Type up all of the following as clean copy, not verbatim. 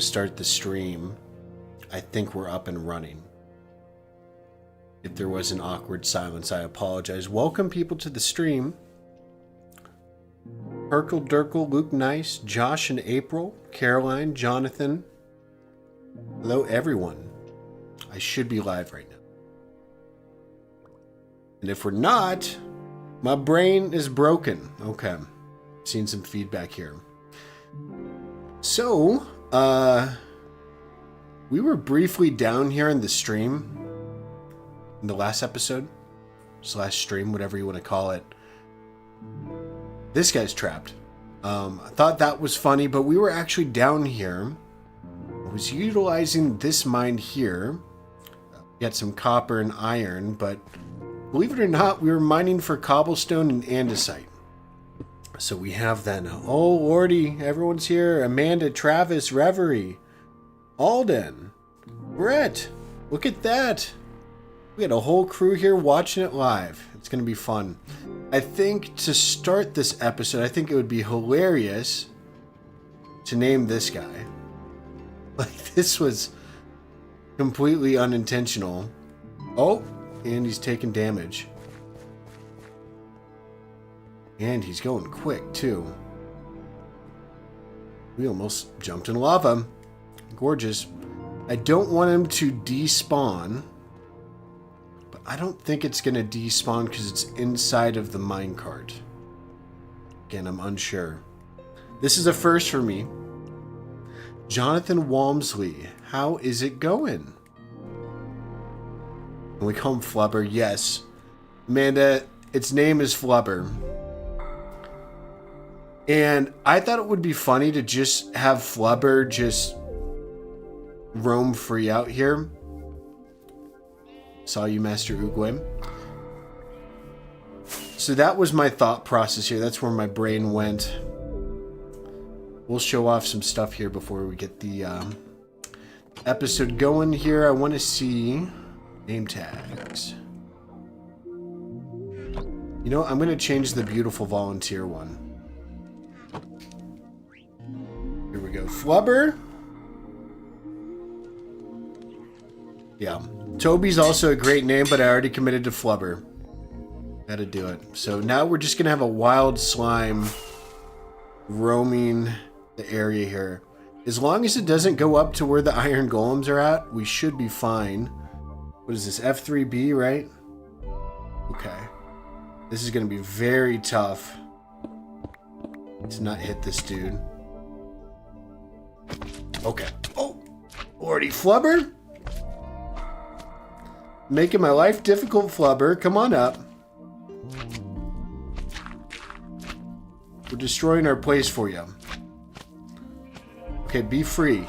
start the stream, I think we're up and running. If there was an awkward silence, I apologize. Welcome people to the stream. Herkel, Durkel, Luke Nice, Josh and April, Caroline, Jonathan. Hello everyone. I should be live right now. And if we're not, my brain is broken. Okay. Seen some feedback here. So, we were briefly down here in the stream in the last episode / stream, whatever you want to call it. This guy's trapped. I thought that was funny, but we were actually down here. I was utilizing this mine here. We had some copper and iron, but believe it or not, we were mining for cobblestone and andesite. So we have then, oh lordy, everyone's here. Amanda, Travis, Reverie, Alden, Brett. Look at that. We got a whole crew here watching it live. It's going to be fun. I think to start this episode, I think it would be hilarious to name this guy. Like, this was completely unintentional. Oh, and he's taking damage. And he's going quick, too. We almost jumped in lava. Gorgeous. I don't want him to despawn. But I don't think it's going to despawn because it's inside of the minecart. Again, I'm unsure. This is a first for me. Jonathan Walmsley. How is it going? And we call him Flubber. Yes. Amanda, its name is Flubber. And I thought it would be funny to just have Flubber just roam free out here. Saw you, Master Uguay. So that was my thought process here. That's where my brain went. We'll show off some stuff here before we get the episode going here. I want to see name tags. You know, I'm going to change the beautiful volunteer one. Here we go. Flubber. Yeah. Toby's also a great name, but I already committed to Flubber. Had to do it. So now we're just going to have a wild slime roaming the area here. As long as it doesn't go up to where the iron golems are at, we should be fine. What is this? F3B, right? Okay. This is going to be very tough to not hit this dude. Okay. Oh, Lordy Flubber. Making my life difficult, Flubber. Come on up. We're destroying our place for you. Okay, be free.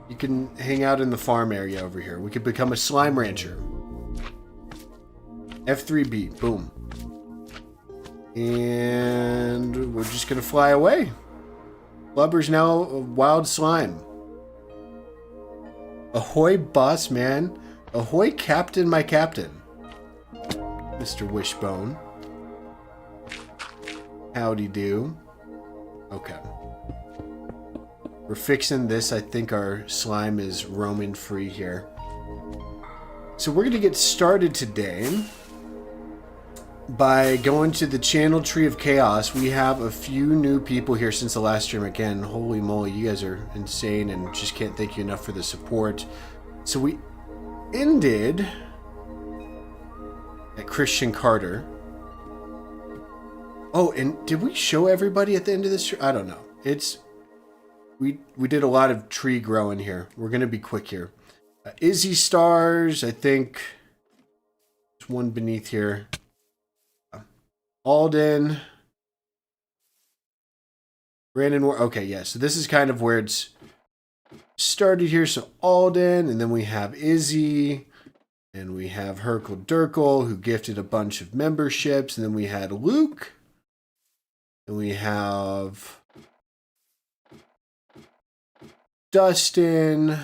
You can hang out in the farm area over here. We could become a slime rancher. F3B. Boom. And we're just going to fly away. Flubber's now a wild slime. Ahoy, boss man. Ahoy, captain, my captain. Mr. Wishbone. Howdy do. Okay. We're fixing this. I think our slime is roaming free here. So we're going to get started today by going to the channel Tree of Chaos. We have a few new people here since the last stream. Again, holy moly, you guys are insane and just can't thank you enough for the support. So we ended at Christian Carter. Oh, and did we show everybody at the end of this? I don't know. We did a lot of tree growing here. We're going to be quick here. Izzy Stars, I think. There's one beneath here. Alden. Brandon. Okay, yeah. So this is kind of where it's started here. So Alden, and then we have Izzy. And we have Herkel Durkel, who gifted a bunch of memberships. And then we had Luke. And we have Dustin.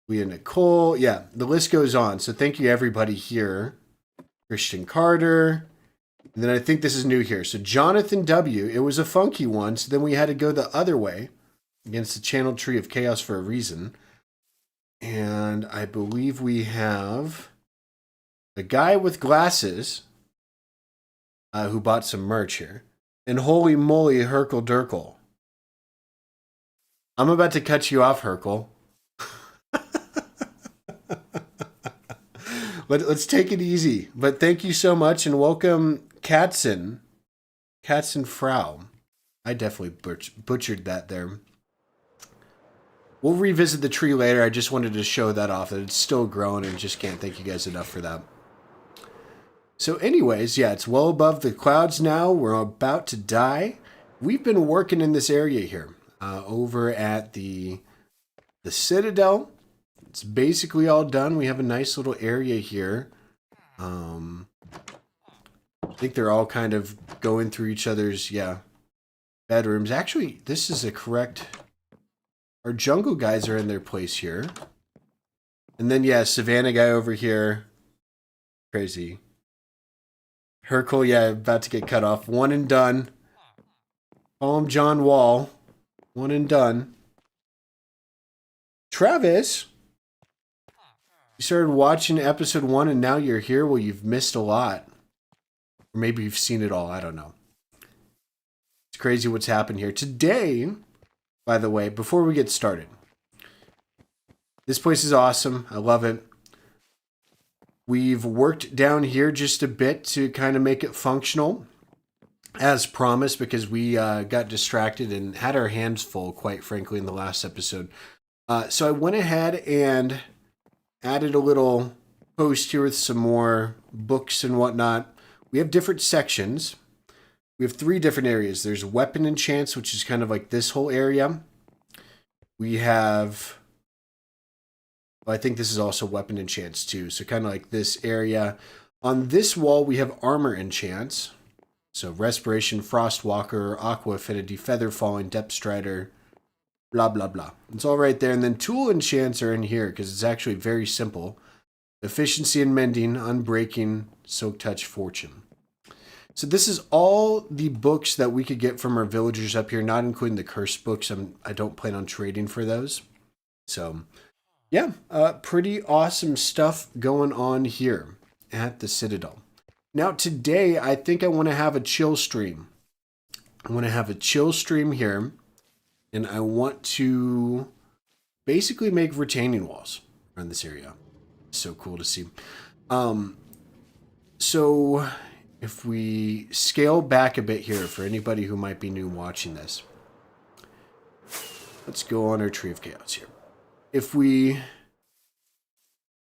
We have Nicole. Yeah, the list goes on. So thank you everybody here. Christian Carter. And then I think this is new here. So Jonathan W. It was a funky one. So then we had to go the other way against the channel tree of chaos for a reason. And I believe we have a guy with glasses who bought some merch here. And holy moly, Herkel Durkel. I'm about to cut you off, Herkel. Let's take it easy. But thank you so much and welcome, Katzen Frau. I definitely butchered that there. We'll revisit the tree later. I just wanted to show that off, that it's still growing and just can't thank you guys enough for that. So anyways, yeah, it's well above the clouds now. We're about to die. We've been working in this area here over at the Citadel. It's basically all done. We have a nice little area here. I think they're all kind of going through each other's, bedrooms. Actually, this is a correct... Our jungle guys are in their place here. And then, Savannah guy over here. Crazy. Herkel, about to get cut off. One and done. Call him John Wall. One and done. Travis, you started watching episode 1 and now you're here? Well, you've missed a lot. Or maybe you've seen it all. I don't know. It's crazy what's happened here. Today, by the way, before we get started, this place is awesome. I love it. We've worked down here just a bit to kind of make it functional, as promised, because we got distracted and had our hands full, quite frankly, in the last episode. So I went ahead and added a little post here with some more books and whatnot. We have different sections. We have 3 different areas. There's weapon enchants, which is kind of like this whole area. We have... I think this is also weapon enchants too. So kind of like this area. On this wall, we have armor enchants. So Respiration, Frostwalker, Aqua Affinity, Feather Falling, Depth Strider, blah, blah, blah. It's all right there. And then tool enchants are in here because it's actually very simple. Efficiency and Mending, Unbreaking, Soak Touch, Fortune. So this is all the books that we could get from our villagers up here, not including the curse books. I don't plan on trading for those. So... pretty awesome stuff going on here at the Citadel. Now today, I think I want to have a chill stream. I want to have a chill stream here, and I want to basically make retaining walls around this area. So cool to see. So if we scale back a bit here for anybody who might be new watching this, let's go on our Tree of Chaos here. If we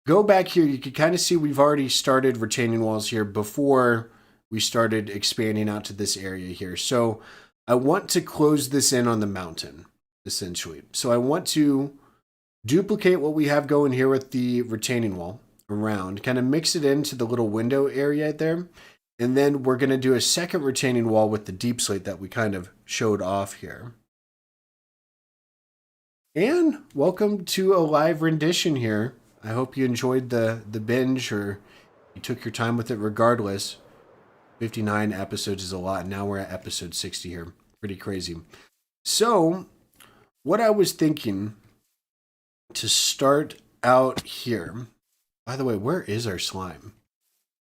go back here, you can kind of see we've already started retaining walls here before we started expanding out to this area here. So I want to close this in on the mountain, essentially. So I want to duplicate what we have going here with the retaining wall around, kind of mix it into the little window area there. And then we're going to do a second retaining wall with the deep slate that we kind of showed off here. And welcome to a live rendition here. I hope you enjoyed the binge, or you took your time with it regardless. 59 episodes is a lot. Now we're at episode 60 here. Pretty crazy. So, what I was thinking to start out here... By the way, where is our slime?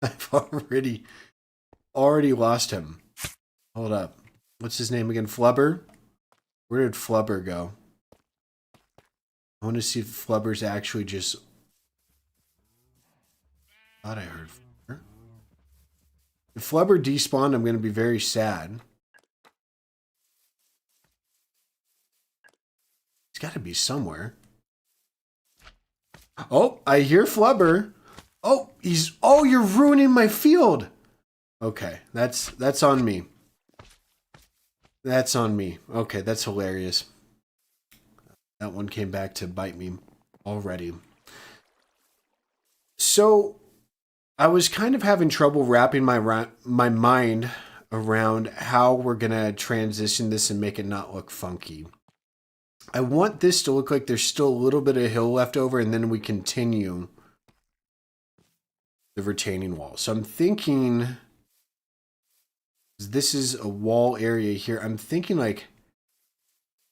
I've already lost him. Hold up. What's his name again? Flubber? Where did Flubber go? I want to see if Flubber's actually just... Thought I heard Flubber. If Flubber despawned, I'm going to be very sad. He's got to be somewhere. Oh, I hear Flubber. Oh, you're ruining my field. Okay, that's on me. That's on me. Okay, that's hilarious. That one came back to bite me already. So, I was kind of having trouble wrapping my mind around how we're going to transition this and make it not look funky. I want this to look like there's still a little bit of hill left over, and then we continue the retaining wall. So I'm thinking This is a wall area here. I'm thinking like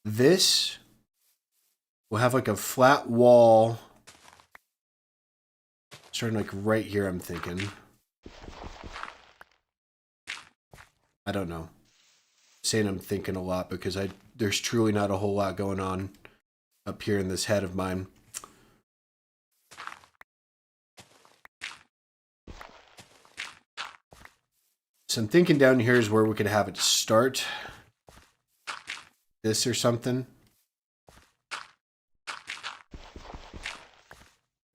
this will have like a flat wall starting like right here, I'm thinking. I don't know. I'm saying I'm thinking a lot because there's truly not a whole lot going on up here in this head of mine. So I'm thinking down here is where we could have it start. This or something.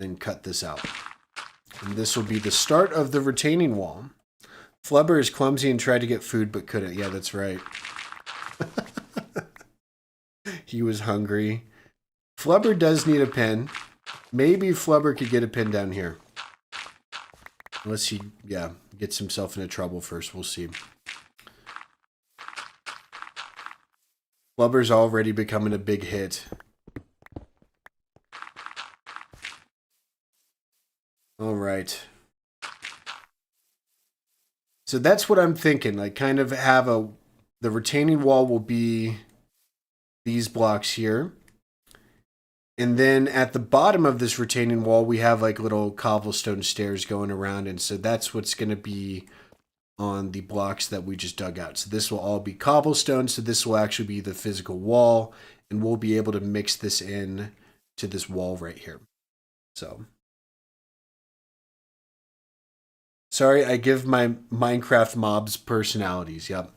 Then cut this out. And this will be the start of the retaining wall. Flubber is clumsy and tried to get food but couldn't. Yeah, that's right. He was hungry. Flubber does need a pen. Maybe Flubber could get a pen down here. Unless he, yeah, gets himself into trouble first. We'll see. Flubber's already becoming a big hit. All right. So that's what I'm thinking. Like kind of have the retaining wall will be these blocks here. And then at the bottom of this retaining wall, we have like little cobblestone stairs going around. And so that's what's going to be on the blocks that we just dug out. So this will all be cobblestone. So this will actually be the physical wall. And we'll be able to mix this in to this wall right here. So. Sorry, I give my Minecraft mobs personalities. Yep.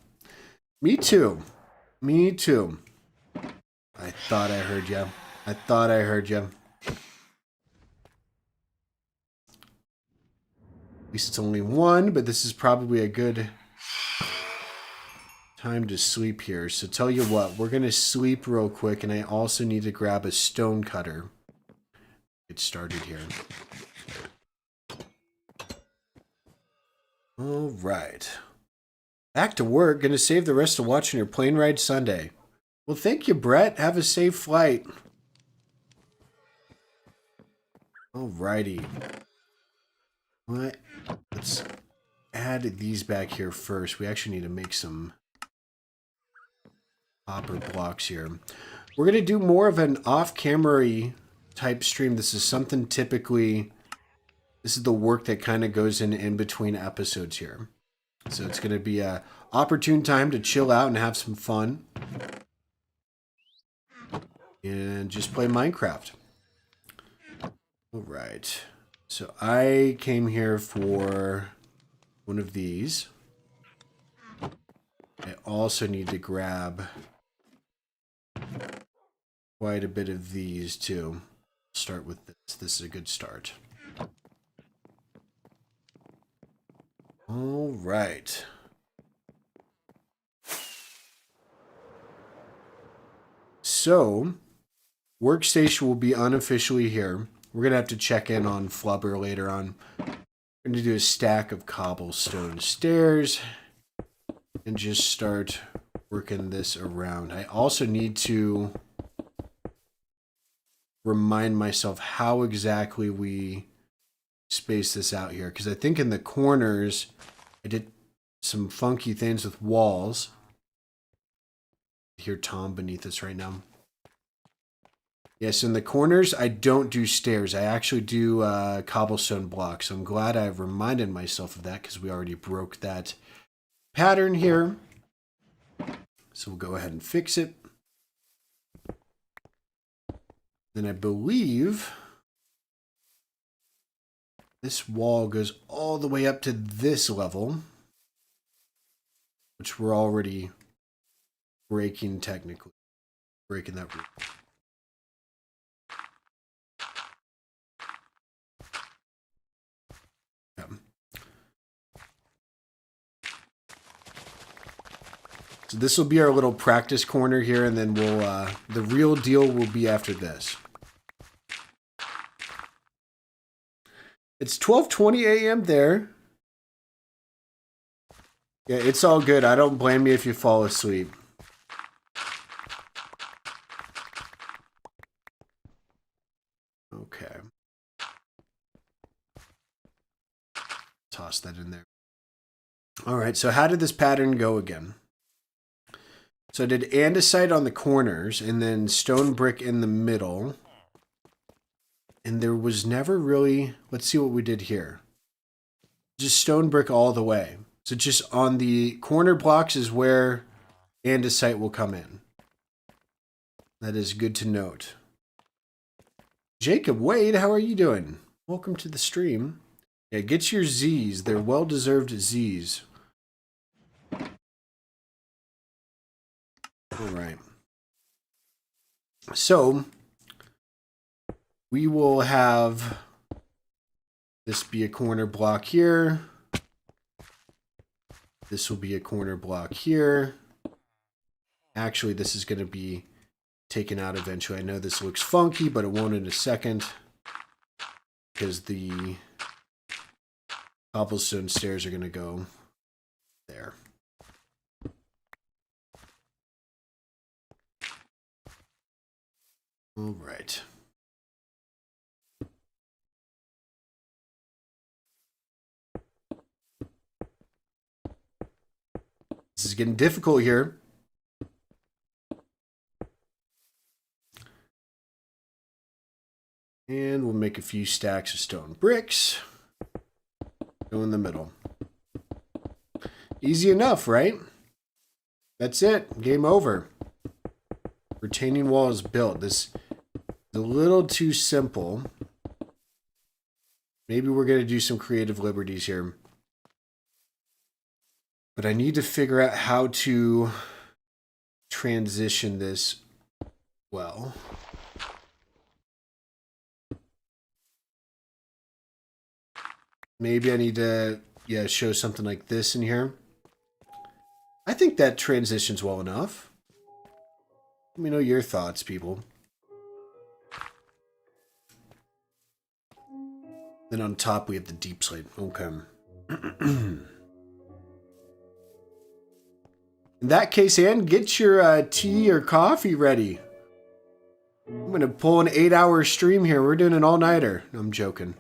Me too. Me too. I thought I heard you. I thought I heard you. At least it's only one, but this is probably a good time to sleep here. So tell you what, we're going to sleep real quick, and I also need to grab a stone cutter. Get started here. All right. Back to work. Going to save the rest of watching your plane ride Sunday. Well, thank you, Brett. Have a safe flight. Alrighty. Let's add these back here first. We actually need to make some copper blocks here. We're going to do more of an off-camera type stream. This is something typically... This is the work that kind of goes in between episodes here. So it's going to be a opportune time to chill out and have some fun. And just play Minecraft. Alright. So I came here for one of these. I also need to grab quite a bit of these too. Start with this. This is a good start. All right. So, workstation will be unofficially here. We're going to have to check in on Flubber later on. We're going to do a stack of cobblestone stairs and just start working this around. I also need to remind myself how exactly we space this out here, because I think in the corners I did some funky things with walls. I hear Tom beneath us right now. Yes, in the corners I don't do stairs. I actually do cobblestone blocks. So I'm glad I've reminded myself of that, because we already broke that pattern here. So we'll go ahead and fix it. Then I believe this wall goes all the way up to this level, which we're already breaking technically. Breaking that roof. Yeah. So this will be our little practice corner here, and then we'll the real deal will be after this. It's 12:20 a.m. there. Yeah, it's all good. I don't blame you if you fall asleep. Okay. Toss that in there. All right, so how did this pattern go again? So I did andesite on the corners and then stone brick in the middle. And there was never really, let's see what we did here. Just stone brick all the way. So just on the corner blocks is where andesite will come in. That is good to note. Jacob Wade, how are you doing? Welcome to the stream. Yeah, get your Z's. They're well-deserved Z's. All right. So, we will have this be a corner block here. This will be a corner block here. Actually, this is going to be taken out eventually. I know this looks funky, but it won't in a second because the cobblestone stairs are going to go there. All right. This is getting difficult here. And we'll make a few stacks of stone bricks. Go in the middle. Easy enough, right? That's it. Game over. Retaining wall is built. This is a little too simple. Maybe we're going to do some creative liberties here. But I need to figure out how to transition this well. Maybe I need to, show something like this in here. I think that transitions well enough. Let me know your thoughts, people. Then on top we have the deep slate. Okay. In that case, Ann, get your tea or coffee ready. I'm going to pull an 8-hour stream here. We're doing an all-nighter. No, I'm joking.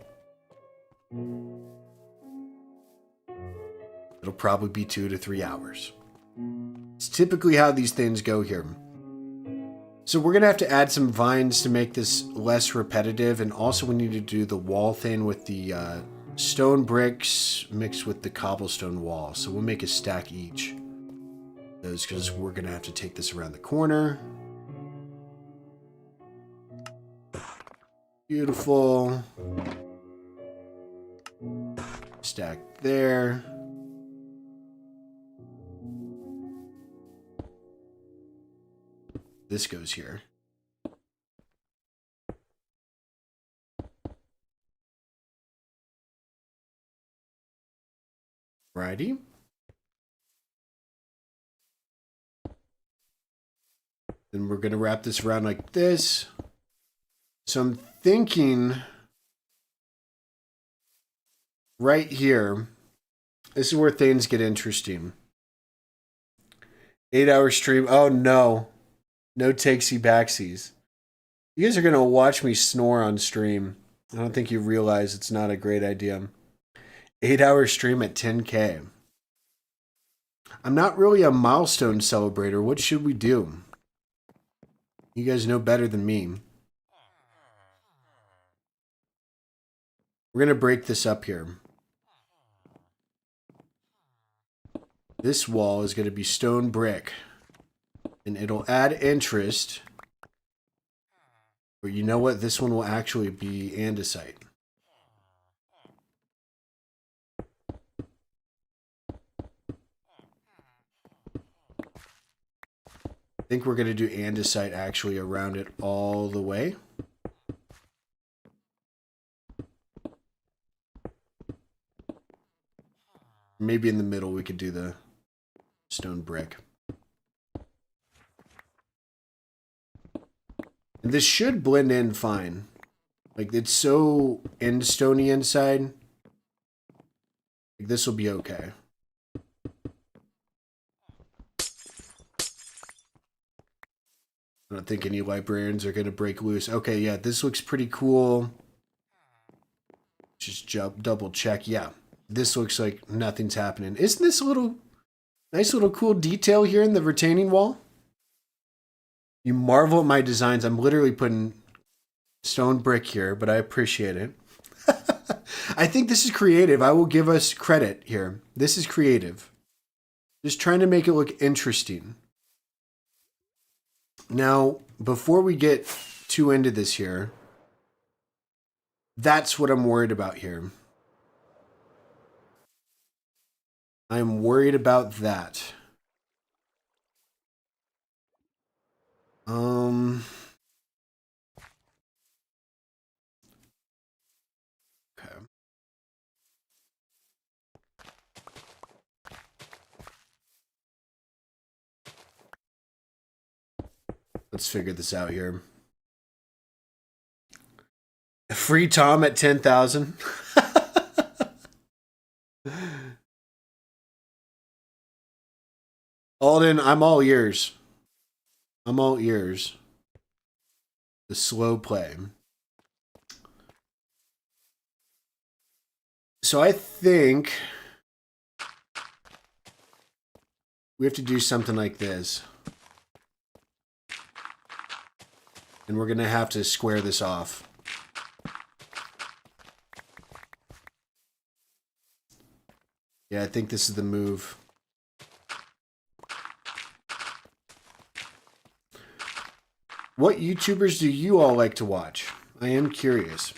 It'll probably be 2 to 3 hours. It's typically how these things go here. So we're going to have to add some vines to make this less repetitive. And also we need to do the wall thing with the stone bricks mixed with the cobblestone wall. So we'll make a stack each. Those, because we're going to have to take this around the corner. Beautiful. Stack there. This goes here. Righty. Then we're going to wrap this around like this. So I'm thinking right here, this is where things get interesting. 8-hour stream. Oh no. No takesy backsies. You guys are going to watch me snore on stream. I don't think you realize it's not a great idea. 8-hour stream at 10K. I'm not really a milestone celebrator. What should we do? You guys know better than me. We're going to break this up here. This wall is going to be stone brick. And it'll add interest. But you know what? This one will actually be andesite. I think we're going to do andesite actually around it all the way. Maybe in the middle we could do the stone brick. And this should blend in fine. Like, it's so end-stony inside. Like, this will be okay. I don't think any librarians are going to break loose. Okay, yeah, this looks pretty cool. Just double check. Yeah. this looks like nothing's happening. Isn't this a little nice little cool detail here in the retaining wall? You marvel at my designs. I'm literally putting stone brick here, but I appreciate it. I think this is creative. I will give us credit here. This is creative. Just trying to make it look interesting. Now, before we get too into this here, that's what I'm worried about here. I'm worried about that. Okay. Let's figure this out here. Free Tom at 10,000. Alden, I'm all ears. I'm all ears. The slow play. So I think we have to do something like this. And we're going to have to square this off. Yeah, I think this is the move. What YouTubers do you all like to watch? I am curious.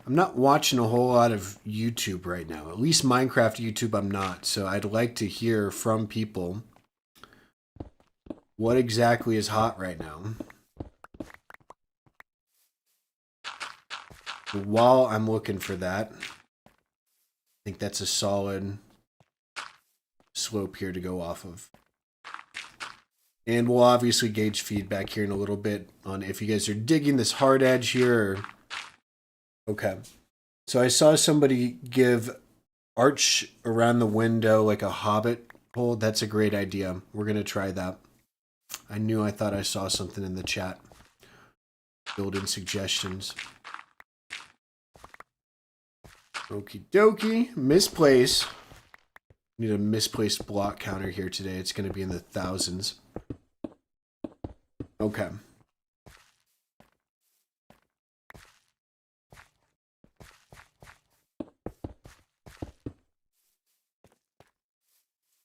I'm not watching a whole lot of YouTube right now. At least Minecraft YouTube I'm not. So I'd like to hear from people what exactly is hot right now. But while I'm looking for that, I think that's a solid slope here to go off of. And we'll obviously gauge feedback here in a little bit on if you guys are digging this hard edge here. Or... Okay. So I saw somebody give arch around the window like a hobbit hole. That's a great idea. We're going to try that. I thought I saw something in the chat. Build-in suggestions. Okie dokie. Misplace. Need a misplaced block counter here today. It's going to be in the thousands. Okay.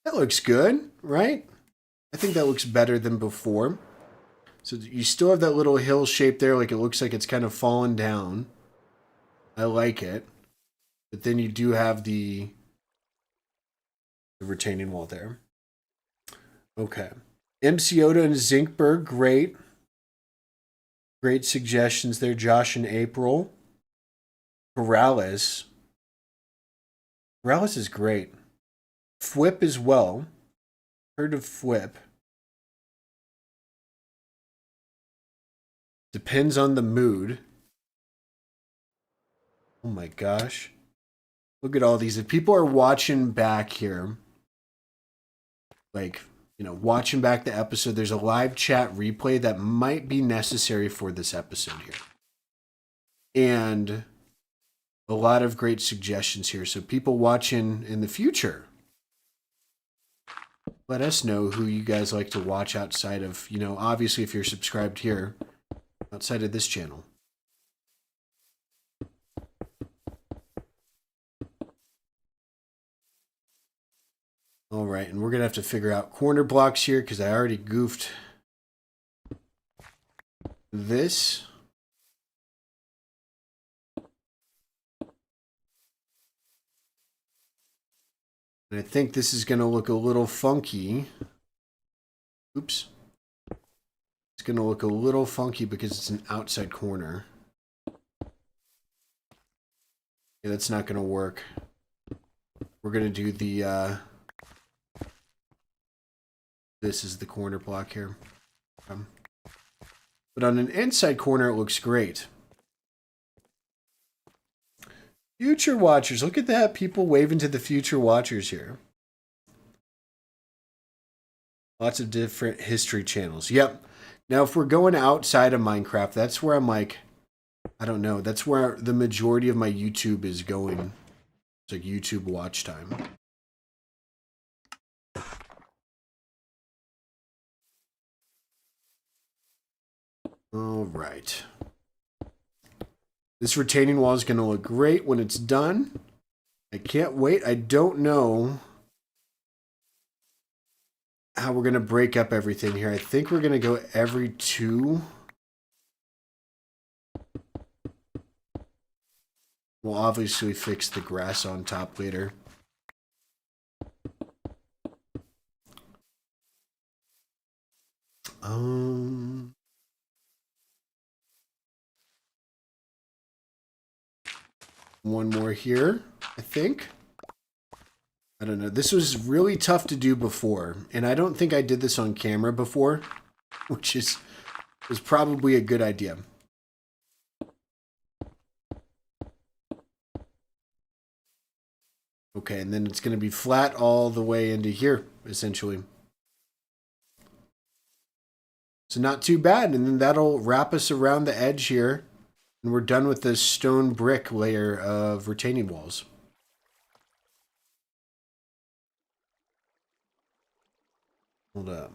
That looks good, right? I think that looks better than before. So you still have that little hill shape there, like it looks like it's kind of fallen down. I like it. But then you do have the retaining wall there. Okay. MCOTA and Zinkberg, great. Great suggestions there. Josh and April. Corrales. Corrales is great. Fwip as well. Heard of Fwip. Depends on the mood. Oh my gosh. Look at all these. If people are watching back here, like, you know, watching back the episode, there's a live chat replay that might be necessary for this episode here. And a lot of great suggestions here. So people watching in the future, let us know who you guys like to watch outside of, you know, obviously if you're subscribed here, outside of this channel. All right, and we're going to have to figure out corner blocks here because I already goofed this. And I think this is going to look a little funky. Oops. It's going to look a little funky because it's an outside corner. Yeah, that's not going to work. We're going to do the... This is the corner block here. But on an inside corner, it looks great. Future watchers. Look at that. People waving to the future watchers here. Lots of different history channels. Yep. Now, if we're going outside of Minecraft, that's where I'm like, I don't know. That's where the majority of my YouTube is going. It's like YouTube watch time. All right. This retaining wall is going to look great when it's done. I can't wait. I don't know how we're going to break up everything here. I think we're going to go every 2. We'll obviously fix the grass on top later. One more here, I think. I don't know. This was really tough to do before, and I don't think I did this on camera before, which was probably a good idea. Okay, and then it's going to be flat all the way into here, essentially. So not too bad, and then that'll wrap us around the edge here, and we're done with this stone brick layer of retaining walls. Hold up.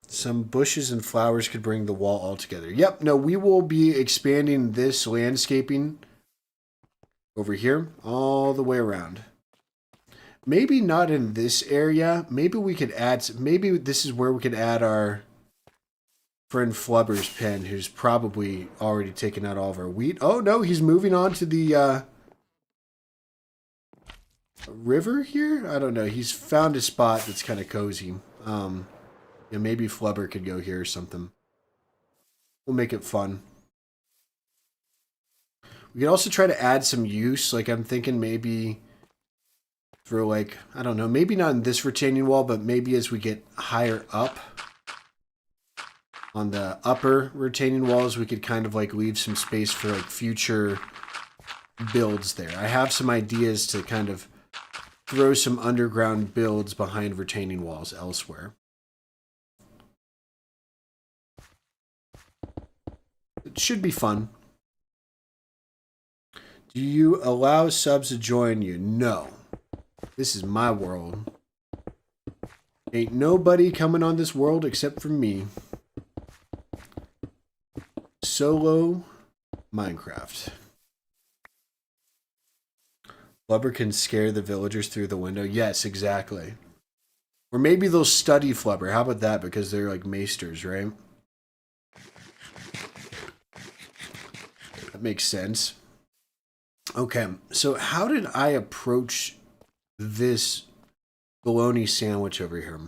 Some bushes and flowers could bring the wall all together. Yep, no, we will be expanding this landscaping over here all the way around. Maybe not in this area. Maybe we could add... Maybe this is where we could add our friend Flubber's pen, who's probably already taken out all of our wheat. Oh, no, he's moving on to the river here? I don't know. He's found a spot that's kind of cozy. Yeah, maybe Flubber could go here or something. We'll make it fun. We could also try to add some use. Like, I'm thinking maybe for, like, I don't know, maybe not in this retaining wall, but maybe as we get higher up on the upper retaining walls, we could kind of, like, leave some space for, like, future builds there. I have some ideas to kind of throw some underground builds behind retaining walls elsewhere. It should be fun. Do you allow subs to join you? No. This is my world. Ain't nobody coming on this world except for me. Solo Minecraft. Flubber can scare the villagers through the window. Yes, exactly. Or maybe they'll study Flubber. How about that? Because they're like maesters, right? That makes sense. Okay, so how did I approach this bologna sandwich over here?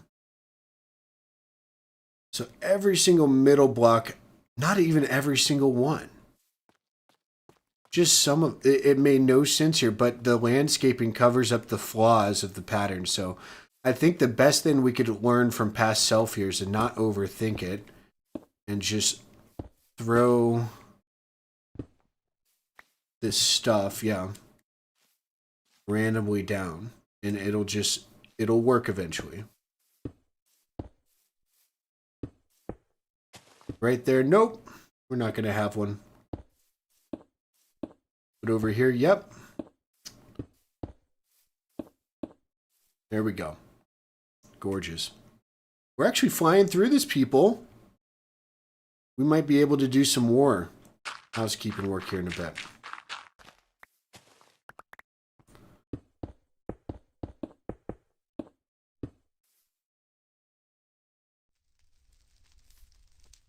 So every single middle block, not even every single one. Just some of it, it made no sense here, but the landscaping covers up the flaws of the pattern. So I think the best thing we could learn from past self here is to not overthink it and just throw this stuff, yeah, randomly down, and it'll work eventually. Right there, nope, we're not gonna have one. But over here, yep. There we go. Gorgeous. We're actually flying through this, people. We might be able to do some more housekeeping work here in a bit.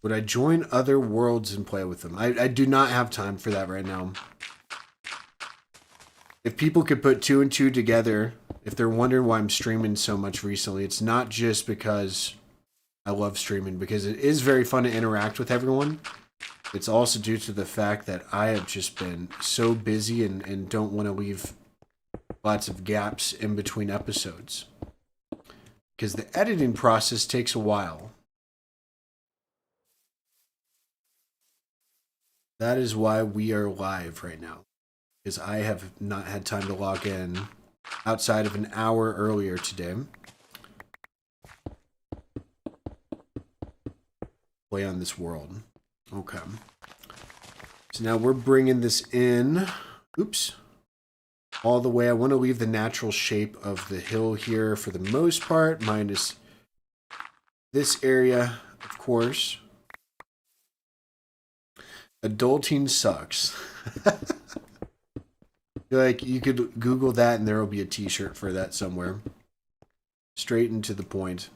Would I join other worlds and play with them? I do not have time for that right now. If people could put 2 and 2 together, if they're wondering why I'm streaming so much recently, it's not just because I love streaming, because it is very fun to interact with everyone. It's also due to the fact that I have just been so busy and don't want to leave lots of gaps in between episodes. Because the editing process takes a while. That is why we are live right now. Because I have not had time to log in outside of an hour earlier today. Play on this world. Okay. So now we're bringing this in. Oops. All the way. I want to leave the natural shape of the hill here for the most part, minus this area, of course. Adulting sucks. Like, you could Google that and there will be a t-shirt for that somewhere. Straight and to the point.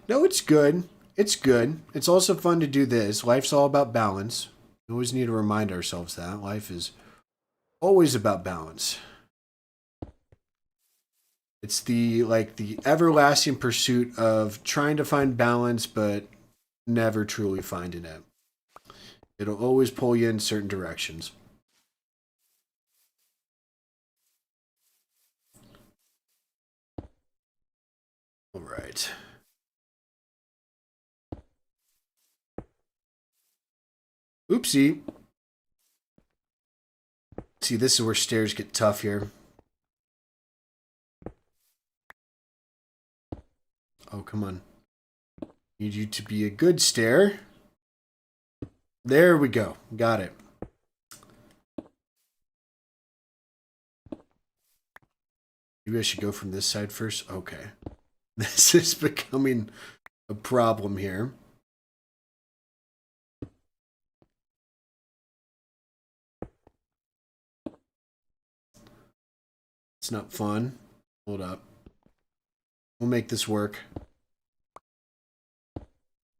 No, it's good. It's good. It's also fun to do this. Life's all about balance. We always need to remind ourselves that. Life is always about balance. It's the everlasting pursuit of trying to find balance, but never truly finding it. It'll always pull you in certain directions. All right. Oopsie. See, this is where stairs get tough here. Oh, come on. Need you to be a good stair. There we go. Got it. Maybe I should go from this side first. Okay. This is becoming a problem here. It's not fun. Hold up. We'll make this work.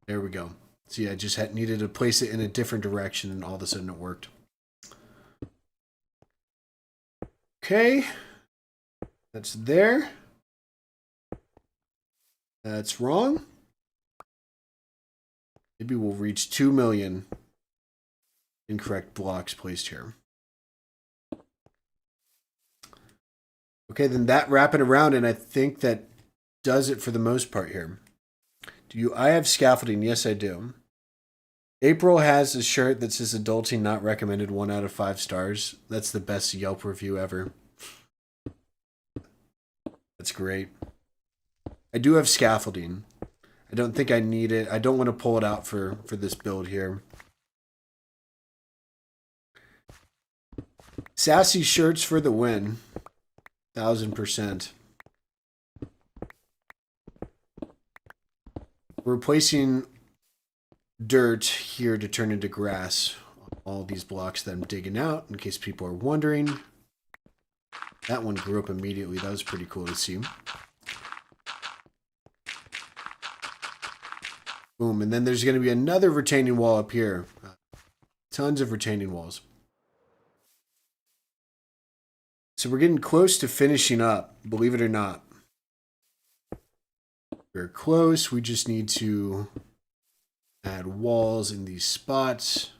There we go. See, I just needed to place it in a different direction and all of a sudden it worked. Okay. That's there. That's wrong. Maybe we'll reach 2 million incorrect blocks placed here. Okay, then that wrap it around, and I think that does it for the most part here. I have scaffolding? Yes, I do. April has a shirt that says adulting not recommended 1 out of 5 stars. That's the best Yelp review ever. That's great. I do have scaffolding. I don't think I need it. I don't want to pull it out for this build here. Sassy shirts for the win. 1000%. We're replacing dirt here to turn into grass. All these blocks that I'm digging out, in case people are wondering. That one grew up immediately. That was pretty cool to see. Boom. And then there's going to be another retaining wall up here. Tons of retaining walls. So we're getting close to finishing up, believe it or not. We're close. We just need to add walls in these spots.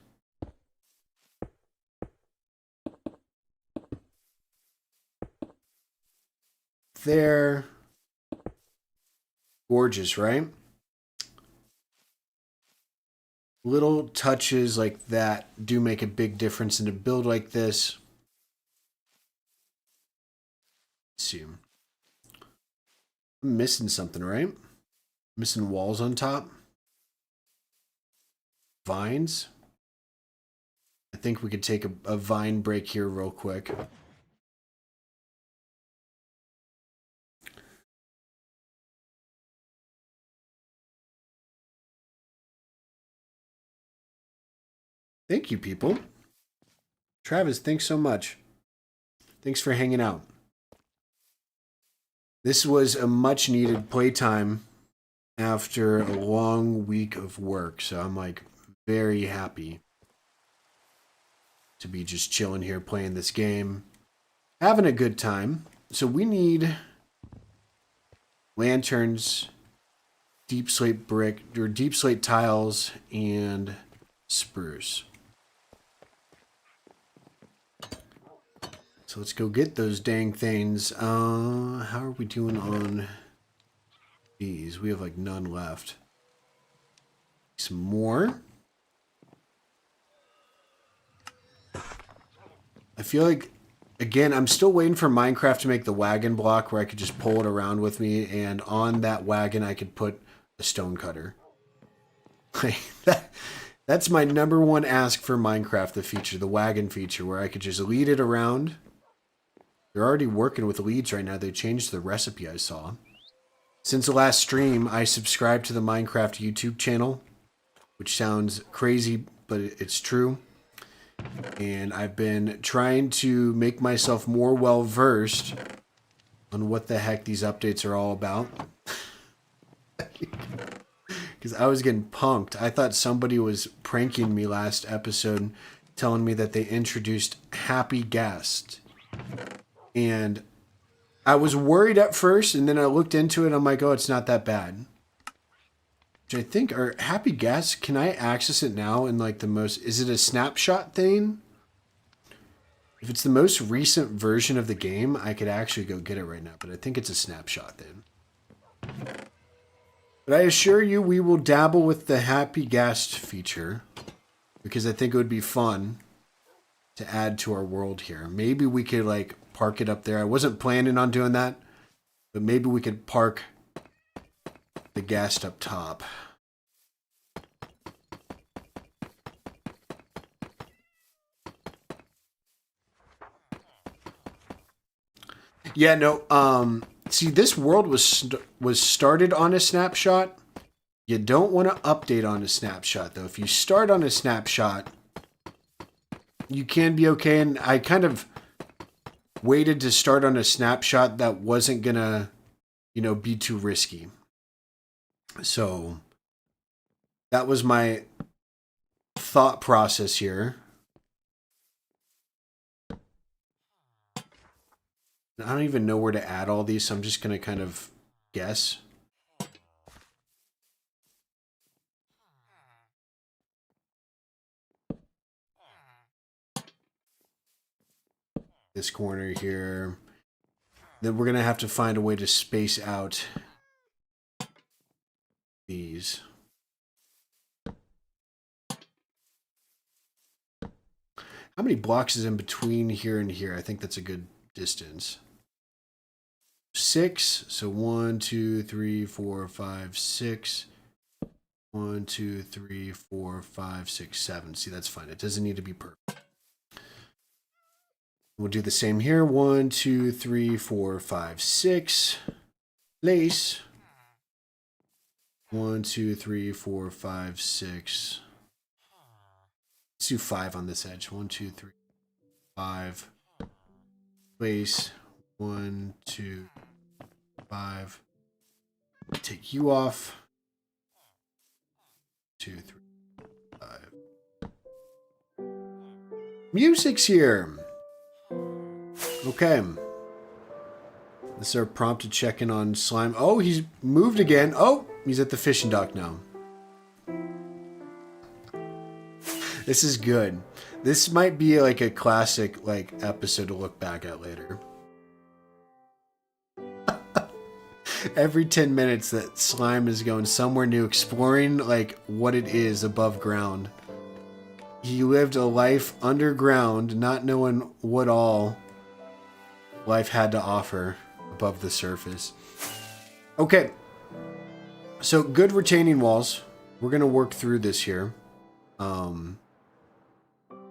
There. Gorgeous, right? Little touches like that do make a big difference in a build like this. Let's see. I'm missing something, right? Missing walls on top. Vines. I think we could take a vine break here real quick. Thank you, people. Travis, thanks so much. Thanks for hanging out. This was a much needed playtime after a long week of work. So I'm like very happy to be just chilling here playing this game. Having a good time. So we need lanterns, deep slate brick, or deep slate tiles, and spruce. So let's go get those dang things. How are we doing on these? We have like none left. Some more. I feel like, again, I'm still waiting for Minecraft to make the wagon block where I could just pull it around with me, and on that wagon I could put a stone cutter. Like That's my #1 ask for Minecraft, the feature, the wagon feature, where I could just lead it around. They're already working with leads right now. They changed the recipe I saw. Since the last stream, I subscribed to the Minecraft YouTube channel, which sounds crazy, but it's true. And I've been trying to make myself more well-versed on what the heck these updates are all about. Because I was getting punked. I thought somebody was pranking me last episode, telling me that they introduced Happy Guest. And I was worried at first, and then I looked into it, and I'm like, oh, it's not that bad. Which I think are Happy Guests. Can I access it now in like the most... Is it a snapshot thing? If it's the most recent version of the game, I could actually go get it right now. But I think it's a snapshot thing. But I assure you, we will dabble with the Happy Guest feature. Because I think it would be fun to add to our world here. Maybe we could like park it up there. I wasn't planning on doing that. But maybe we could park the guest up top. Yeah, no, see, this world was started on a snapshot. You don't want to update on a snapshot, though. If you start on a snapshot, you can be okay. And I kind of waited to start on a snapshot that wasn't going to, you know, be too risky. So that was my thought process here. I don't even know where to add all these, so I'm just going to kind of guess. This corner here. Then we're going to have to find a way to space out these. How many blocks is in between here and here? I think that's a good distance. 6. So 1, 2, 3, 4, 5, 6. 1, 2, 3, 4, 5, 6, 7. See, that's fine. It doesn't need to be perfect. We'll do the same here. 1, 2, 3, 4, 5, 6. Lace. 1, 2, 3, 4, 5, 6. Let's do 5 on this edge. 1, 2, 3, 5. Place. 1, 2, 5. Take you off. 2, 3, 5. Music's here. Okay. This is our prompt to check in on slime. Oh, he's moved again. Oh, he's at the fishing dock now. This is good. This might be like a classic like episode to look back at later. Every 10 minutes that slime is going somewhere new, exploring like what it is above ground. He lived a life underground, not knowing what all life had to offer above the surface. Okay. So good retaining walls. We're going to work through this here.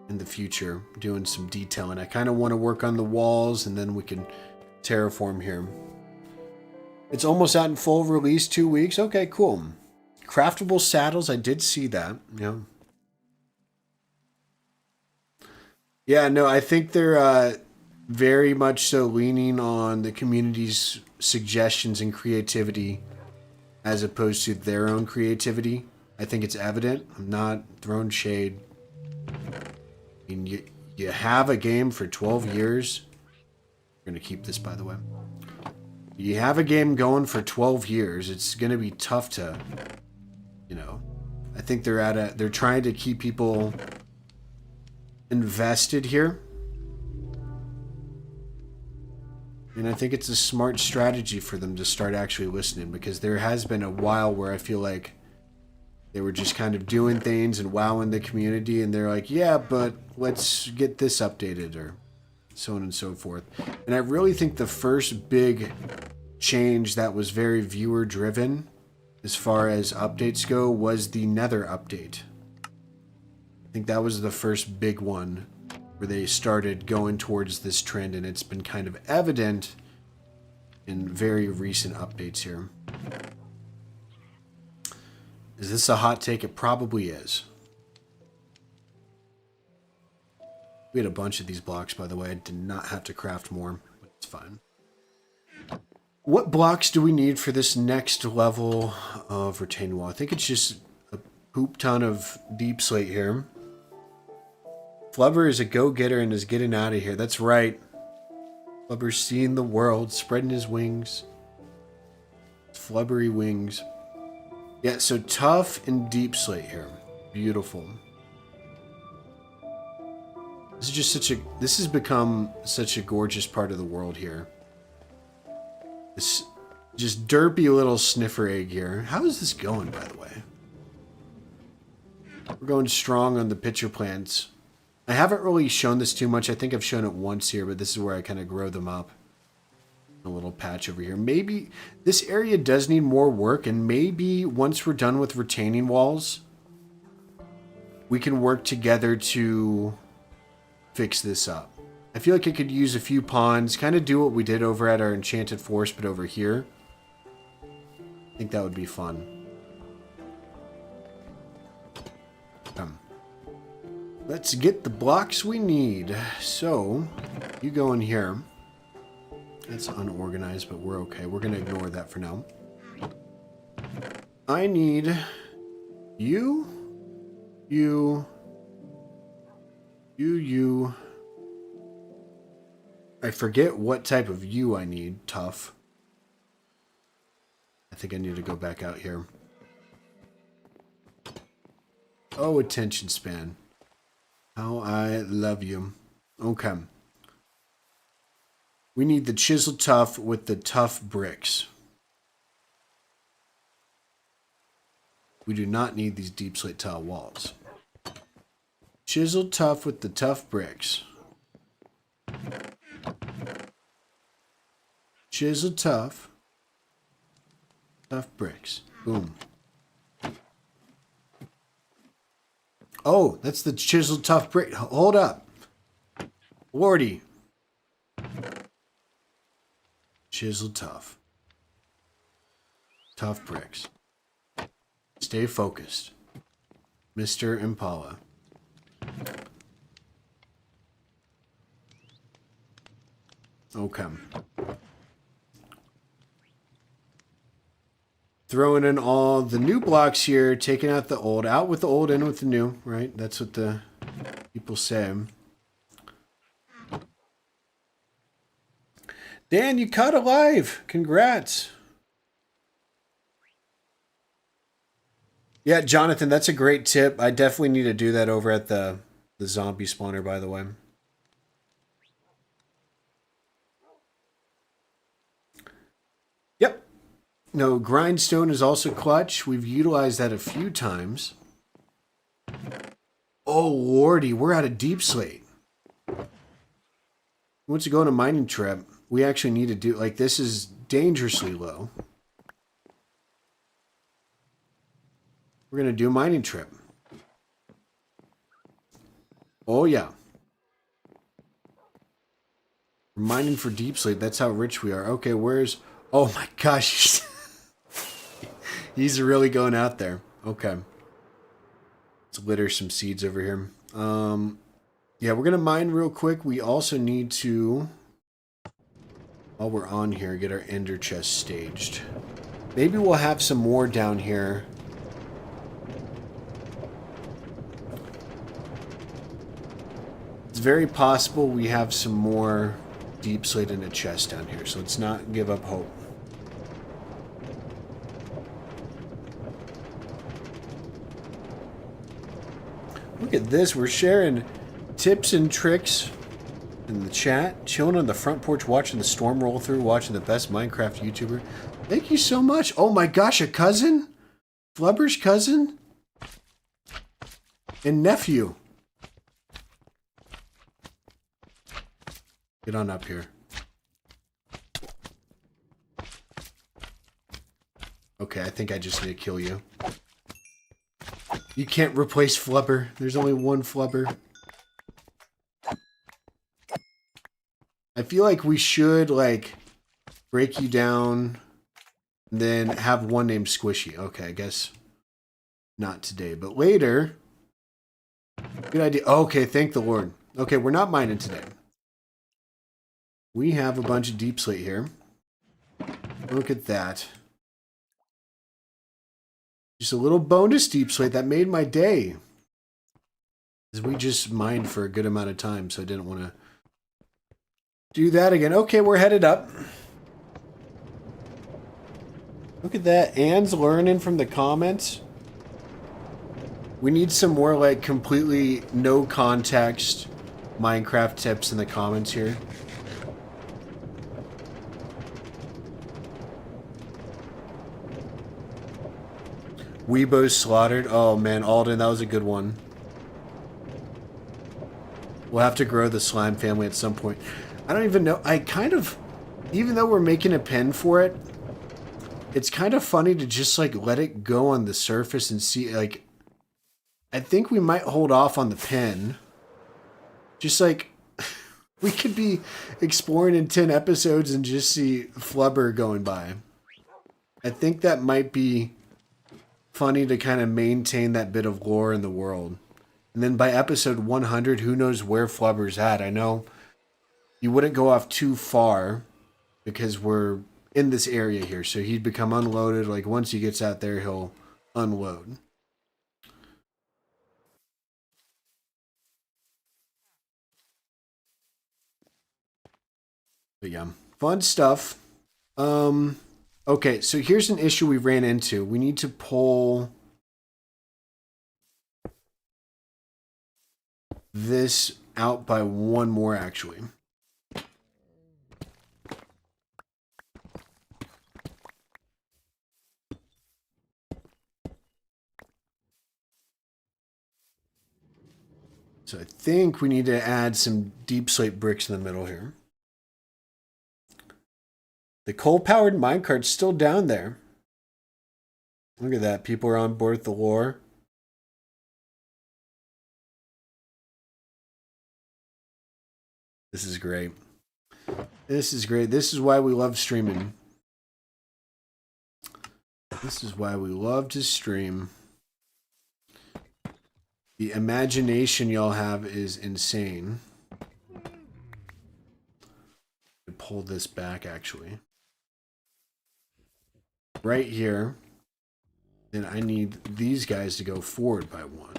In the future, doing some detailing. I kind of want to work on the walls and then we can terraform here. It's almost out in full release, 2 weeks. Okay, cool. Craftable saddles, I did see that. Yeah. Yeah, no, I think they're very much so leaning on the community's suggestions and creativity as opposed to their own creativity. I think it's evident. I'm not throwing shade. I mean, you have a game for 12 years. I'm going to keep this, by the way. You have a game going for 12 years. It's going to be tough to, you know. I think they're trying to keep people invested here. And I think it's a smart strategy for them to start actually listening, because there has been a while where I feel like they were just kind of doing things and wowing the community, and they're like, yeah, but let's get this updated, or so on and so forth. And I really think the first big change that was very viewer driven as far as updates go was the Nether update. think that was the first big one where they started going towards this trend, and it's been kind of evident in very recent updates here. Is this a hot take? It probably is. We had a bunch of these blocks, by the way. I did not have to craft more, but it's fine. What blocks do we need for this next level of retaining wall? I think it's just a poop ton of deep slate here. Flubber is a go-getter and is getting out of here. That's right. Flubber's seeing the world, spreading his wings. Flubbery wings. Yeah, so tough and deep slate here. Beautiful. This is just this has become such a gorgeous part of the world here. This just derpy little sniffer egg here. How is this going, by the way? We're going strong on the pitcher plants. I haven't really shown this too much. I think I've shown it once here, but this is where I kind of grow them up. A little patch over here. Maybe this area does need more work, and maybe once we're done with retaining walls, we can work together to fix this up. I feel like it could use a few ponds, kind of do what we did over at our enchanted forest, but over here. I think that would be fun. Let's get the blocks we need. So, you go in here. That's unorganized, but we're okay. We're going to ignore that for now. I need you. I forget what type of you I need. Tough. I think I need to go back out here. Oh, attention span. How I love you. Okay. We need the chisel tough with the tough bricks. We do not need these deep slate tile walls. Chisel tough with the tough bricks. Chisel tough. Tough bricks. Boom. Oh, that's the chisel tough brick. Hold up. Lordy. Chisel tough. Tough bricks. Stay focused. Mr. Impala. Okay. Throwing in all the new blocks here, taking out the old. Out with the old, in with the new, right? That's what the people say. Dan, you caught alive. Congrats. Yeah, Jonathan, that's a great tip. I definitely need to do that over at the zombie spawner, by the way. Yep. No, grindstone is also clutch. We've utilized that a few times. Oh, lordy, we're out of deep slate. Once you go on a mining trip, we actually need to do, like, this is dangerously low. We're going to do a mining trip. Oh, yeah. We're mining for deep slate. That's how rich we are. Okay, where's... Oh, my gosh. He's really going out there. Okay. Let's litter some seeds over here. Yeah, we're going to mine real quick. We also need to, while we're on here, get our ender chest staged. Maybe we'll have some more down here. It's very possible we have some more deep slate in a chest down here, so let's not give up hope. Look at this, we're sharing tips and tricks in the chat, chilling on the front porch, watching the storm roll through, watching the best Minecraft YouTuber. Thank you so much. Oh my gosh, a cousin? Flubber's cousin? And nephew. Get on up here. Okay, I think I just need to kill you. You can't replace Flubber. There's only one Flubber. I feel like we should, like, break you down and then have one named Squishy. Okay, I guess not today, but later. Good idea. Okay, thank the Lord. Okay, we're not mining today. We have a bunch of deep slate here. Look at that. Just a little bonus deep slate that made my day. Because we just mined for a good amount of time, so I didn't want to do that again. Okay, we're headed up. Look at that. Anne's learning from the comments. We need some more, like, completely no context Minecraft tips in the comments here. Weebo slaughtered. Oh, man, Alden, that was a good one. We'll have to grow the slime family at some point. I don't even know. I kind of... Even though we're making a pen for it, it's kind of funny to just, like, let it go on the surface and see, like... I think we might hold off on the pen. Just, like... we could be exploring in 10 episodes and just see Flubber going by. I think that might be funny to kind of maintain that bit of lore in the world. And then by episode 100, who knows where Flubber's at. I know you wouldn't go off too far because we're in this area here. So he'd become unloaded. Like once he gets out there, he'll unload. But yeah, fun stuff. Okay, so here's an issue we ran into. We need to pull this out by one more, actually. So I think we need to add some deep slate bricks in the middle here. The coal-powered minecart's still down there. Look at that. People are on board with the lore. This is great. This is great. This is why we love streaming. This is why we love to stream. The imagination y'all have is insane. Pull this back, actually. Right here. Then I need these guys to go forward by one.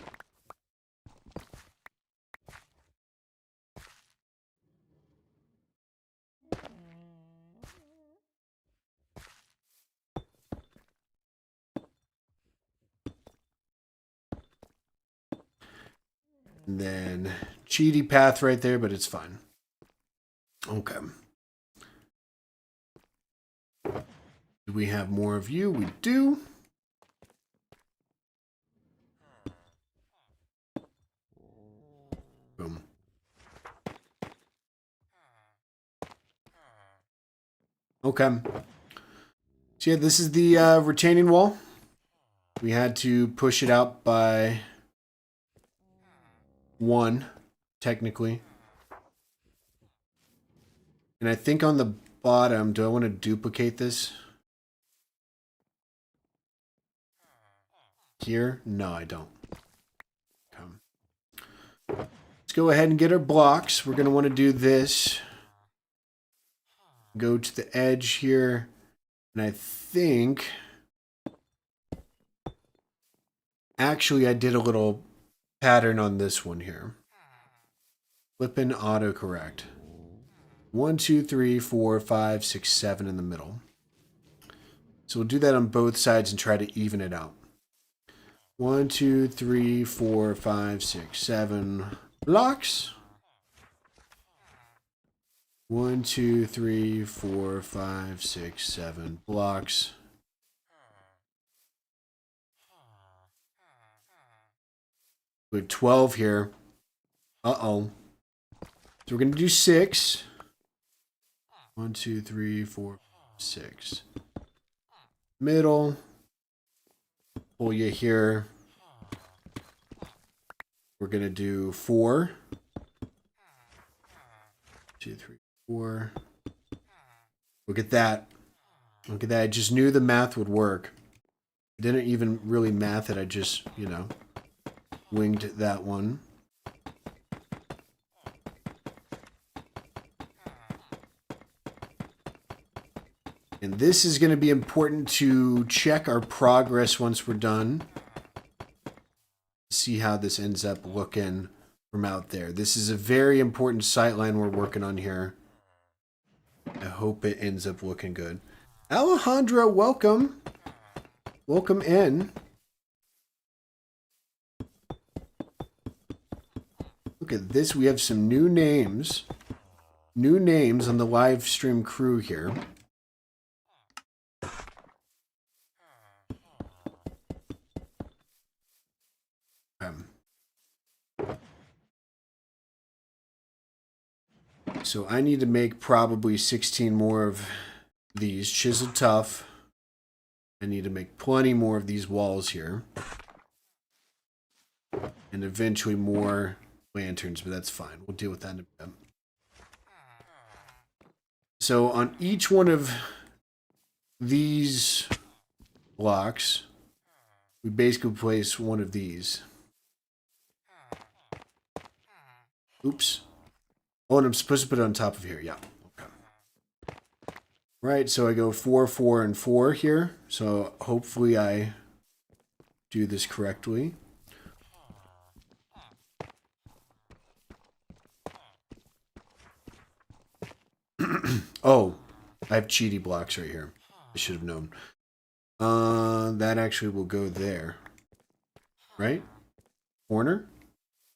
And then cheaty path right there, but it's fine. Okay. Do we have more of you? We do. Boom. Okay. So yeah, this is the retaining wall. We had to push it out by one, technically. And I think on the bottom, do I want to duplicate this? Here? No, I don't. Come. Let's go ahead and get our blocks. We're going to want to do this. Go to the edge here. And I think... Actually, I did a little pattern on this one here. Flippin' autocorrect. 1, 2, 3, 4, 5, 6, 7 in the middle. So we'll do that on both sides and try to even it out. 1, 2, 3, 4, 5, 6, 7 blocks. 1, 2, 3, 4, 5, 6, 7 blocks. We have 12 here. Uh-oh. So we're going to do 6. 1, 2, 3, 4, 6. Middle. Pull you here. We're going to do 4. 2, 3, 4. Look at that. Look at that. I just knew the math would work. I didn't even really math it. I just, you know, winged that one. And this is going to be important to check our progress once we're done. See how this ends up looking from out there. This is a very important sightline we're working on here. I hope it ends up looking good. Alejandra, welcome. Welcome in. Look at this. We have some new names. New names on the live stream crew here. So I need to make probably 16 more of these. Chisel tough. I need to make plenty more of these walls here. And eventually more lanterns, but that's fine. We'll deal with that in a bit. So on each one of these blocks, we basically place one of these. Oops. Oh, and I'm supposed to put it on top of here. Yeah. Okay. Right, so I go 4, 4, and 4 here. So hopefully I do this correctly. Oh, I have cheaty blocks right here. I should have known. That actually will go there. Right? Corner?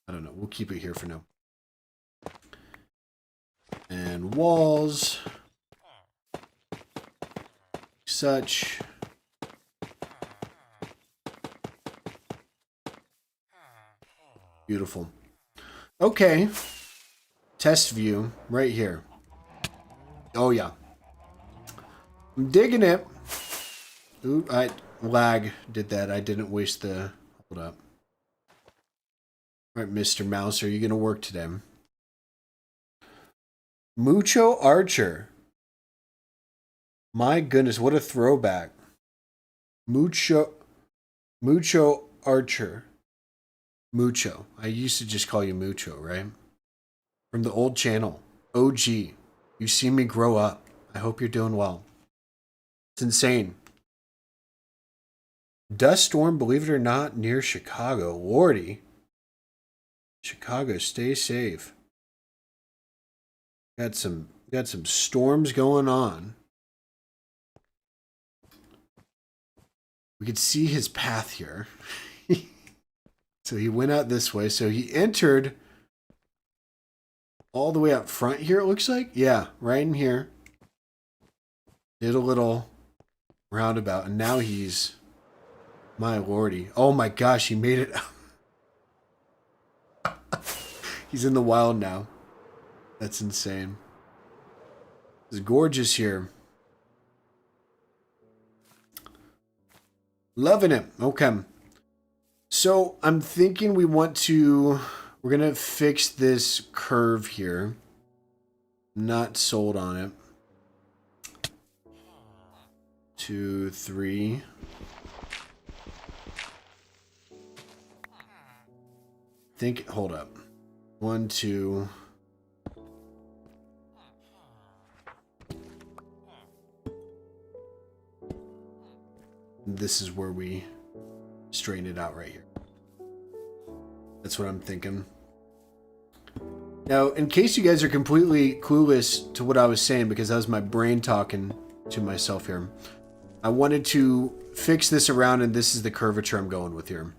I don't know. We'll keep it here for now. And walls. Such. Beautiful. Okay. Test view right here. Oh, yeah. I'm digging it. Ooh, lag did that. I didn't waste the... Hold up. All right, Mr. Mouse, are you going to work today? Mucho Archer. My goodness, what a throwback. Mucho Archer. Mucho. I used to just call you Mucho, right? From the old channel. OG. You see me grow up. I hope you're doing well. It's insane. Dust storm, believe it or not, near Chicago. Lordy. Chicago, stay safe. Got some storms going on. We could see his path here. So he went out this way. So he entered all the way up front here, it looks like. Yeah, right in here. Did a little roundabout. And now he's... My lordy. Oh my gosh, he made it. He's in the wild now. That's insane. It's gorgeous here. Loving it. Okay. So I'm thinking we're going to fix this curve here. Not sold on it. 2, 3. Hold up. 1, 2. This is where we straighten it out right here. That's what I'm thinking. Now, in case you guys are completely clueless to what I was saying, because that was my brain talking to myself here, I wanted to fix this around, and this is the curvature I'm going with here.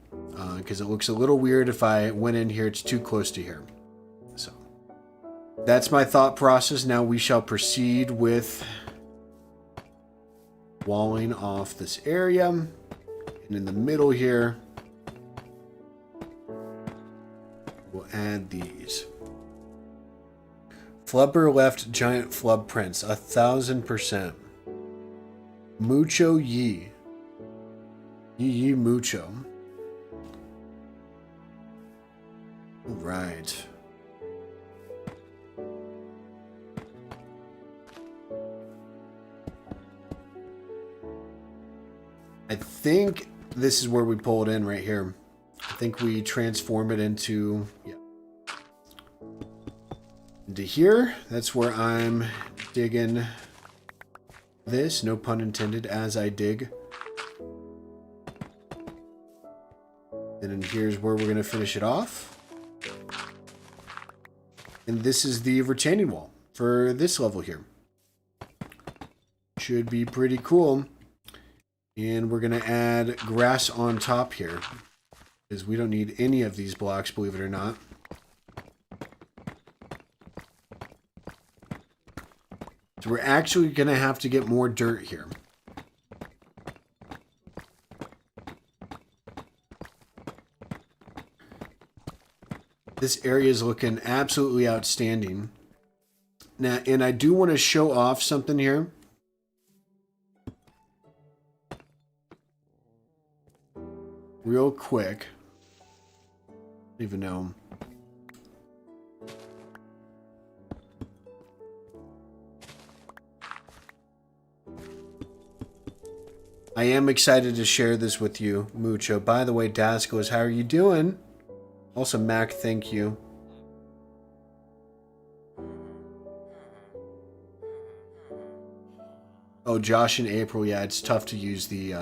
Because it looks a little weird if I went in here. It's too close to here. So, that's my thought process. Now we shall proceed with walling off this area. And in the middle here, we'll add these. Flubber left giant flub prints. 1000%. Mucho ye. Ye mucho. Right. I think this is where we pull it in right here. I think we transform it into, yeah, into here. That's where I'm digging this, no pun intended, as I dig. And then here's where we're going to finish it off. And this is the retaining wall for this level here. Should be pretty cool. And we're going to add grass on top here, because we don't need any of these blocks, believe it or not. So we're actually going to have to get more dirt here. This area is looking absolutely outstanding. Now, and I do want to show off something here. Real quick. I don't even know. I am excited to share this with you, Mucho. By the way, Dascos, how are you doing? Also, Mac, thank you. Oh, Josh and April, yeah, it's tough to use the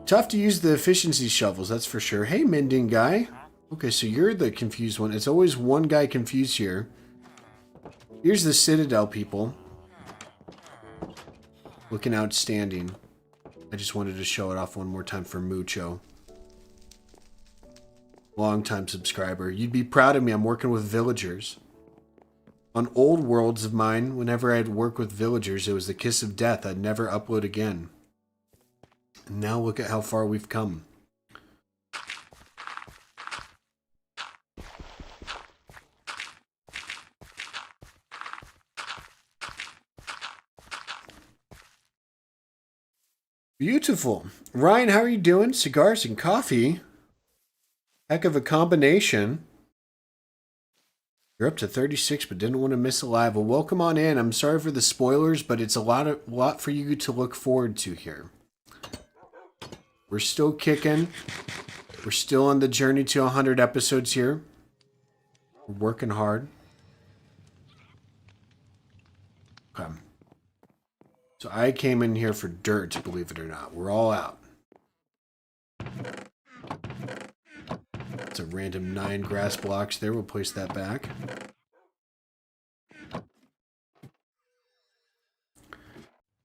efficiency shovels, that's for sure. Hey, Mending guy. Okay, so you're the confused one. It's always one guy confused here. Here's the Citadel people. Looking outstanding. I just wanted to show it off one more time for Mucho. Long-time subscriber. You'd be proud of me. I'm working with villagers. On old worlds of mine, whenever I'd work with villagers, it was the kiss of death. I'd never upload again. And now look at how far we've come. Beautiful. Ryan, how are you doing? Cigars and coffee. Heck of a combination. You're up to 36, but didn't want to miss a live. Well, welcome on in. I'm sorry for the spoilers, but it's a lot for you to look forward to here. We're still kicking. We're still on the journey to 100 episodes here. We're working hard. Okay. So I came in here for dirt, believe it or not. We're all out. It's a random 9 grass blocks there. We'll place that back.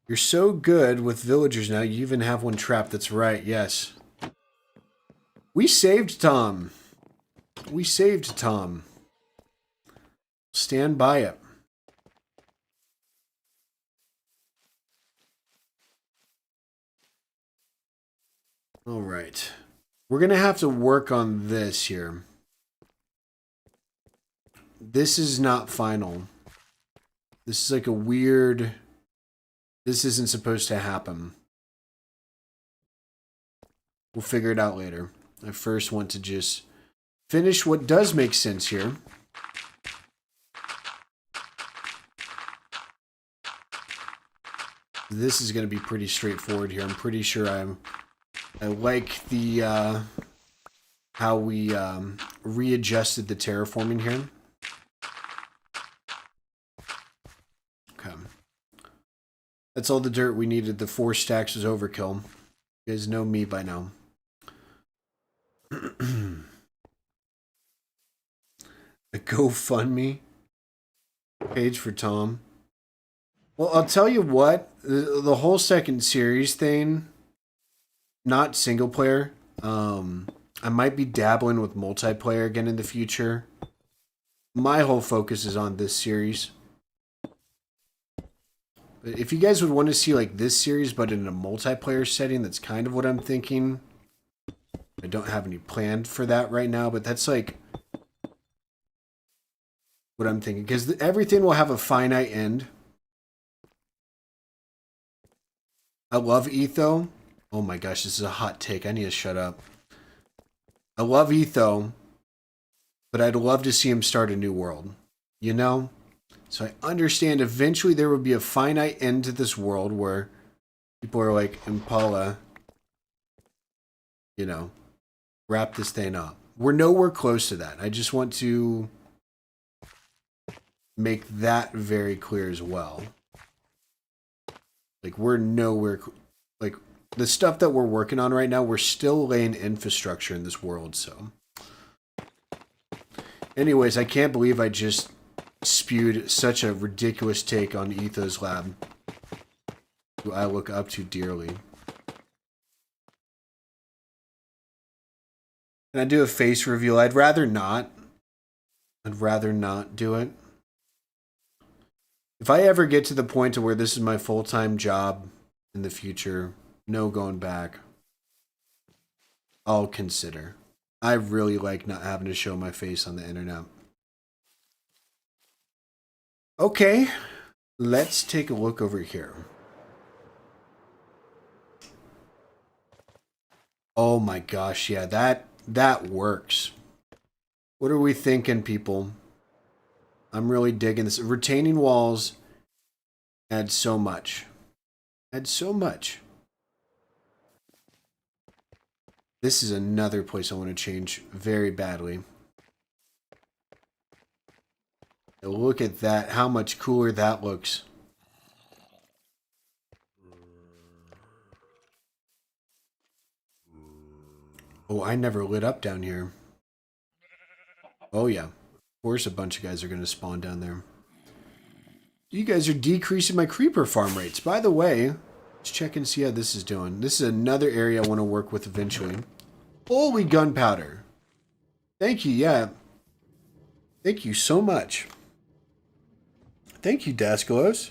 You're so good with villagers now. You even have one trapped. That's right. Yes. We saved Tom. We saved Tom. Stand by it. All right. We're going to have to work on this here. This is not final. This is like a weird... This isn't supposed to happen. We'll figure it out later. I first want to just finish what does make sense here. This is going to be pretty straightforward here. I'm pretty sure I like the how we readjusted the terraforming here. Okay. That's all the dirt we needed. The 4 stacks was overkill. You guys know me by now. A GoFundMe page for Tom. Well, I'll tell you what. The whole second series thing, not single player. I might be dabbling with multiplayer again in the future. My whole focus is on this series. But if you guys would want to see like this series, but in a multiplayer setting, that's kind of what I'm thinking. I don't have any planned for that right now, but that's like what I'm thinking. Because everything will have a finite end. I love Etho. Oh my gosh, this is a hot take. I need to shut up. I love Etho, but I'd love to see him start a new world, you know? So I understand eventually there would be a finite end to this world where people are like, Impala, you know, wrap this thing up. We're nowhere close to that. I just want to make that very clear as well. Like, we're nowhere, like, the stuff that we're working on right now, we're still laying infrastructure in this world, so. Anyways, I can't believe I just spewed such a ridiculous take on Etho's Lab, who I look up to dearly. Can I do a face reveal? I'd rather not. I'd rather not do it. If I ever get to the point to where this is my full-time job in the future, no going back, I'll consider. I really like not having to show my face on the internet. Okay, let's take a look over here. Oh my gosh, yeah, that works. What are we thinking, people? I'm really digging this. Retaining walls add so much. Add so much. This is another place I want to change very badly. Look at that. How much cooler that looks. Oh, I never lit up down here. Oh, yeah. Of course a bunch of guys are going to spawn down there. You guys are decreasing my creeper farm rates. By the way, let's check and see how this is doing. This is another area I want to work with eventually. Holy gunpowder. Thank you, yeah. Thank you so much. Thank you, Daskalos.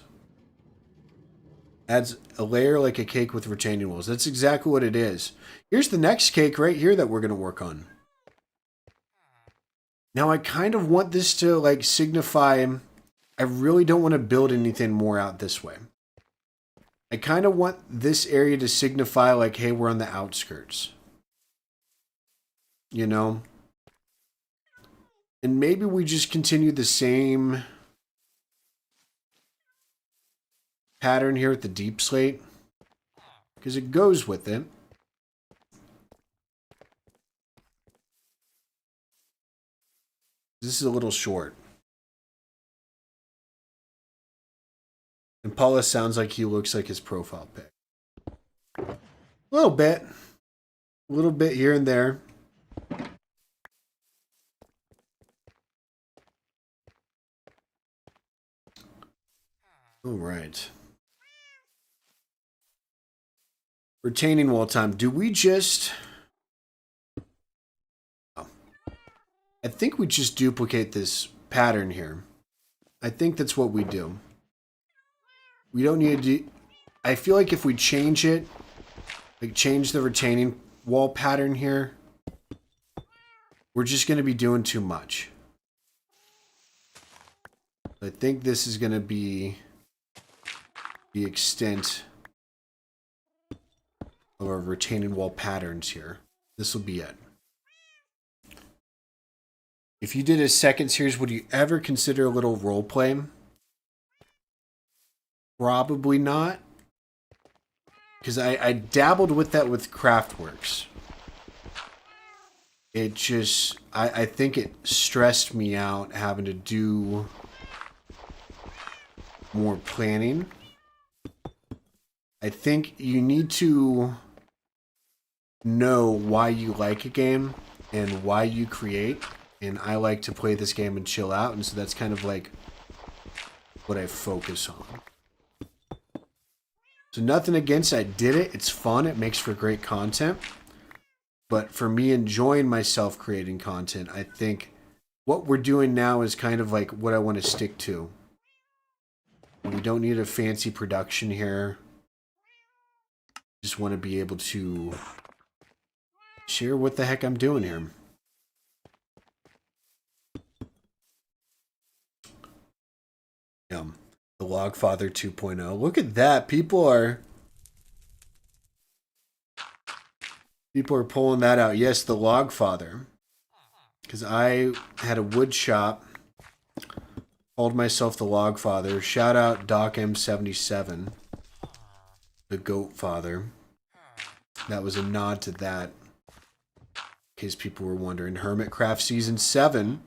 Adds a layer like a cake with retaining walls. That's exactly what it is. Here's the next cake right here that we're going to work on. Now, I kind of want this to, like, signify... I really don't want to build anything more out this way. I kind of want this area to signify, like, hey, we're on the outskirts. You know? And maybe we just continue the same pattern here with the deep slate. Because it goes with it. This is a little short. And Paula sounds like he looks like his profile pic. A little bit. A little bit here and there. All right. Retaining wall time. Do we just... Oh. I think we just duplicate this pattern here. I think that's what we do. We don't need to... I feel like if we change it, like change the retaining wall pattern here, we're just going to be doing too much. I think this is going to be the extent of our retaining wall patterns here. This will be it. If you did a second series, would you ever consider a little role play? Probably not. Because I dabbled with that with Craftworks. It just... I think it stressed me out having to do more planning. I think you need to know why you like a game and why you create. And I like to play this game and chill out. And so that's kind of like what I focus on. So nothing against it. I did it. It's fun. It makes for great content. But for me enjoying myself creating content, I think what we're doing now is kind of like what I want to stick to. We don't need a fancy production here. Just want to be able to share what the heck I'm doing here. The Logfather 2.0. Look at that. People are pulling that out. Yes, the Logfather. because I had a wood shop. Called myself the Log Father. Shout out Doc M77, the Goat Father. That was a nod to that. In case people were wondering. Hermitcraft Season 7.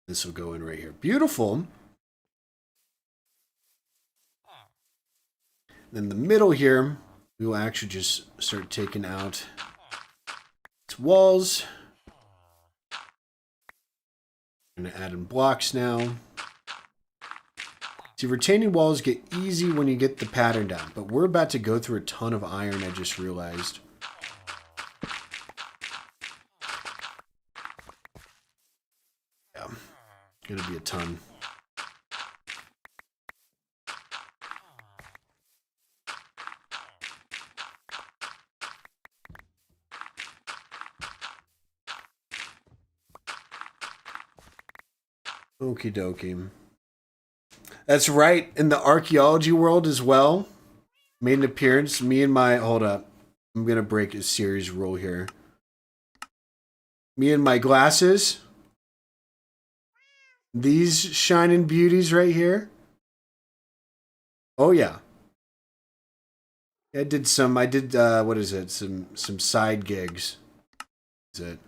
This will go in right here. Beautiful. In the middle here, we will actually just start taking out its walls. I'm going to add in blocks now. See, retaining walls get easy when you get the pattern down, but we're about to go through a ton of iron, I just realized. Yeah, going to be a ton. Okie dokie. That's right. In the archaeology world as well. Made an appearance. Me and my... Hold up. I'm going to break a series rule here. Me and my glasses. These shining beauties right here. Oh, yeah. I did, what is it? Some side gigs. Is it?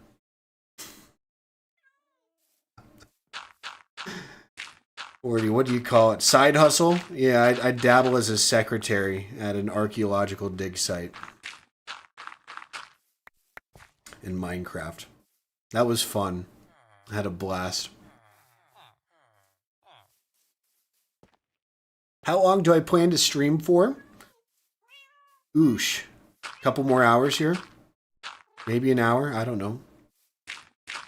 Or what do you call it? Side hustle? Yeah, I dabble as a secretary at an archaeological dig site in Minecraft. That was fun. I had a blast. How long do I plan to stream for? Oosh. A couple more hours here? Maybe an hour? I don't know.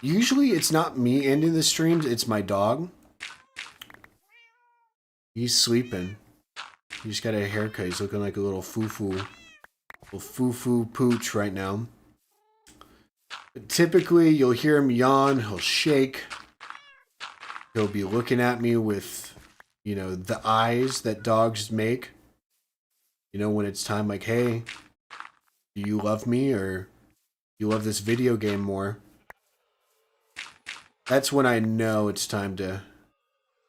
Usually it's not me ending the streams, it's my dog. He's sleeping. He just got a haircut. He's looking like a little foo-foo. Little foo-foo pooch right now. But typically, you'll hear him yawn. He'll shake. He'll be looking at me with, you know, the eyes that dogs make. You know, when it's time like, hey, do you love me or you love this video game more? That's when I know it's time to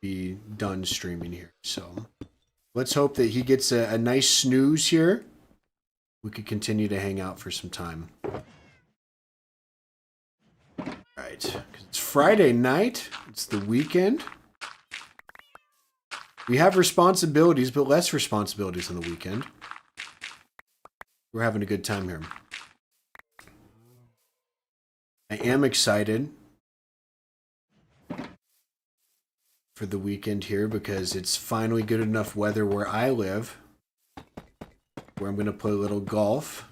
be done streaming here. So let's hope that he gets a nice snooze here. We could continue to hang out for some time. Right, 'cause it's Friday night. It's the weekend. We have responsibilities, but less responsibilities on the weekend. We're having a good time here. I am excited for the weekend here because it's finally good enough weather where I live, where I'm going to play a little golf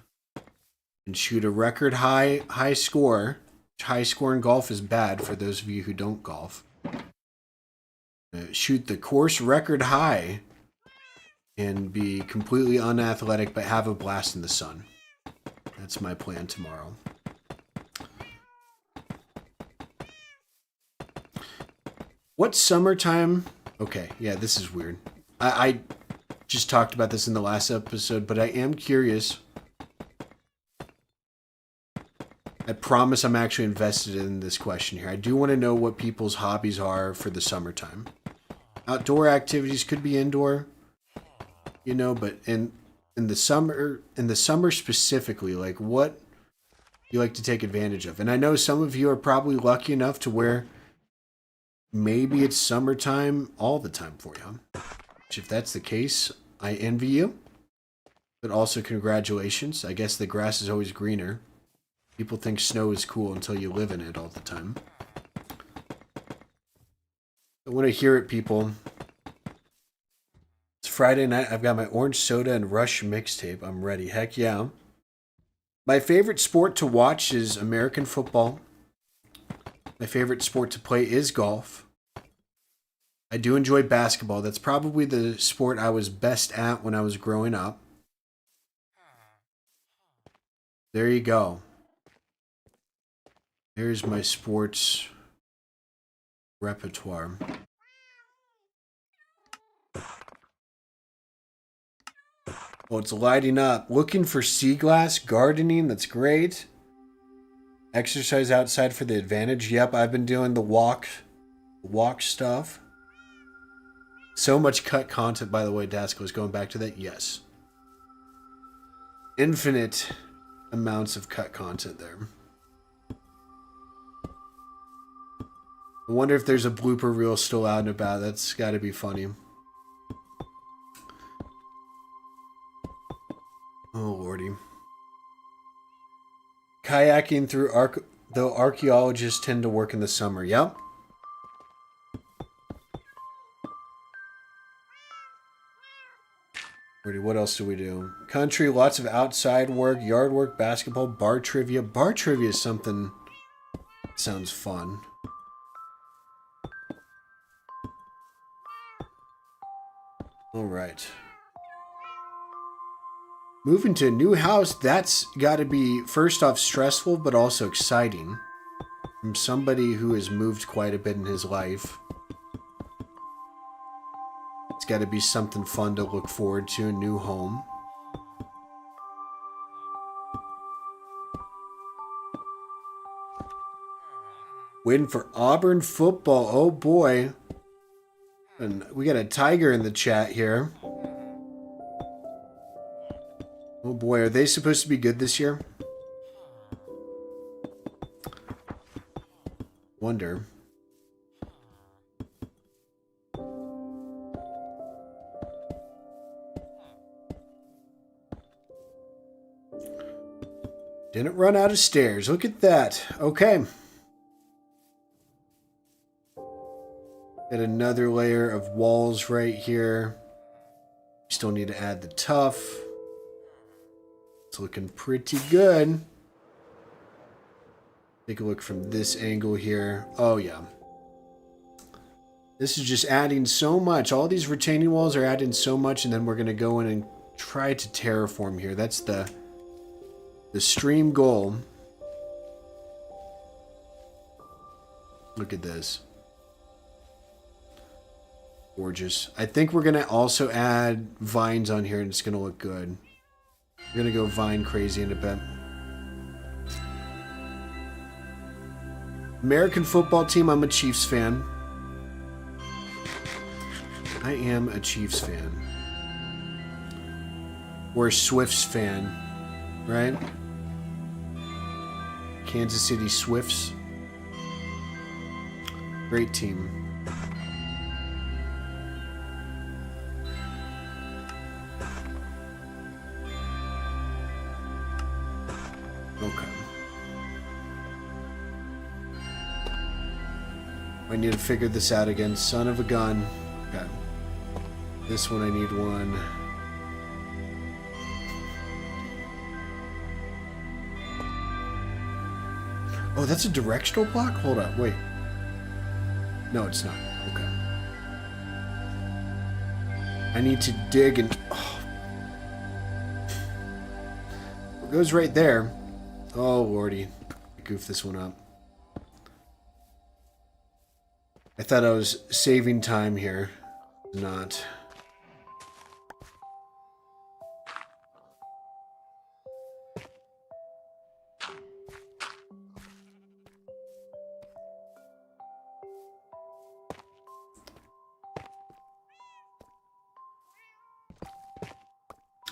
and shoot a record high score. High score in golf is bad for those of you who don't golf. Shoot the course record high and be completely unathletic but have a blast in the sun. That's my plan tomorrow. What summertime? Okay, yeah, this is weird. I just talked about this in the last episode, but I am curious. I promise I'm actually invested in this question here. I do want to know what people's hobbies are for the summertime. Outdoor activities could be indoor, you know, but in the summer specifically, like what you like to take advantage of. And I know some of you are probably lucky enough to where maybe it's summertime all the time for you. Which if that's the case, I envy you. But also congratulations. I guess the grass is always greener. People think snow is cool until you live in it all the time. I want to hear it, people. It's Friday night. I've got my orange soda and Rush mixtape. I'm ready. Heck yeah. My favorite sport to watch is American football. My favorite sport to play is golf. I do enjoy basketball. That's probably the sport I was best at when I was growing up. There you go. There's my sports repertoire. Oh, it's lighting up. Looking for sea glass, gardening, that's great. Exercise outside for the advantage. Yep, I've been doing the walk stuff. So much cut content, by the way, Dasko is going back to that. Yes. Infinite amounts of cut content there. I wonder if there's a blooper reel still out and about. That's got to be funny. Oh, lordy. Kayaking through though archaeologists tend to work in the summer. Yep. What else do we do? Country, lots of outside work, yard work, basketball, bar trivia. Bar trivia is something that sounds fun. All right. Moving to a new house, that's got to be, first off, stressful, but also exciting. From somebody who has moved quite a bit in his life. It's got to be something fun to look forward to, a new home. Waiting for Auburn football. Oh boy. And we got a tiger in the chat here. Oh boy, are they supposed to be good this year? Wonder. Didn't run out of stairs. Look at that. Okay. Got another layer of walls right here. Still need to add the tuff. It's looking pretty good. Take a look from this angle here. Oh, yeah. This is just adding so much. All these retaining walls are adding so much, and then we're going to go in and try to terraform here. That's the stream goal. Look at this. Gorgeous. I think we're going to also add vines on here, and it's going to look good. We're going to go vine crazy in a bit. American football team, I'm a Chiefs fan. I am a Chiefs fan. Or a Swifts fan, right? Kansas City Swifts. Great team. Okay. I need to figure this out again. Son of a gun. Okay. This one I need one. Oh, that's a directional block? Hold up, wait. No, it's not. Okay. I need to dig and... Oh. It goes right there. Oh, lordy. I goofed this one up. I thought I was saving time here. Not.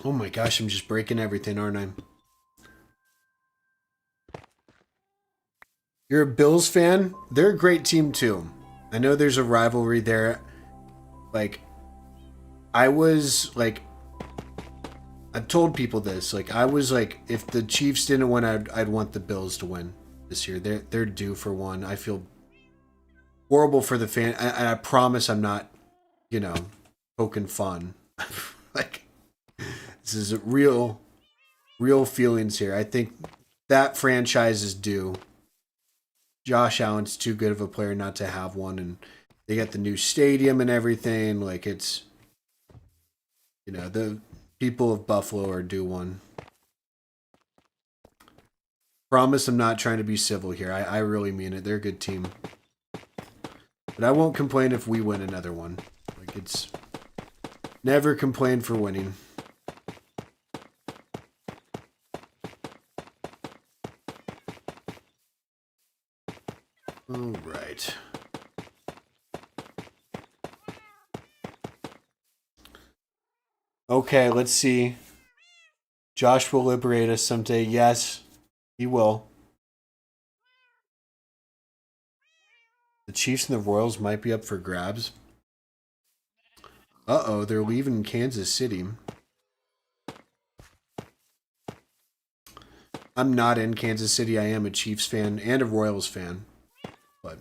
Oh my gosh, I'm just breaking everything, aren't I? You're a Bills fan? They're a great team too. I know there's a rivalry there. Like, I was like, I've told people this. Like, I was like, if the Chiefs didn't win, I'd want the Bills to win this year. They're due for one. I feel horrible for the fan. I promise I'm not, you know, poking fun. Like, this is real feelings here. I think that franchise is due. Josh Allen's too good of a player not to have one, and they got the new stadium and everything. Like, it's, you know, the people of Buffalo are due one. Promise I'm not trying to be civil here. I really mean it. They're a good team. But I won't complain if we win another one. Like, it's... Never complain for winning. All right. Okay, let's see. Josh will liberate us someday. Yes, he will. The Chiefs and the Royals might be up for grabs. Uh-oh, they're leaving Kansas City. I'm not in Kansas City. I am a Chiefs fan and a Royals fan. But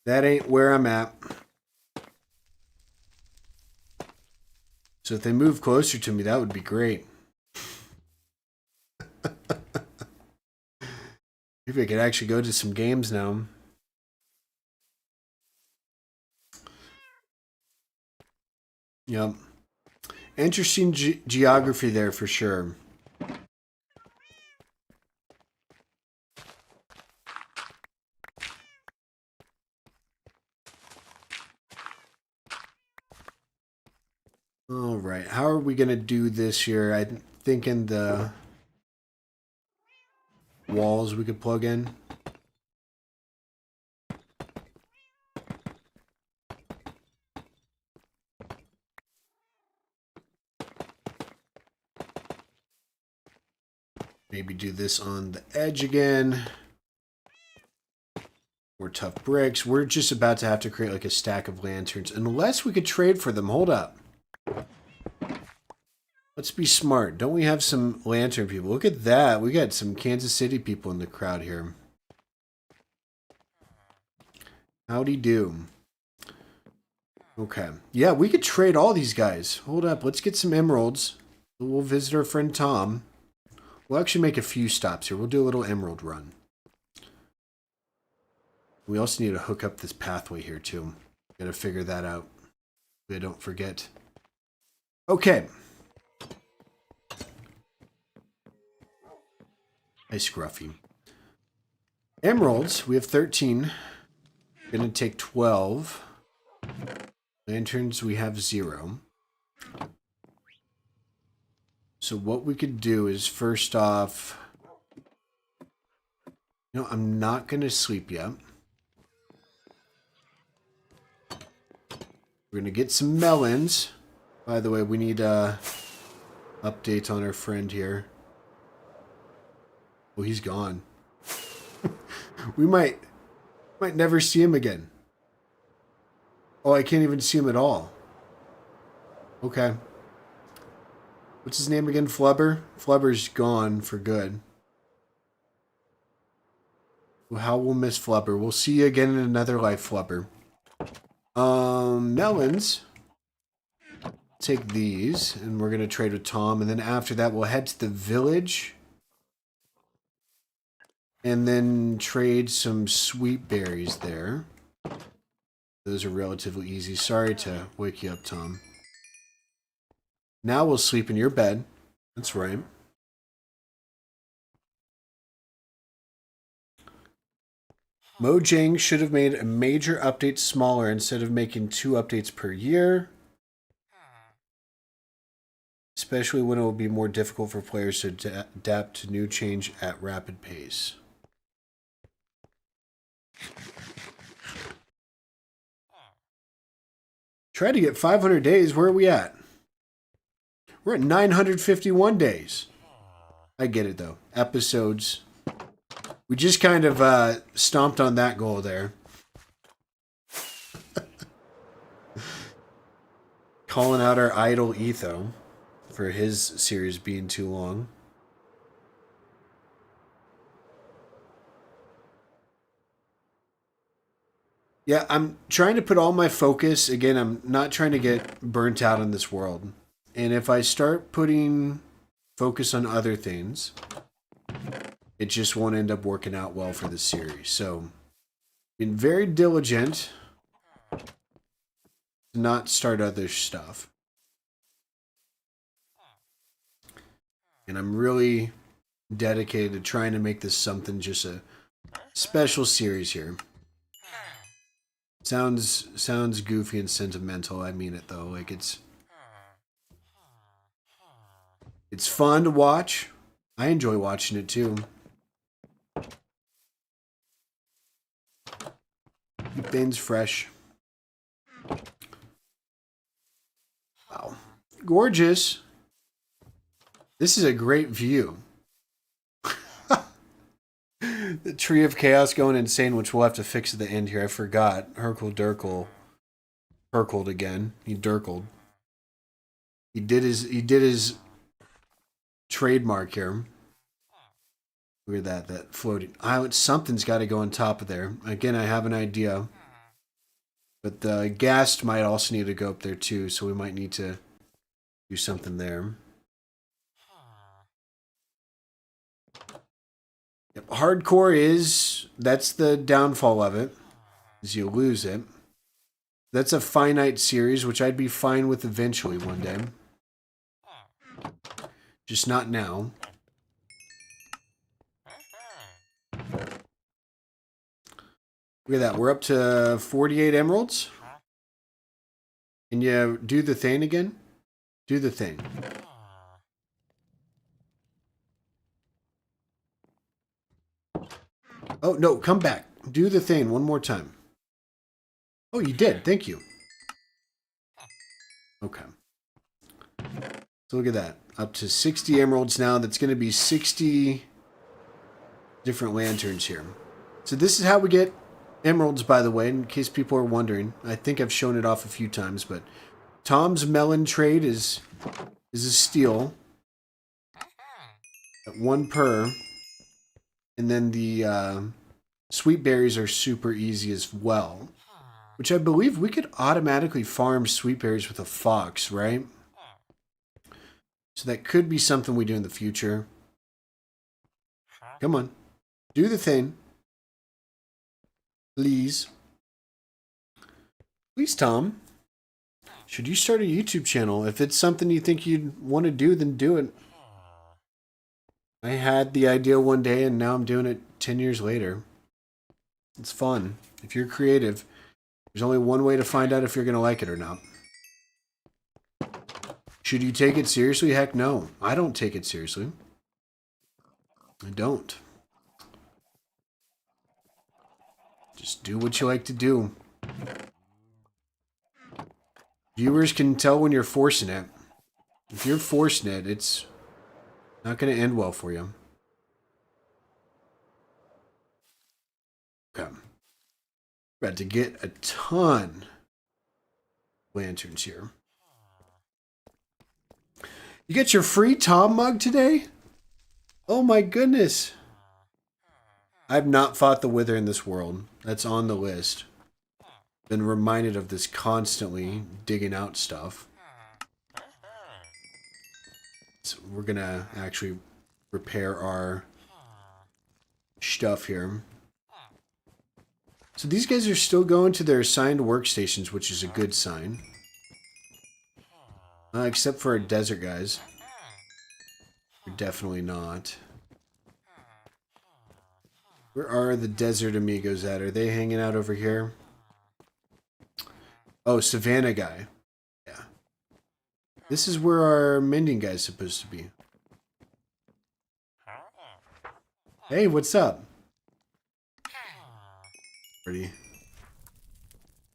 that ain't where I'm at. So if they move closer to me, that would be great. Maybe I could actually go to some games now. Yep. Interesting geography there for sure. All right. How are we going to do this here? I'm thinking the walls we could plug in. Maybe do this on the edge again. More tough bricks. We're just about to have to create like a stack of lanterns. Unless we could trade for them. Hold up. Let's be smart. Don't we have some lantern people? Look at that. We got some Kansas City people in the crowd here. Howdy do. Okay. Yeah, we could trade all these guys. Hold up. Let's get some emeralds. We'll visit our friend Tom. We'll actually make a few stops here. We'll do a little emerald run. We also need to hook up this pathway here too. Gotta figure that out. I don't forget. Okay. Hi, Scruffy. Emeralds, we have 13. Gonna take 12. Lanterns, we have 0. So what we could do is, first off... You know, I'm not gonna sleep yet. We're gonna get some melons. By the way, we need a update on our friend here. Oh, he's gone. We might never see him again. Oh, I can't even see him at all. Okay. What's his name again? Flubber? Flubber's gone for good. Well, how we'll miss Flubber. We'll see you again in another life, Flubber. Melons. Take these, and we're going to trade with Tom. And then after that, we'll head to the village. And then trade some sweet berries there. Those are relatively easy. Sorry to wake you up, Tom. Now we'll sleep in your bed. That's right. Mojang should have made a major update smaller instead of making 2 updates per year. Especially when it will be more difficult for players to adapt to new change at rapid pace. Try to get 500 days. Where are we at? We're at 951 days. I get it, though. Episodes. We just kind of stomped on that goal there. Calling out our idol Etho for his series being too long. Yeah, I'm trying to put all my focus. Again, I'm not trying to get burnt out on this world. And if I start putting focus on other things, it just won't end up working out well for the series. So, been very diligent to not start other stuff. And I'm really dedicated to trying to make this something, just a special series here. Sounds goofy and sentimental. I mean it though. Like it's fun to watch. I enjoy watching it too. Keep things fresh. Wow. Gorgeous. This is a great view. The Tree of Chaos going insane, which we'll have to fix at the end here. I forgot. Durkle Herkled again. He Durkled. He did his trademark here. Look at that floating island. Something's got to go on top of there. Again, I have an idea. But the ghast might also need to go up there too, so we might need to do something there. Yep. Hardcore that's the downfall of it, is you lose it. That's a finite series, which I'd be fine with eventually one day. Just not now. Look at that. We're up to 48 emeralds. Can you do the thing again? Do the thing. Oh, no. Come back. Do the thing one more time. Oh, you did. Thank you. Okay. So look at that. Up to 60 emeralds now. That's going to be 60 different lanterns here. So this is how we get emeralds, by the way, in case people are wondering. I think I've shown it off a few times, but Tom's melon trade is a steal at 1 per. And then the sweet berries are super easy as well, which I believe we could automatically farm sweet berries with a fox, right? So that could be something we do in the future. Come on. Do the thing. Please. Please, Tom. Should you start a YouTube channel? If it's something you think you'd want to do, then do it. I had the idea one day, and now I'm doing it 10 years later. It's fun. If you're creative, there's only one way to find out if you're going to like it or not. Should you take it seriously? Heck no. I don't take it seriously. I don't. Just do what you like to do. Viewers can tell when you're forcing it. If you're forcing it, it's not going to end well for you. Okay. About to get a ton of lanterns here. You get your free Tom mug today? Oh my goodness. I've not fought the Wither in this world. That's on the list. Been reminded of this constantly, digging out stuff. So we're gonna actually repair our stuff here. So these guys are still going to their assigned workstations, which is a good sign. Except for our desert guys. They're definitely not. Where are the desert amigos at? Are they hanging out over here? Oh, Savannah guy. Yeah. This is where our mending guy is supposed to be. Hey, what's up? Pretty.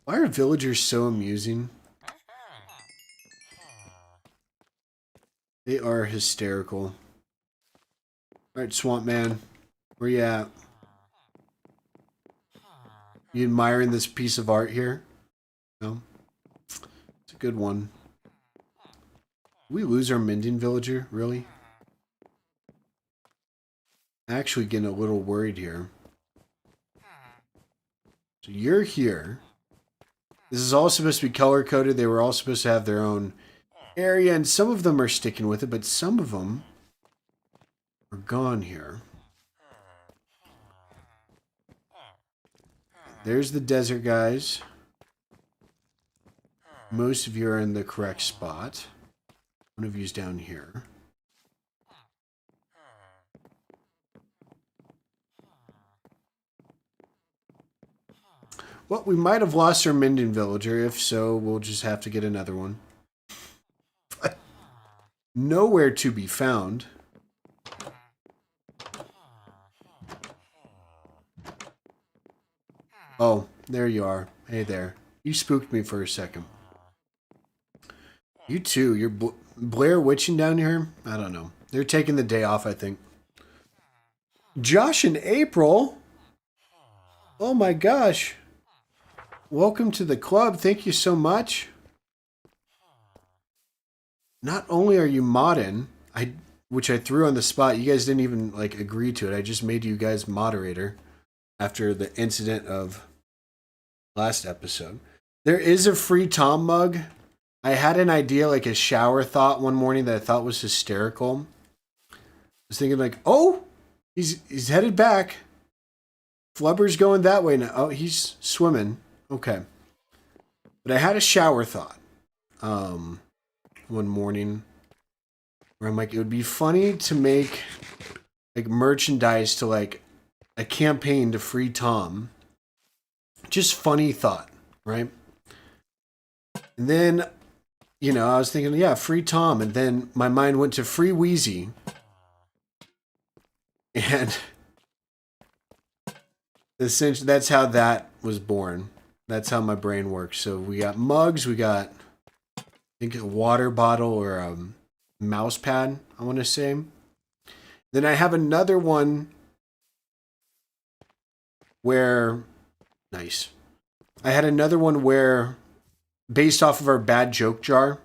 Why are villagers so amusing? They are hysterical. Alright, Swamp Man. Where you at? You admiring this piece of art here? No? It's a good one. Did we lose our mending villager? Really? Actually getting a little worried here. So you're here. This is all supposed to be color-coded. They were all supposed to have their own area, and some of them are sticking with it, but some of them are gone here. There's the desert guys. Most of you are in the correct spot. One of you's down here. Well, we might have lost our Minden villager. If so, we'll just have to get another one. Nowhere to be found. Oh, there you are. Hey there. You spooked me for a second. You too. You're Blair Witching down here? I don't know. They're taking the day off, I think. Josh and April? Oh my gosh. Welcome to the club. Thank you so much. Not only are you modding, which I threw on the spot, you guys didn't even like agree to it. I just made you guys moderator after the incident of last episode. There is a free Tom mug. I had an idea, like a shower thought one morning that I thought was hysterical. I was thinking like, oh, he's headed back. Flubber's going that way now. Oh, he's swimming. Okay. But I had a shower thought one morning where I'm like, it would be funny to make like merchandise to like a campaign to free Tom. Just funny thought, right? And then, you know, I was thinking, yeah, free Tom. And then my mind went to free Wheezy. And essentially, that's how that was born. That's how my brain works. So we got mugs, we got, I think, a water bottle or a mouse pad, I want to say. Then I have another one where, nice. I had another one where, based off of our bad joke jar,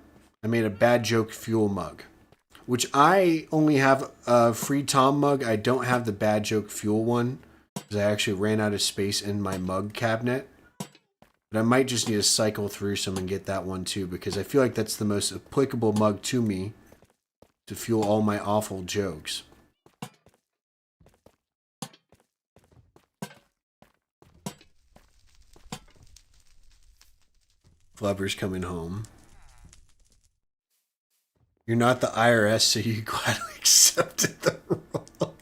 I made a bad joke fuel mug, which I only have a free Tom mug. I don't have the bad joke fuel one because I actually ran out of space in my mug cabinet. But I might just need to cycle through some and get that one too, because I feel like that's the most applicable mug to me to fuel all my awful jokes. Flubber's coming home. You're not the IRS, so you gladly accepted the role.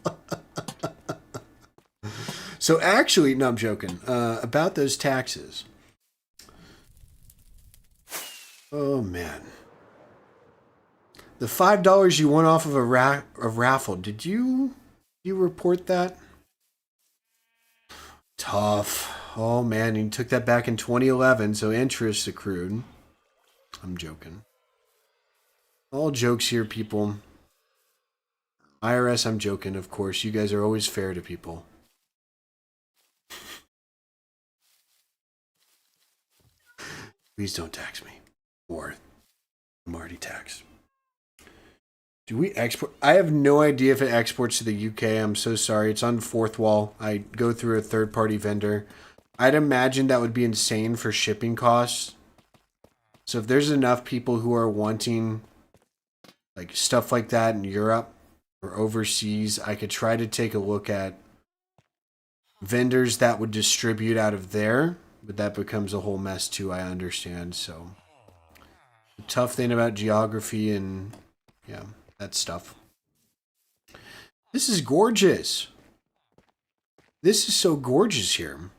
So actually, no, I'm joking. About those taxes. Oh, man. The $5 you won off of a raffle, did you report that? Tough. Oh, man, you took that back in 2011, so interest accrued. I'm joking. All jokes here, people. IRS, I'm joking, of course. You guys are always fair to people. Please don't tax me. Or I'm already taxed. Do we export? I have no idea if it exports to the UK. I'm so sorry. It's on fourth wall. I go through a third-party vendor. I'd imagine that would be insane for shipping costs. So if there's enough people who are wanting like stuff like that in Europe or overseas, I could try to take a look at vendors that would distribute out of there. But that becomes a whole mess too, I understand. So the tough thing about geography and yeah, that stuff. This is gorgeous. This is so gorgeous here.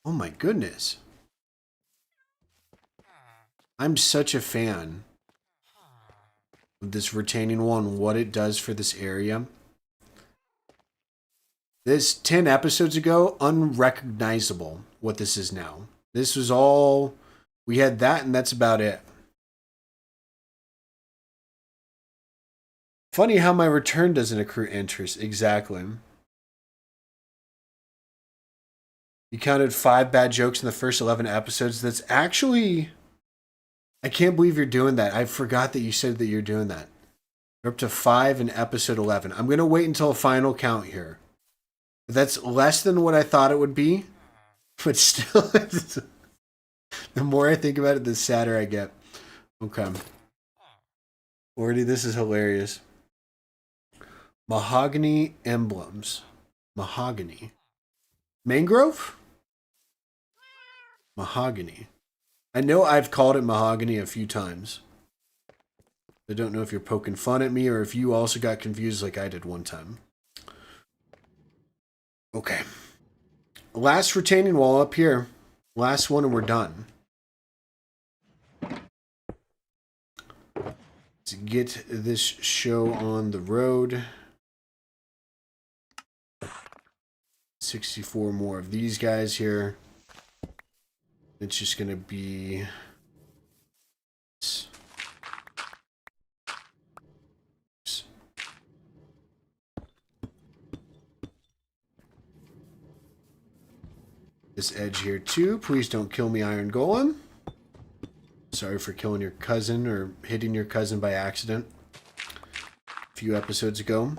Oh my goodness. I'm such a fan of this retaining wall and what it does for this area. This 10 episodes ago, unrecognizable what this is now. This was all, we had that and that's about it. Funny how my return doesn't accrue interest. Exactly. You counted 5 bad jokes in the first 11 episodes. That's actually, I can't believe you're doing that. I forgot that you said that you're doing that. You're up to 5 in episode 11. I'm going to wait until a final count here. That's less than what I thought it would be. But still, the more I think about it, the sadder I get. Okay. Already, this is hilarious. Mahogany emblems. Mahogany. Mangrove? Mahogany. I know I've called it mahogany a few times. I don't know if you're poking fun at me or if you also got confused like I did one time. Okay. last retaining wall up here. Last one and we're done. To get this show on the road. 64 more of these guys here. It's just going to be... this edge here too. Please don't kill me, Iron Golem. Sorry for killing your cousin or hitting your cousin by accident a few episodes ago.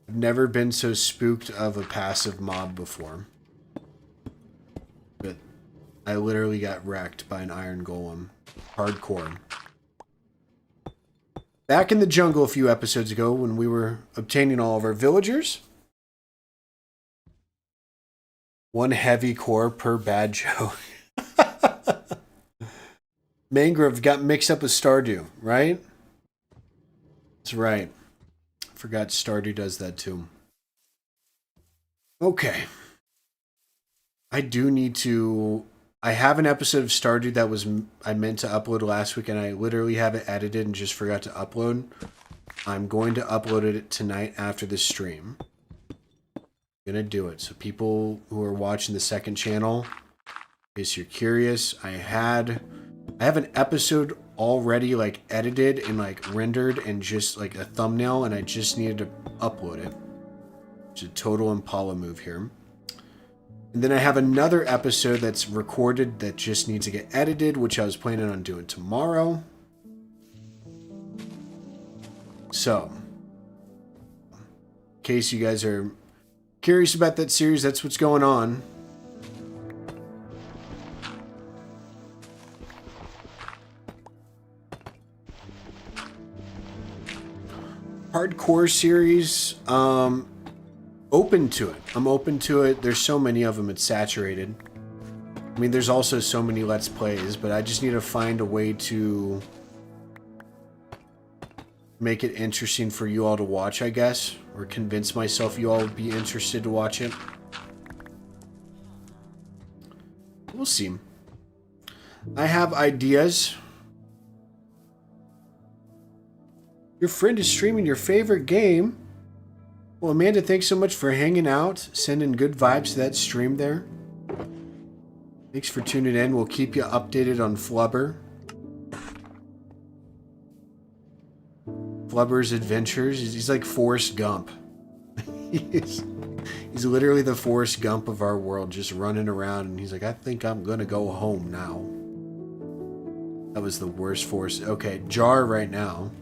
I've never been so spooked of a passive mob before. But I literally got wrecked by an Iron Golem. Hardcore. Back in the jungle a few episodes ago when we were obtaining all of our villagers. One heavy core per bad joke. Mangrove got mixed up with Stardew, right? That's right. I forgot Stardew does that too. Okay. I do need to... I have an episode of Stardew that was I meant to upload last week and I literally have it edited and just forgot to upload. I'm going to upload it tonight after this stream. Gonna do it. So people who are watching the second channel, in case you're curious, I have an episode already like edited and like rendered and just like a thumbnail, and I just needed to upload it. It's a total Impala move here. And then I have another episode that's recorded that just needs to get edited, which I was planning on doing tomorrow. So, in case you guys are curious about that series, that's what's going on. Hardcore series, open to it. I'm open to it. There's so many of them, it's saturated. I mean, there's also so many Let's Plays, but I just need to find a way to make it interesting for you all to watch, I guess. Or convince myself you all would be interested to watch it. We'll see. I have ideas. Your friend is streaming your favorite game. Well, Amanda, thanks so much for hanging out, sending good vibes to that stream there. Thanks for tuning in. We'll keep you updated on Flubber. Flubber's adventures. He's like Forrest Gump. he's literally the Forrest Gump of our world, just running around, and he's like, I think I'm gonna go home now. That was the worst Forrest. Okay, Jar right now.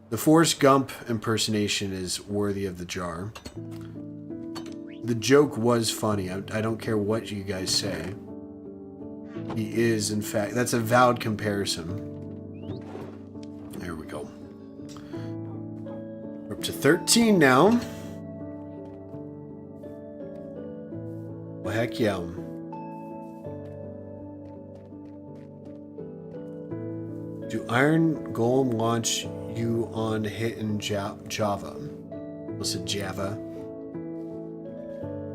The Forrest Gump impersonation is worthy of the Jar. The joke was funny. I don't care what you guys say. He is, in fact, that's a valid comparison. There we go. We're up to 13 now. Well, heck yeah. Do Iron Golem launch you on hit in Java? What's it, Java?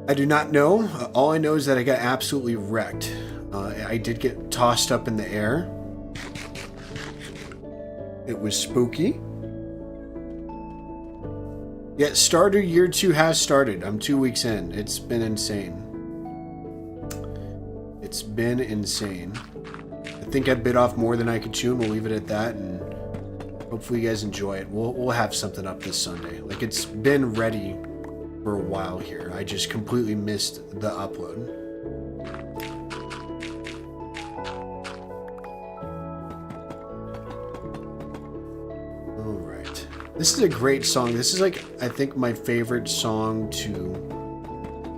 I do not know. All I know is that I got absolutely wrecked. I did get tossed up in the air. It was spooky. Yeah, Stardew Year 2 has started. I'm 2 weeks in. It's been insane. It's been insane. I think I bit off more than I could chew, and we'll leave it at that, and hopefully you guys enjoy it. We'll have something up this Sunday. Like, it's been ready for a while here. I just completely missed the upload. Alright. This is a great song. This is like, I think, my favorite song to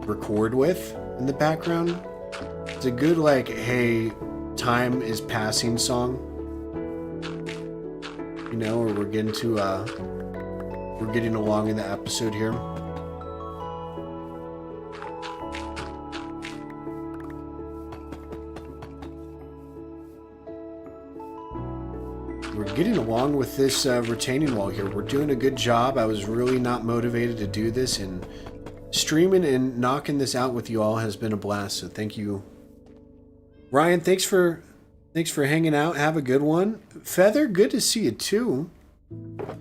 record with in the background. It's a good, like, hey, time is passing song. You know, or we're getting to, we're getting along in the episode here. We're getting along with this retaining wall here. We're doing a good job. I was really not motivated to do this, and streaming and knocking this out with you all has been a blast. So thank you, Ryan. Thanks for hanging out. Have a good one. Feather, good to see you too.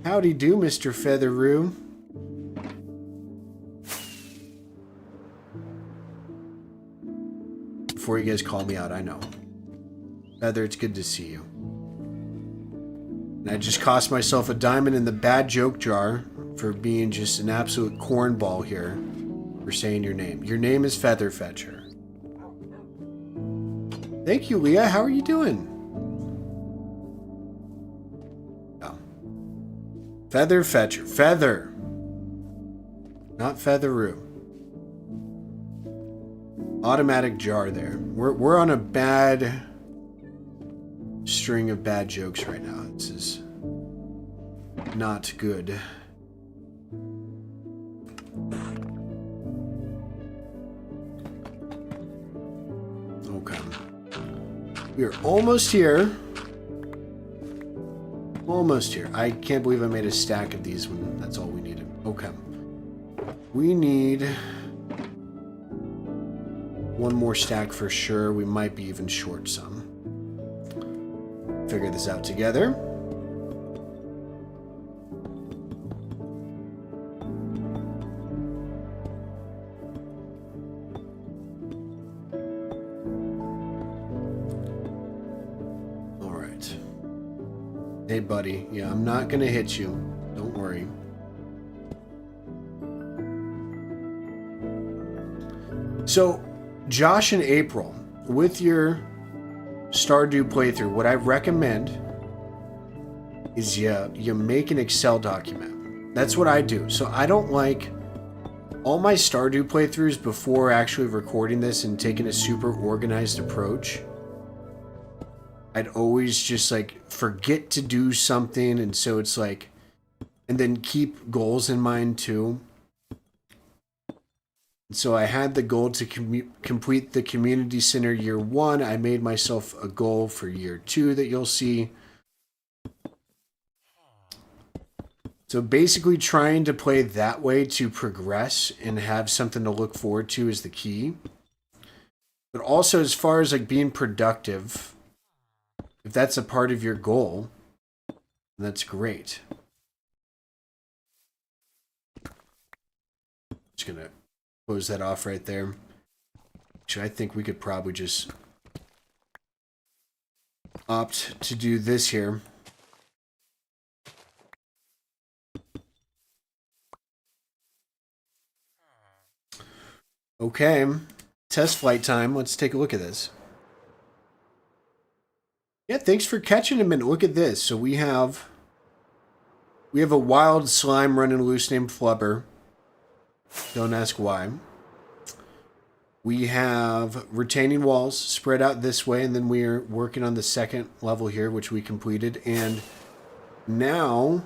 Howdy do, Mr. Featheroo. Before you guys call me out, I know. Feather, it's good to see you. And I just cost myself a diamond in the bad joke jar for being just an absolute cornball here for saying your name. Your name is Featherfetcher. Thank you, Leah. How are you doing? Oh. Featherfetcher. Feather. Not Featheroo. Automatic jar there. We're on a bad string of bad jokes right now. This is not good. Okay. We are almost here. Almost here. I can't believe I made a stack of these when that's all we needed. Okay. We need one more stack for sure. We might be even short some. Figure this out together. All right. Hey, buddy. Yeah, I'm not gonna hit you. Don't worry. So, Josh and April, with your Stardew playthrough, what I recommend is you make an Excel document. That's what I do. So I don't like all my Stardew playthroughs before actually recording this and taking a super organized approach. I'd always just like forget to do something, and so it's like, and then keep goals in mind too. So I had the goal to complete the community center year 1. I made myself a goal for year 2 that you'll see. So basically trying to play that way to progress and have something to look forward to is the key. But also as far as like being productive, if that's a part of your goal, that's great. Just gonna close that off right there. Actually, I think we could probably just opt to do this here. Okay, test flight time. Let's take a look at this. Yeah, thanks for catching a minute. Look at this. So we have a wild slime running loose named Flubber. Don't ask why. We have retaining walls spread out this way, and then we're working on the second level here, which we completed. And now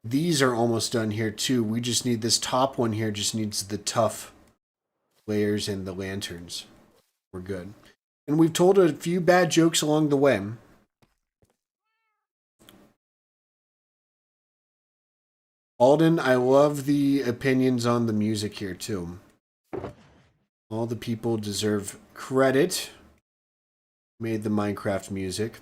these are almost done here too. We just need this top one here, just needs the tough layers and the lanterns. We're good. And we've told a few bad jokes along the way. Alden, I love the opinions on the music here too. All the people deserve credit. Made the Minecraft music.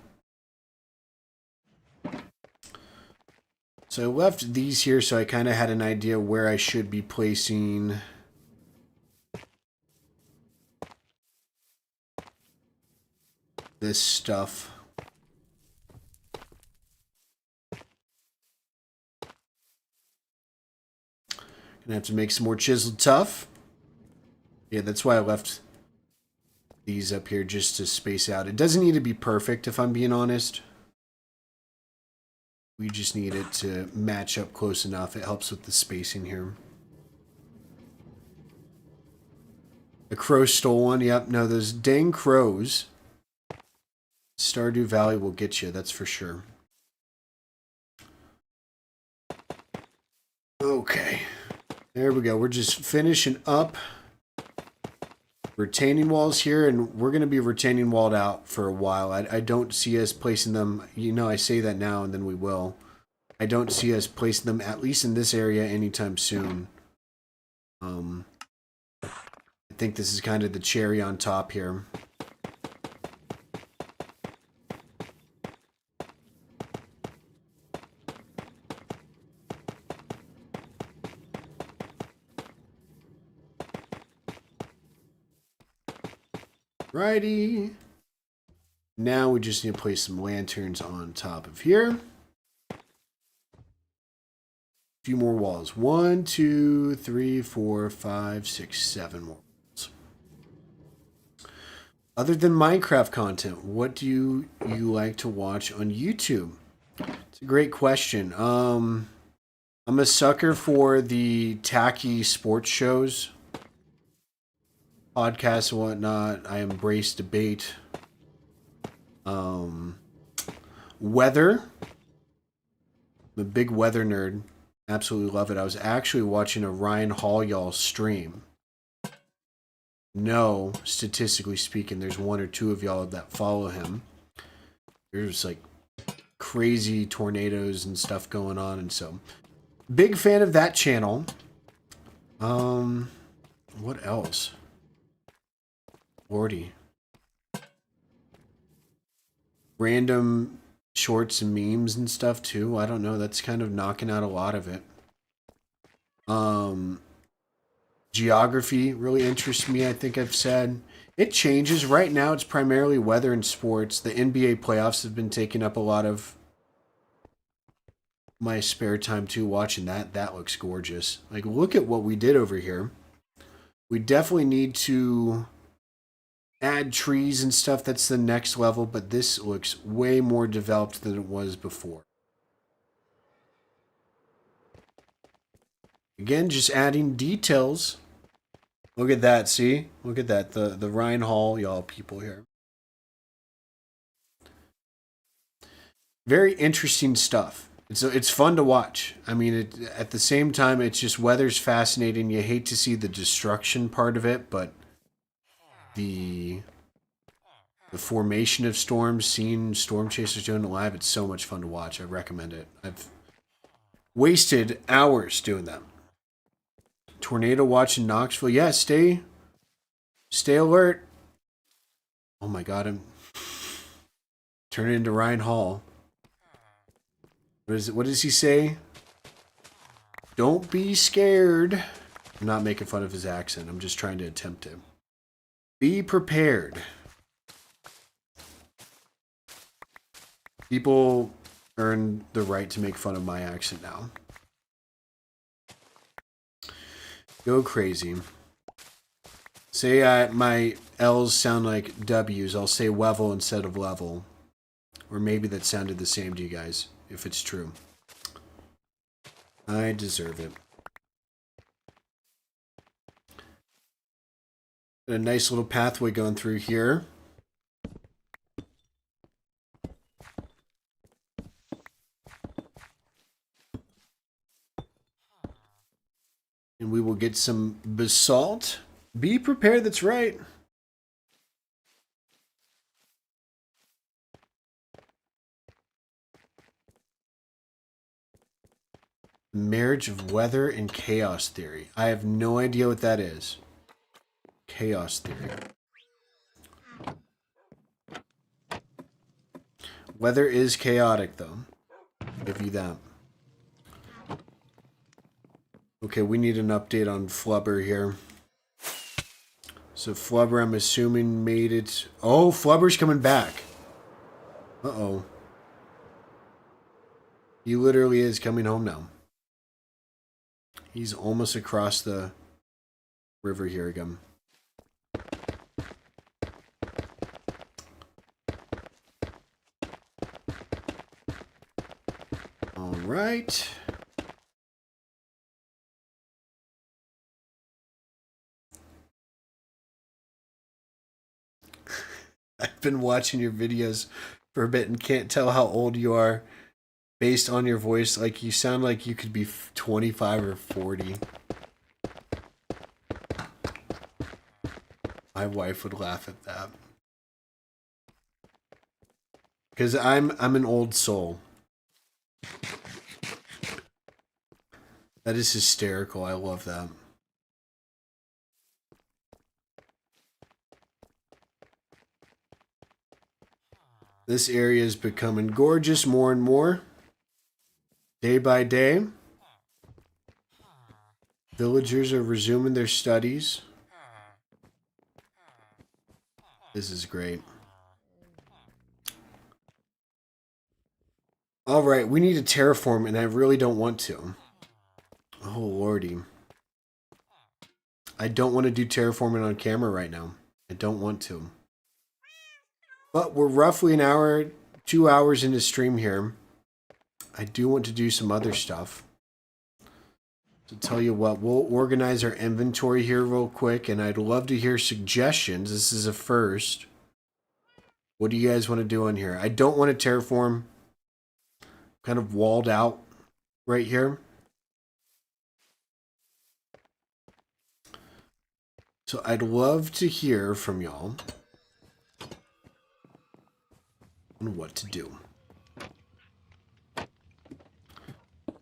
So I left these here so I kind of had an idea where I should be placing this stuff. Gonna have to make some more chiseled tough. Yeah, that's why I left these up here, just to space out. It doesn't need to be perfect, if I'm being honest. We just need it to match up close enough. It helps with the spacing here. The crow stole one. Yep, no, those dang crows. Stardew Valley will get you, that's for sure. Okay. There we go. We're just finishing up retaining walls here, and we're going to be retaining walled out for a while. I don't see us placing them, you know, I say that now and then we will. I don't see us placing them, at least in this area, anytime soon. I think this is kind of the cherry on top here. Righty. Now we just need to place some lanterns on top of here. A few more walls. 1, 2, 3, 4, 5, 6, 7 more walls. Other than Minecraft content, what do you like to watch on YouTube? It's a great question. I'm a sucker for the tacky sports shows, podcasts and whatnot. I embrace debate. Weather. I'm a big weather nerd. Absolutely love it. I was actually watching a Ryan Hall y'all stream. No, statistically speaking, there's 1 or 2 of y'all that follow him. There's like crazy tornadoes and stuff going on, and so big fan of that channel. What else? Lordy. Random shorts and memes and stuff too. I don't know. That's kind of knocking out a lot of it. Geography really interests me. I think I've said it changes. Right now, it's primarily weather and sports. The NBA playoffs have been taking up a lot of my spare time too. Watching that, that looks gorgeous. Like, look at what we did over here. We definitely need to add trees and stuff. That's the next level, but this looks way more developed than it was before. Again, just adding details. Look at that, see? Look at that, the Ryan Hall, y'all people here. Very interesting stuff. It's fun to watch. I mean, at the same time, it's just weather's fascinating. You hate to see the destruction part of it, but the formation of storms, seeing storm chasers doing it live, it's so much fun to watch. I recommend it. I've wasted hours doing that. Tornado watch in Knoxville. Yeah, stay alert. Oh my god, I'm turning into Ryan Hall. What does he say? Don't be scared. I'm not making fun of his accent. I'm just trying to attempt it. Be prepared. People earn the right to make fun of my accent now. Go crazy. Say my L's sound like W's. I'll say wevel instead of level. Or maybe that sounded the same to you guys, if it's true. I deserve it. A nice little pathway going through here. And we will get some basalt. Be prepared, that's right. Marriage of weather and chaos theory. I have no idea what that is. Chaos theory. Weather is chaotic, though. I'll give you that. Okay, we need an update on Flubber here. So Flubber, I'm assuming, made it... Oh, Flubber's coming back. Uh-oh. He literally is coming home now. He's almost across the river here again. All right. I've been watching your videos for a bit and can't tell how old you are based on your voice. Like, you sound like you could be 25 or 40. My wife would laugh at that. Because I'm an old soul. That is hysterical. I love that. This area is becoming gorgeous more and more. Day by day. Villagers are resuming their studies. This is great. Alright, we need to terraform, and I really don't want to. Oh, lordy. I don't want to do terraforming on camera right now. I don't want to. But we're roughly an hour, 2 hours into stream here. I do want to do some other stuff. So tell you what, we'll organize our inventory here real quick, and I'd love to hear suggestions. This is a first. What do you guys want to do on here? I don't want to terraform. Kind of walled out right here. So I'd love to hear from y'all on what to do.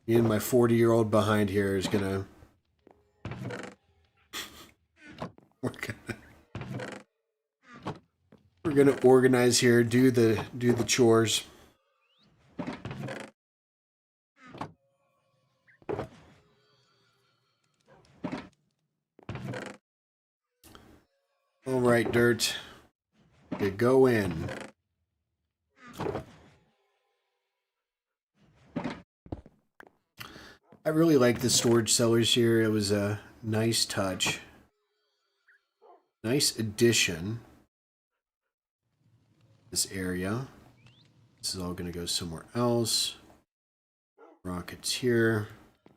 Me and my 40-year-old behind here is gonna... We're gonna organize here, do the chores. All right, dirt. Okay, go in. I really like the storage cellars here. It was a nice touch. Nice addition. This area. This is all going to go somewhere else. Rockets here.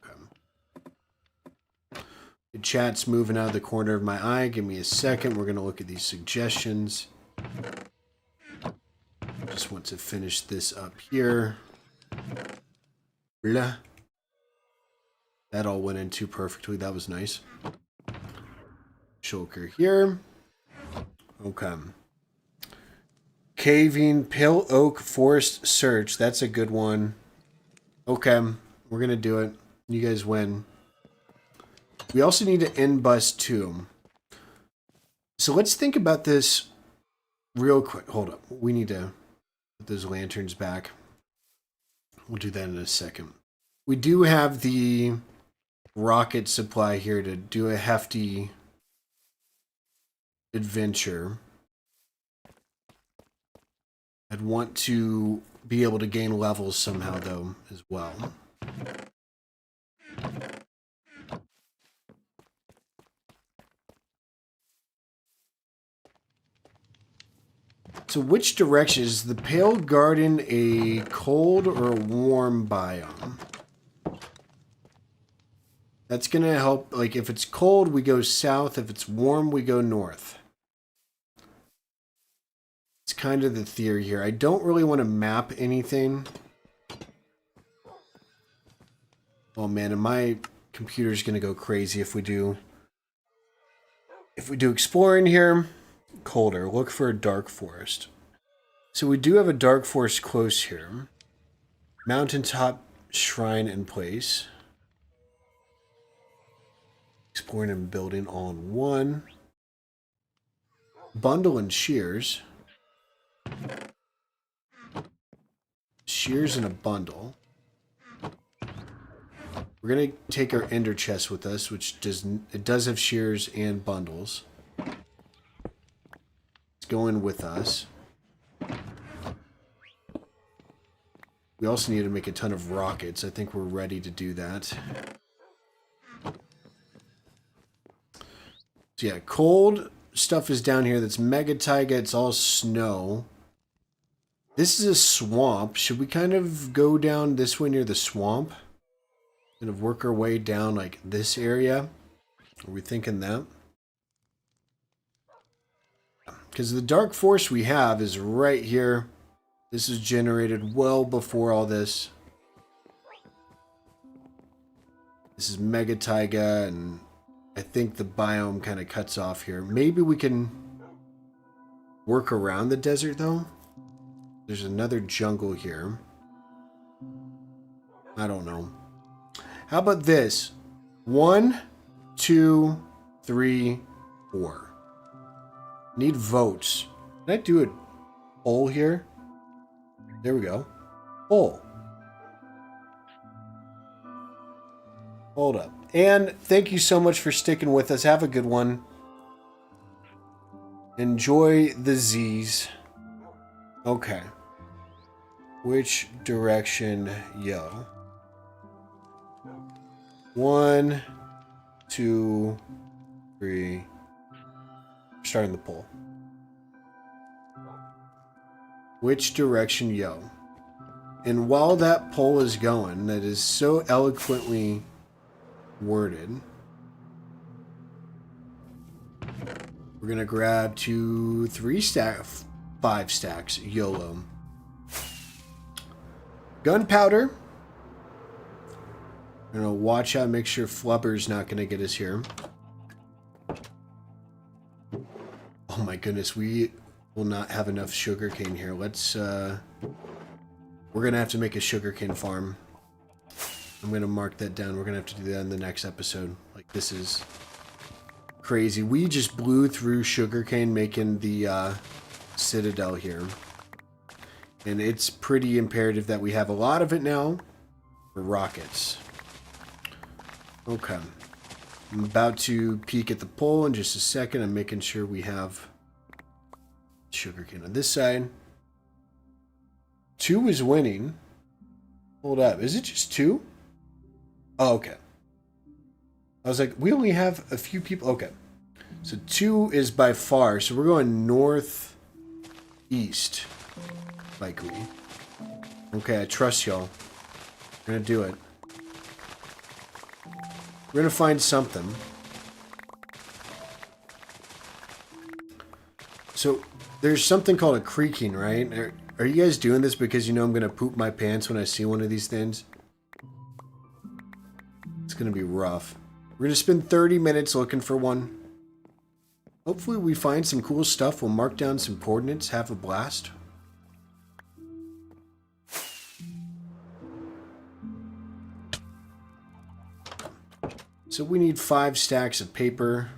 Okay. The chat's moving out of the corner of my eye. Give me a second. We're going to look at these suggestions. Just want to finish this up here. Blah. That all went in too perfectly. That was nice. Shulker here. Okay. Caving Pale Oak Forest Search. That's a good one. Okay. We're going to do it. You guys win. We also need to end bust too. So let's think about this real quick. Hold up. We need to put those lanterns back. We'll do that in a second. We do have the rocket supply here to do a hefty adventure. I'd want to be able to gain levels somehow, though, as well. So which direction? Is the Pale Garden a cold or a warm biome? That's going to help. Like, if it's cold, we go south. If it's warm, we go north. It's kind of the theory here. I don't really want to map anything. Oh, man, and my computer's going to go crazy if we do... If we do exploring here, colder. Look for a dark forest. So we do have a dark forest close here. Mountaintop shrine in place. Exploring and building all in one. Bundle and shears. Shears in a bundle. We're going to take our ender chest with us, which does have shears and bundles. It's going with us. We also need to make a ton of rockets. I think we're ready to do that. So yeah, cold stuff is down here. That's mega taiga. It's all snow. This is a swamp. Should we kind of go down this way near the swamp? Kind of work our way down like this area? Are we thinking that? Because the dark forest we have is right here. This is generated well before all this. This is mega taiga, and I think the biome kind of cuts off here. Maybe we can work around the desert, though? There's another jungle here. I don't know. How about this? 1, 2, 3, 4. Need votes. Can I do a poll here? There we go. Poll. Hold up. And thank you so much for sticking with us. Have a good one. Enjoy the Z's. Okay. Which direction, yo? 1, 2, 3. Starting the poll. Which direction, yo? And while that poll is going, that is so eloquently worded, we're gonna grab 2, 3 stacks, 5 stacks, YOLO. Gunpowder. I'm gonna watch out, make sure Flubber's not gonna get us here. Oh my goodness, we will not have enough sugarcane here. Let's, we're gonna have to make a sugarcane farm. I'm gonna mark that down. We're gonna have to do that in the next episode. Like, this is crazy. We just blew through sugarcane making the Citadel here. And it's pretty imperative that we have a lot of it now for rockets. Okay. I'm about to peek at the pole in just a second. I'm making sure we have sugarcane on this side. 2 is winning. Hold up. Is it just 2? Oh, okay. I was like, we only have a few people. Okay. So 2 is by far. So we're going northeast. Likely. Okay, I trust y'all. We're gonna do it. We're gonna find something. So there's something called a creaking, right? Are you guys doing this because you know I'm gonna poop my pants when I see one of these things? It's gonna be rough. We're gonna spend 30 minutes looking for one. Hopefully we find some cool stuff. We'll mark down some coordinates, have a blast. So we need 5 stacks of paper.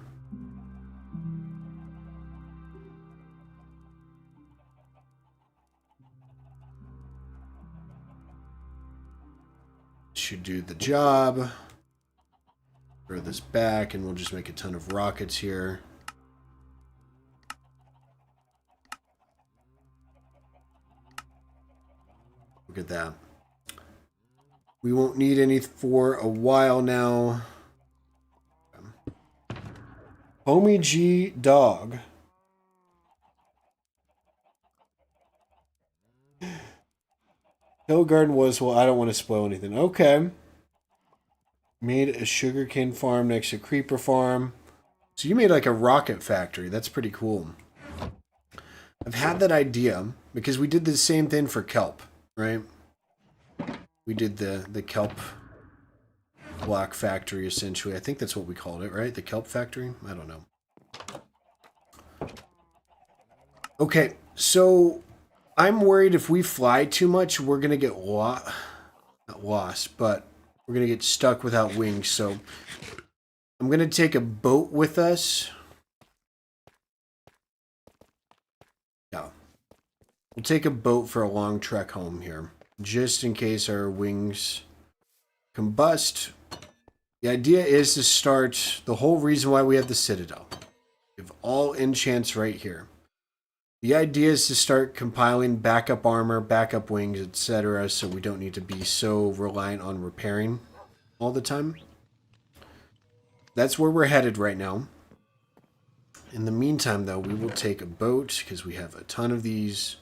Should do the job. Throw this back and we'll just make a ton of rockets here. Look at that. We won't need any for a while now. Homie G Dog. Hill Garden was, well, I don't want to spoil anything. Okay. Made a sugarcane farm next to Creeper Farm. So you made like a rocket factory. That's pretty cool. I've had that idea because we did the same thing for kelp, right? We did the kelp block factory, essentially. I think that's what we called it, right? The kelp factory? I don't know. Okay, so I'm worried if we fly too much, we're going to get not lost, but we're going to get stuck without wings. So I'm going to take a boat with us. Yeah. We'll take a boat for a long trek home here, just in case our wings combust. The idea is to start the whole reason why we have the Citadel. We have all enchants right here. The idea is to start compiling backup armor, backup wings, etc. so we don't need to be so reliant on repairing all the time. That's where we're headed right now. In the meantime, though, we will take a boat because we have a ton of these.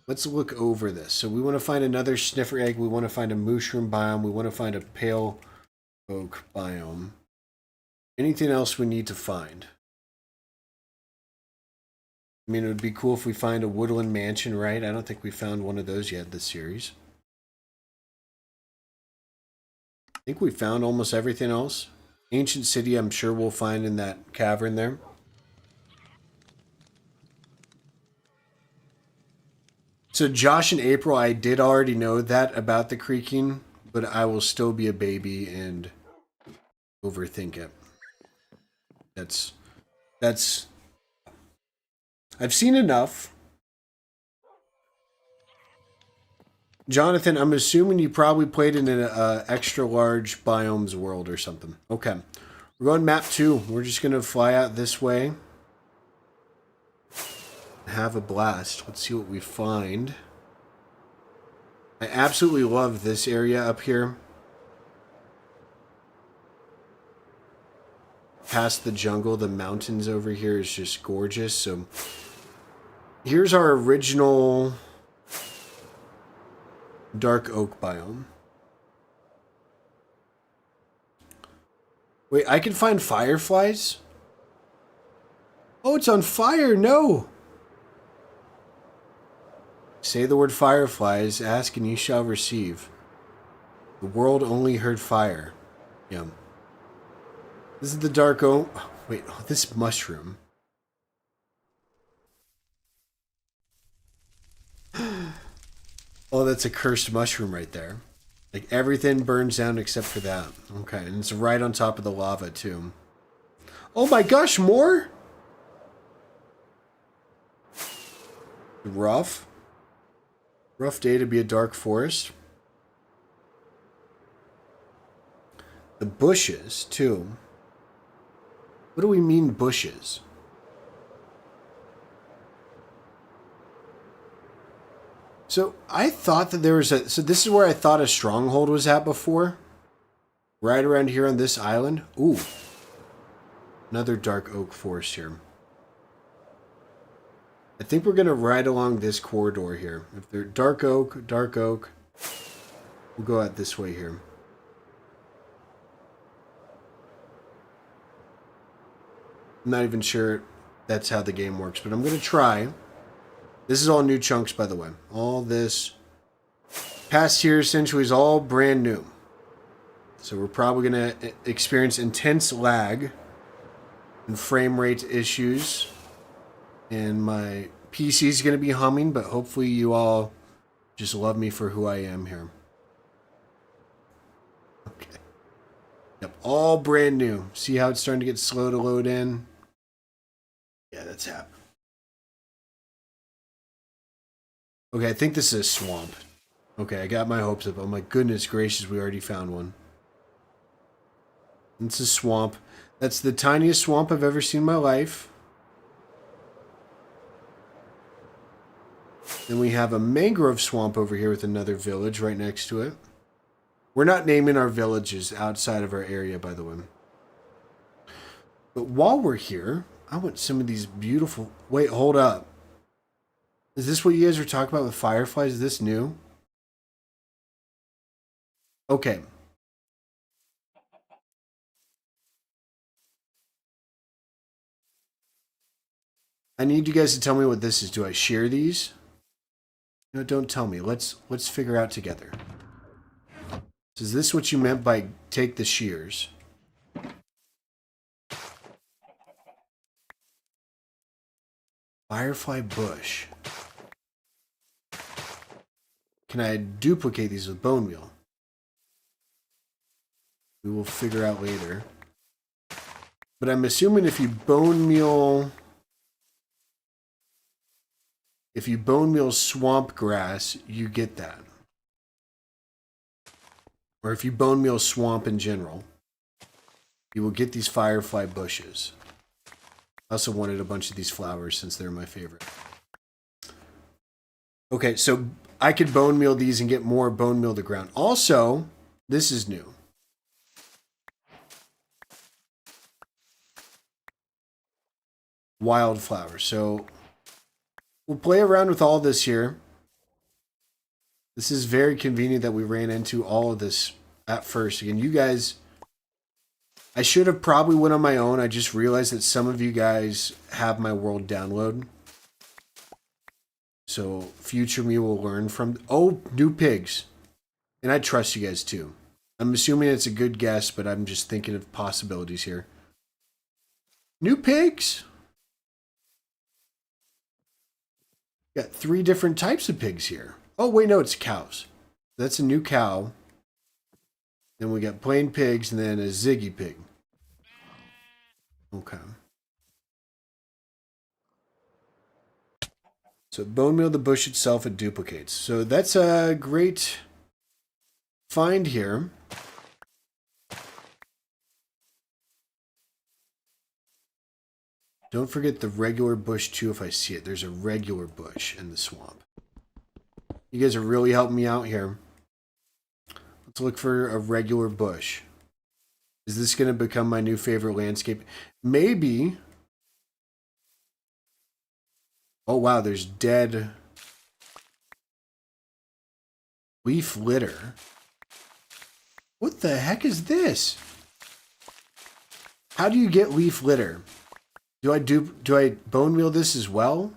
Let's look over this. So we want to find another sniffer egg. We want to find a mushroom biome. We want to find a pale oak biome. Anything else we need to find? I mean, it would be cool if we find a woodland mansion, right? I don't think we found one of those yet this series. I think we found almost everything else. Ancient city, I'm sure we'll find in that cavern there. So Josh and April, I did already know that about the creaking, but I will still be a baby and overthink it. That's I've seen enough. Jonathan, I'm assuming you probably played in an extra large biomes world or something. Okay. We're going map 2. We're just going to fly out this way. Have a blast. Let's see what we find. I absolutely love this area up here. Past the jungle, the mountains over here is just gorgeous. So here's our original dark oak biome. Wait, I can find fireflies? Oh, it's on fire. No. Say the word fireflies, ask and you shall receive. The world only heard fire. Yum. This is the dark oak. Oh, wait, oh, this mushroom. Oh, that's a cursed mushroom right there. Like everything burns down except for that. Okay, and it's right on top of the lava too. Oh my gosh, more? Rough. Rough day to be a dark forest. The bushes too. What do we mean bushes? So I thought that there was a... So this is where I thought a stronghold was at before. Right around here on this island. Ooh. Another dark oak forest here. I think we're going to ride along this corridor here. If they're dark oak, we'll go out this way here. I'm not even sure that's how the game works, but I'm going to try. This is all new chunks, by the way. All this past here essentially is all brand new. So we're probably going to experience intense lag and frame rate issues. And my PC is going to be humming, but hopefully you all just love me for who I am here. Okay. Yep, all brand new. See how it's starting to get slow to load in? Yeah, that's happening. Okay, I think this is a swamp. Okay, I got my hopes up. Oh my goodness gracious, we already found one. It's a swamp. That's the tiniest swamp I've ever seen in my life. Then we have a mangrove swamp over here with another village right next to it. We're not naming our villages outside of our area, by the way. But while we're here, I want some of these beautiful... Wait, hold up. Is this what you guys were talking about with fireflies? Is this new? Okay. I need you guys to tell me what this is. Do I shear these? No, don't tell me. Let's figure out together. So is this what you meant by take the shears? Firefly bush. Can I duplicate these with bone meal? We will figure out later. But I'm assuming if you bone meal swamp grass, you get that. Or if you bone meal swamp in general, you will get these firefly bushes. I also wanted a bunch of these flowers since they're my favorite. Okay, so I could bone meal these and get more bone meal to ground. Also, this is new. Wildflower. So we'll play around with all this here. This is very convenient that we ran into all of this at first. Again, you guys, I should have probably went on my own. I just realized that some of you guys have my world download. So future me will learn from... Oh, new pigs. And I trust you guys too. I'm assuming it's a good guess, but I'm just thinking of possibilities here. New pigs? Got 3 different types of pigs here. Oh, wait, no, it's cows. That's a new cow. Then we got plain pigs and then a Ziggy pig. Okay. So bone meal the bush itself, it duplicates. So that's a great find here. Don't forget the regular bush too if I see it. There's a regular bush in the swamp. You guys are really helping me out here. Let's look for a regular bush. Is this going to become my new favorite landscape? Maybe. Oh, wow, there's dead leaf litter. What the heck is this? How do you get leaf litter? Do I bone meal this as well?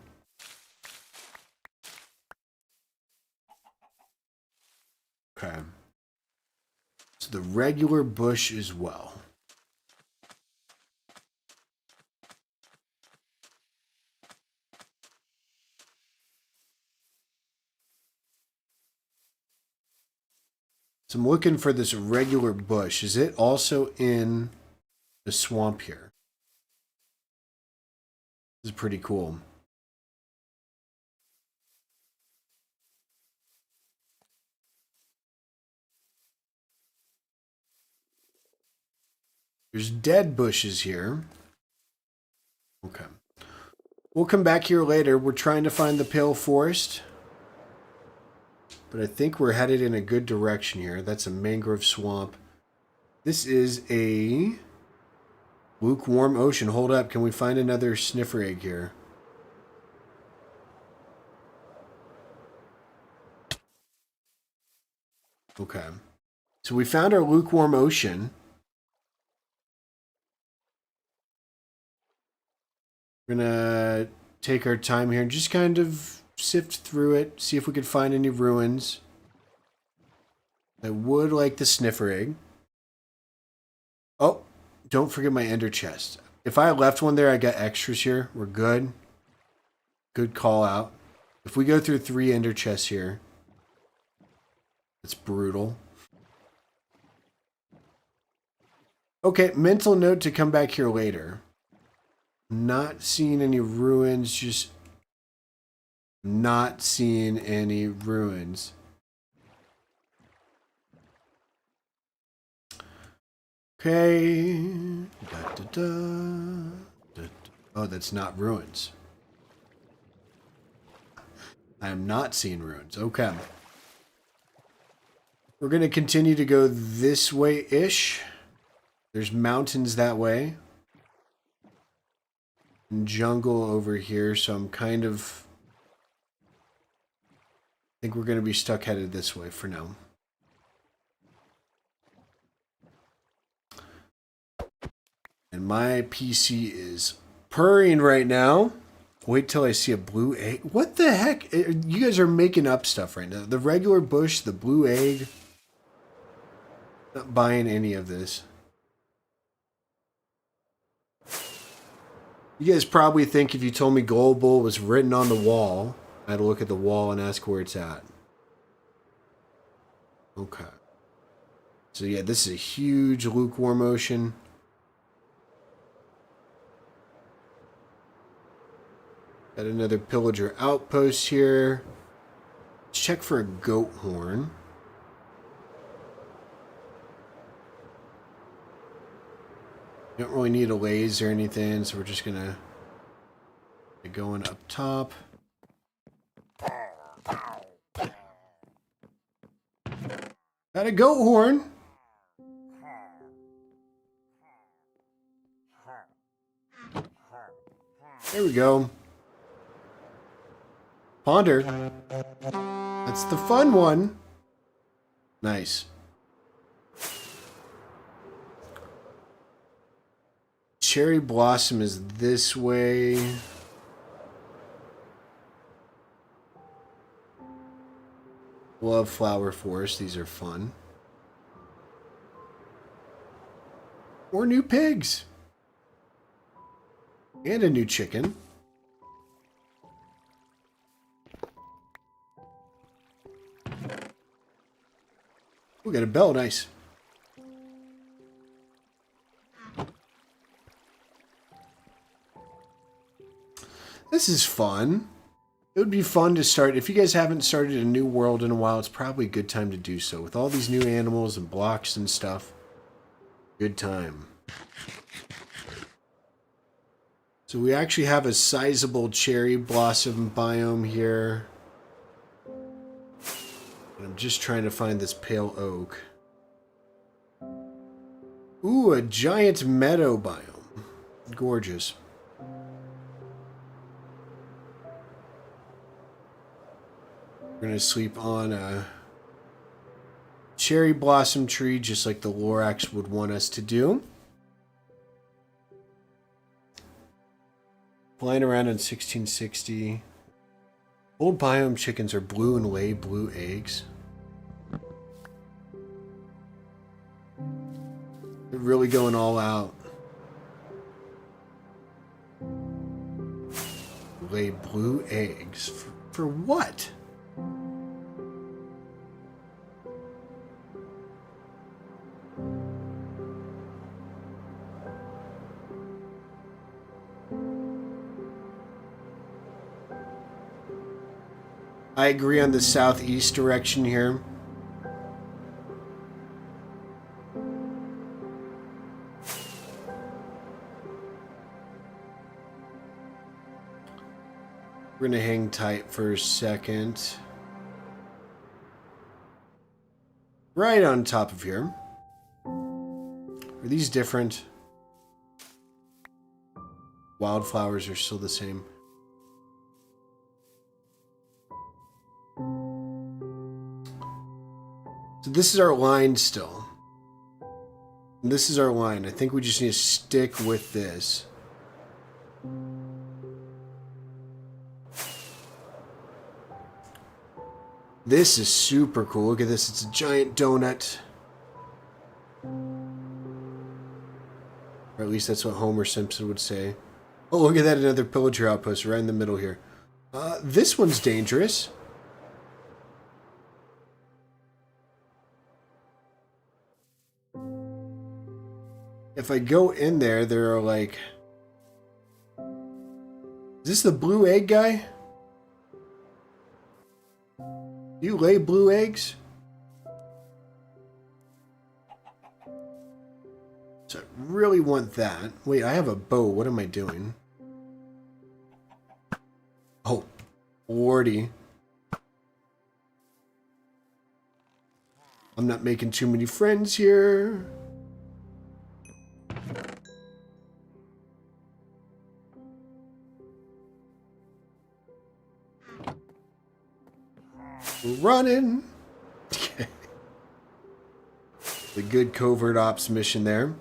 Okay. So the regular bush as well. So I'm looking for this regular bush. Is it also in the swamp here? This is pretty cool. There's dead bushes here. Okay. We'll come back here later. We're trying to find the pale forest. But I think we're headed in a good direction here. That's a mangrove swamp. This is a lukewarm ocean. Hold up. Can we find another sniffer egg here? Okay. So we found our lukewarm ocean. We're going to take our time here and just kind of sift through it, see if we could find any ruins. I would like the sniffer egg. Oh, don't forget my ender chest. If I left one there, I got extras here. We're good. Good call out. If we go through 3 ender chests here, it's brutal. Okay, mental note to come back here later. Not seeing any ruins, just not seeing any ruins. Okay. Da, da, da. Da, da. Oh, that's not ruins. I am not seeing ruins. Okay. We're going to continue to go this way-ish. There's mountains that way. And jungle over here, so I'm kind of... I think we're going to be stuck headed this way for now. And my PC is purring right now. Wait till I see a blue egg. What the heck? You guys are making up stuff right now. The regular bush, the blue egg. Not buying any of this. You guys probably think if you told me Gold Bull was written on the wall, I'd look at the wall and ask where it's at. Okay. So yeah, this is a huge lukewarm ocean. Got another pillager outpost here. Let's check for a goat horn. Don't really need a laser or anything, so we're just gonna get going up top. Got a goat horn. There we go. Ponder. That's the fun one. Nice. Cherry Blossom is this way. Love Flower Forest. These are fun. More new pigs. And a new chicken. We got a bell, nice. This is fun. It would be fun to start. If you guys haven't started a new world in a while, it's probably a good time to do so. With all these new animals and blocks and stuff. Good time. So we actually have a sizable cherry blossom biome here. And I'm just trying to find this pale oak. Ooh, a giant meadow biome. Gorgeous. We're going to sleep on a cherry blossom tree, just like the Lorax would want us to do. Flying around in 1660. Old biome chickens are blue and lay blue eggs. They're really going all out. Lay blue eggs. For what? I agree on the southeast direction here. We're going to hang tight for a second. Right on top of here. Are these different? Wildflowers are still the same. So this is our line still. And this is our line. I think we just need to stick with this. This is super cool. Look at this. It's a giant donut. Or at least that's what Homer Simpson would say. Oh, look at that. Another pillager outpost right in the middle here. This one's dangerous. If I go in there, there are like... Is this the blue egg guy? Do you lay blue eggs? So I really want that. Wait, I have a bow. What am I doing? Oh, lordy. I'm not making too many friends here. Running. The good covert ops mission there.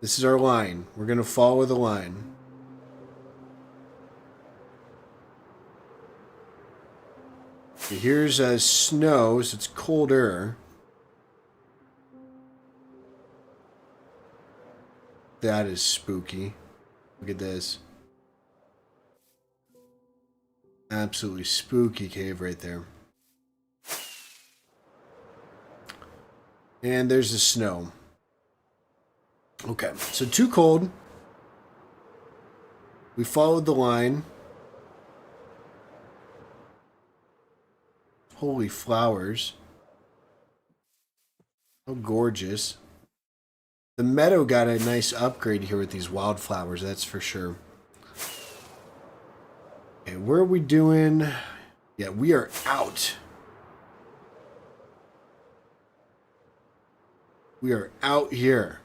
This is our line. We're going to follow the line. Here's snow, so it's colder. That is spooky. Look at this. Absolutely spooky cave right there. And there's the snow. Okay, so too cold. We followed the line. Holy flowers. How gorgeous. The meadow got a nice upgrade here with these wildflowers, that's for sure. Okay, where are we doing? Yeah, we are out. We are out here.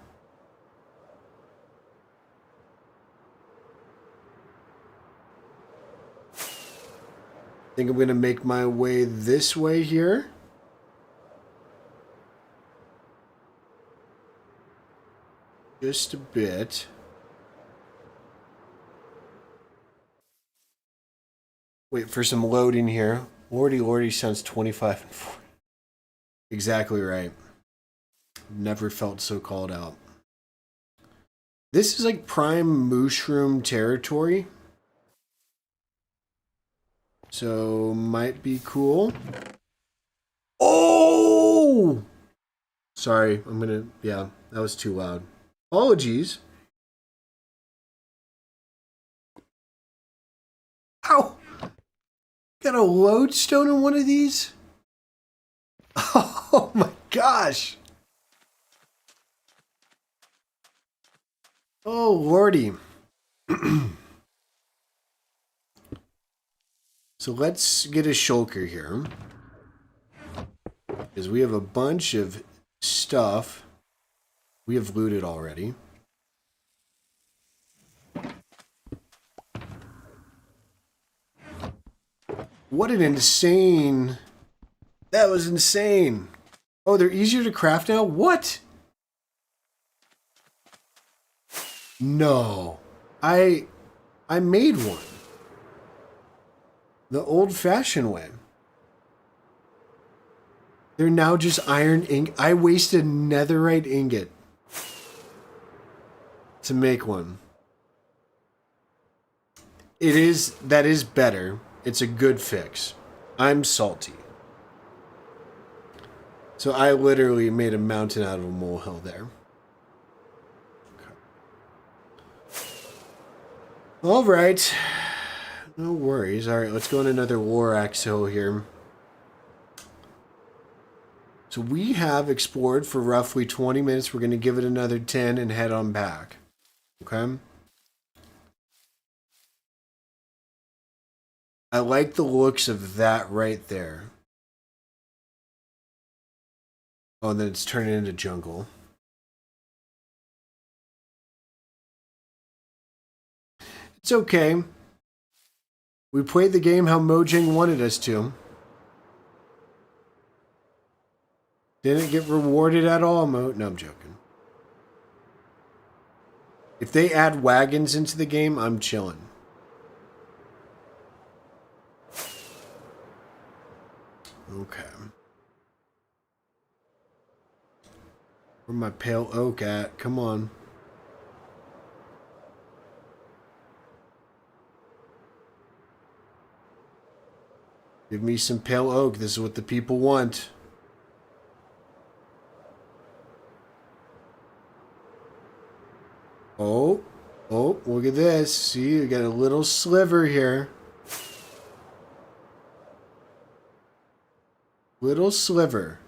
I think I'm going to make my way this way here. Just a bit. Wait for some loading here. Lordy, lordy sounds 25 and 4. Exactly right. Never felt so called out. This is like prime mushroom territory. So, might be cool. Oh! Sorry, yeah, that was too loud. Apologies. Ow! Got a lodestone in one of these? Oh my gosh! Oh lordy. So let's get a shulker here. Because we have a bunch of stuff we have looted already. What an insane... That was insane. Oh, they're easier to craft now? What? No. I made one. The old-fashioned way. They're now just iron ingot. I wasted netherite ingot to make one. That is better. It's a good fix. I'm salty. So I literally made a mountain out of a molehill there. All right. No worries. All right, let's go on another Lorax hill here. So we have explored for roughly 20 minutes. We're going to give it another 10 and head on back. Okay? I like the looks of that right there. Oh, and then it's turning into jungle. It's okay. We played the game how Mojang wanted us to. Didn't get rewarded at all, No, I'm joking. If they add wagons into the game, I'm chilling. Okay. Where's my pale oak at? Come on. Give me some pale oak. This is what the people want. Oh, look at this. See, you got a little sliver here. Little sliver.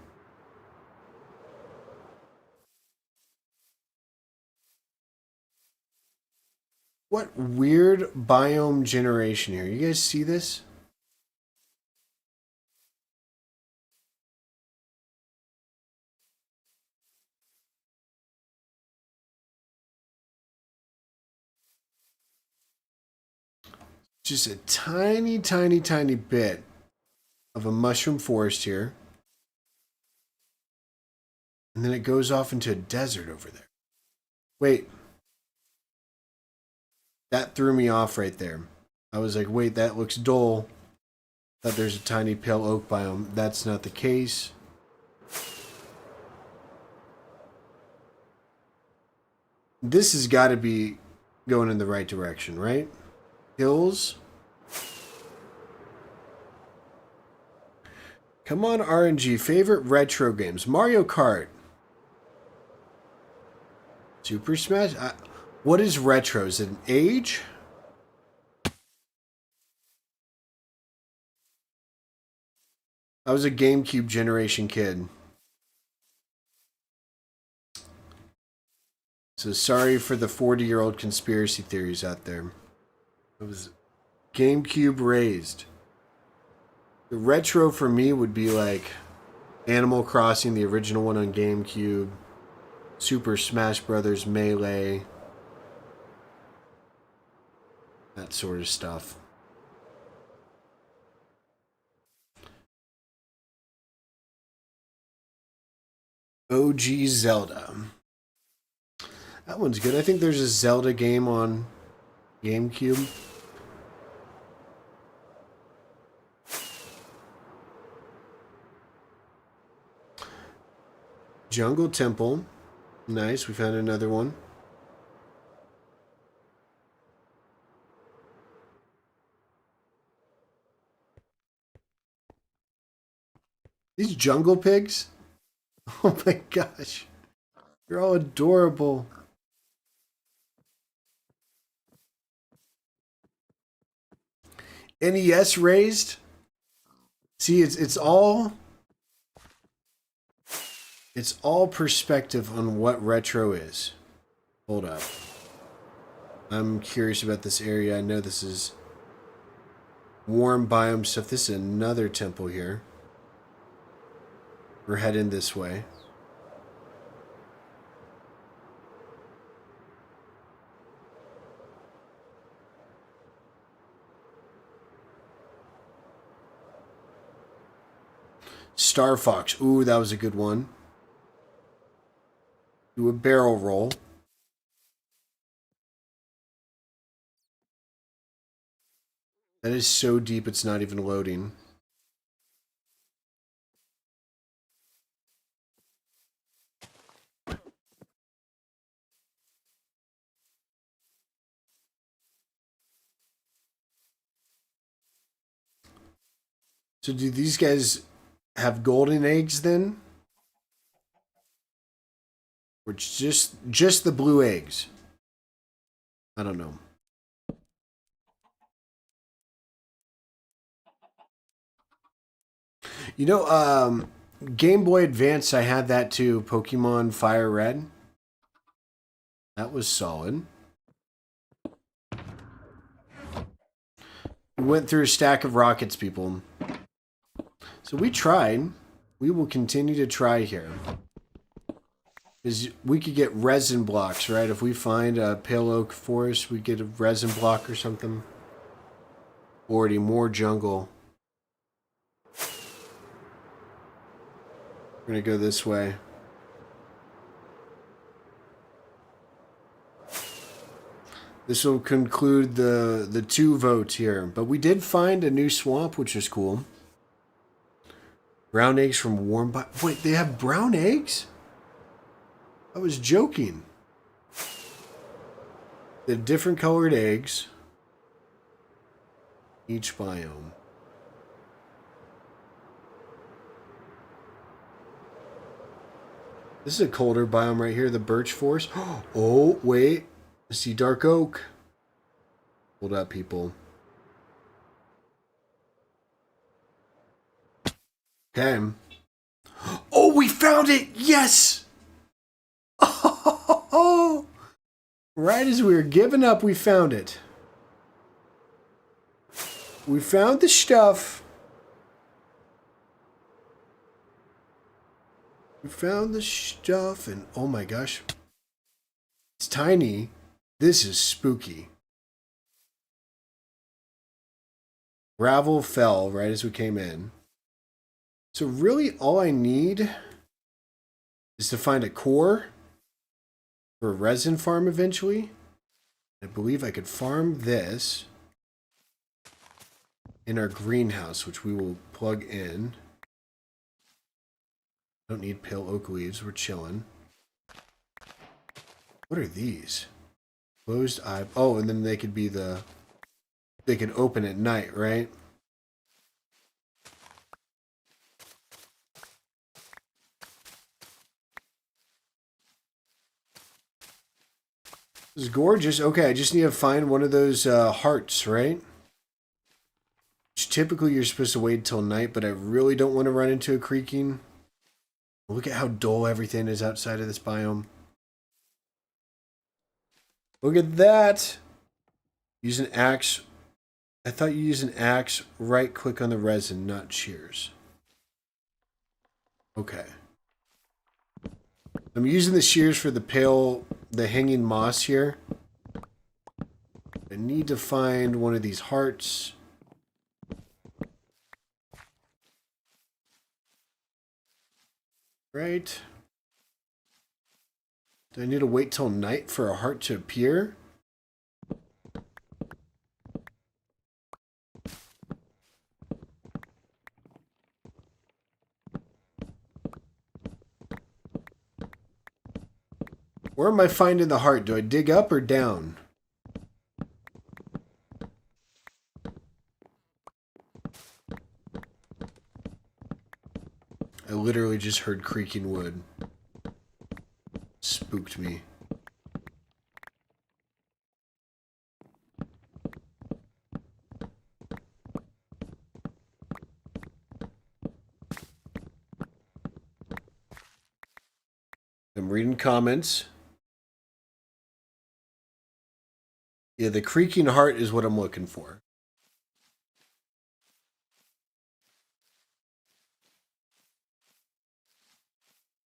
What weird biome generation here. You guys see this? Just a tiny, tiny, tiny bit of a mushroom forest here. And then it goes off into a desert over there. Wait. That threw me off right there. I was like, wait, that looks dull. Thought there's a tiny pale oak biome. That's not the case. This has got to be going in the right direction, right? Hills. Come on, RNG. Favorite retro games. Mario Kart. Super Smash. What is retro? Is it an age? I was a GameCube generation kid. So sorry for the 40-year-old conspiracy theories out there. I was GameCube raised. The retro for me would be like Animal Crossing, the original one on GameCube, Super Smash Brothers Melee, that sort of stuff. OG Zelda. That one's good. I think there's a Zelda game on GameCube. Jungle Temple. Nice. We found another one. These jungle pigs? Oh my gosh. You're all adorable. NES raised? See, it's all perspective on what retro is. Hold up. I'm curious about this area. I know this is warm biome stuff. This is another temple here. We're heading this way. Star Fox. Ooh, that was a good one. Do a barrel roll. That is so deep it's not even loading. So do these guys have golden eggs then? Or just the blue eggs? I don't know. You know, Game Boy Advance, I had that too. Pokemon Fire Red. That was solid. We went through a stack of rockets, people. So we tried. We will continue to try here. Because we could get resin blocks, right? If we find a pale oak forest, we get a resin block or something. Already more jungle. We're going to go this way. This will conclude the 2 votes here. But we did find a new swamp, which is cool. Brown eggs from warm... Wait, they have brown eggs? I was joking. They have different colored eggs. Each biome. This is a colder biome right here, the birch forest. Oh, wait. I see dark oak. Hold up, people. Okay. Oh, we found it! Yes! Oh! Right as we were giving up, we found it. We found the stuff. We found the stuff, and oh my gosh. It's tiny. This is spooky. Gravel fell right as we came in. So really all I need is to find a core for a resin farm eventually. I believe I could farm this in our greenhouse, which we will plug in. Don't need pale oak leaves. We're chilling. What are these? Closed eye. Oh, and then they could be they could open at night, right? This is gorgeous. Okay, I just need to find one of those hearts, right? Which typically you're supposed to wait until night, but I really don't want to run into a creaking. Look at how dull everything is outside of this biome. Look at that. Use an axe. I thought you use an axe, right click on the resin, not shears. Okay. I'm using the shears for the hanging moss here. I need to find one of these hearts. Right. Do I need to wait till night for a heart to appear? Where am I finding the heart? Do I dig up or down? I literally just heard creaking wood. Spooked me. I'm reading comments. Yeah, the creaking heart is what I'm looking for.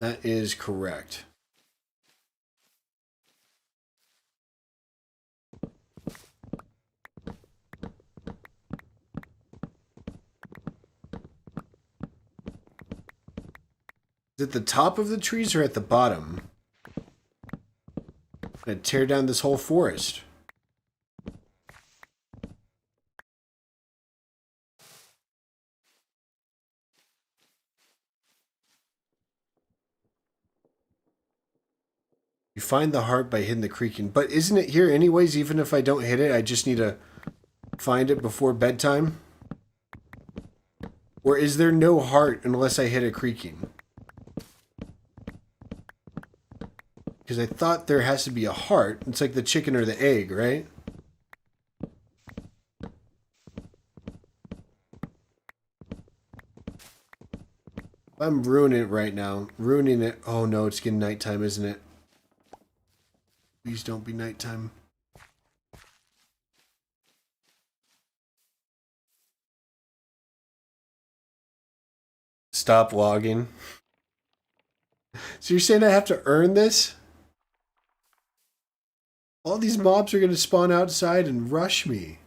That is correct. Is it the top of the trees or at the bottom? I'm gonna tear down this whole forest. You find the heart by hitting the creaking. But isn't it here anyways? Even if I don't hit it, I just need to find it before bedtime? Or is there no heart unless I hit a creaking? Because I thought there has to be a heart. It's like the chicken or the egg, right? I'm ruining it right now. Ruining it. Oh no, it's getting nighttime, isn't it? Please don't be nighttime. Stop logging. So you're saying I have to earn this? All these mobs are going to spawn outside and rush me.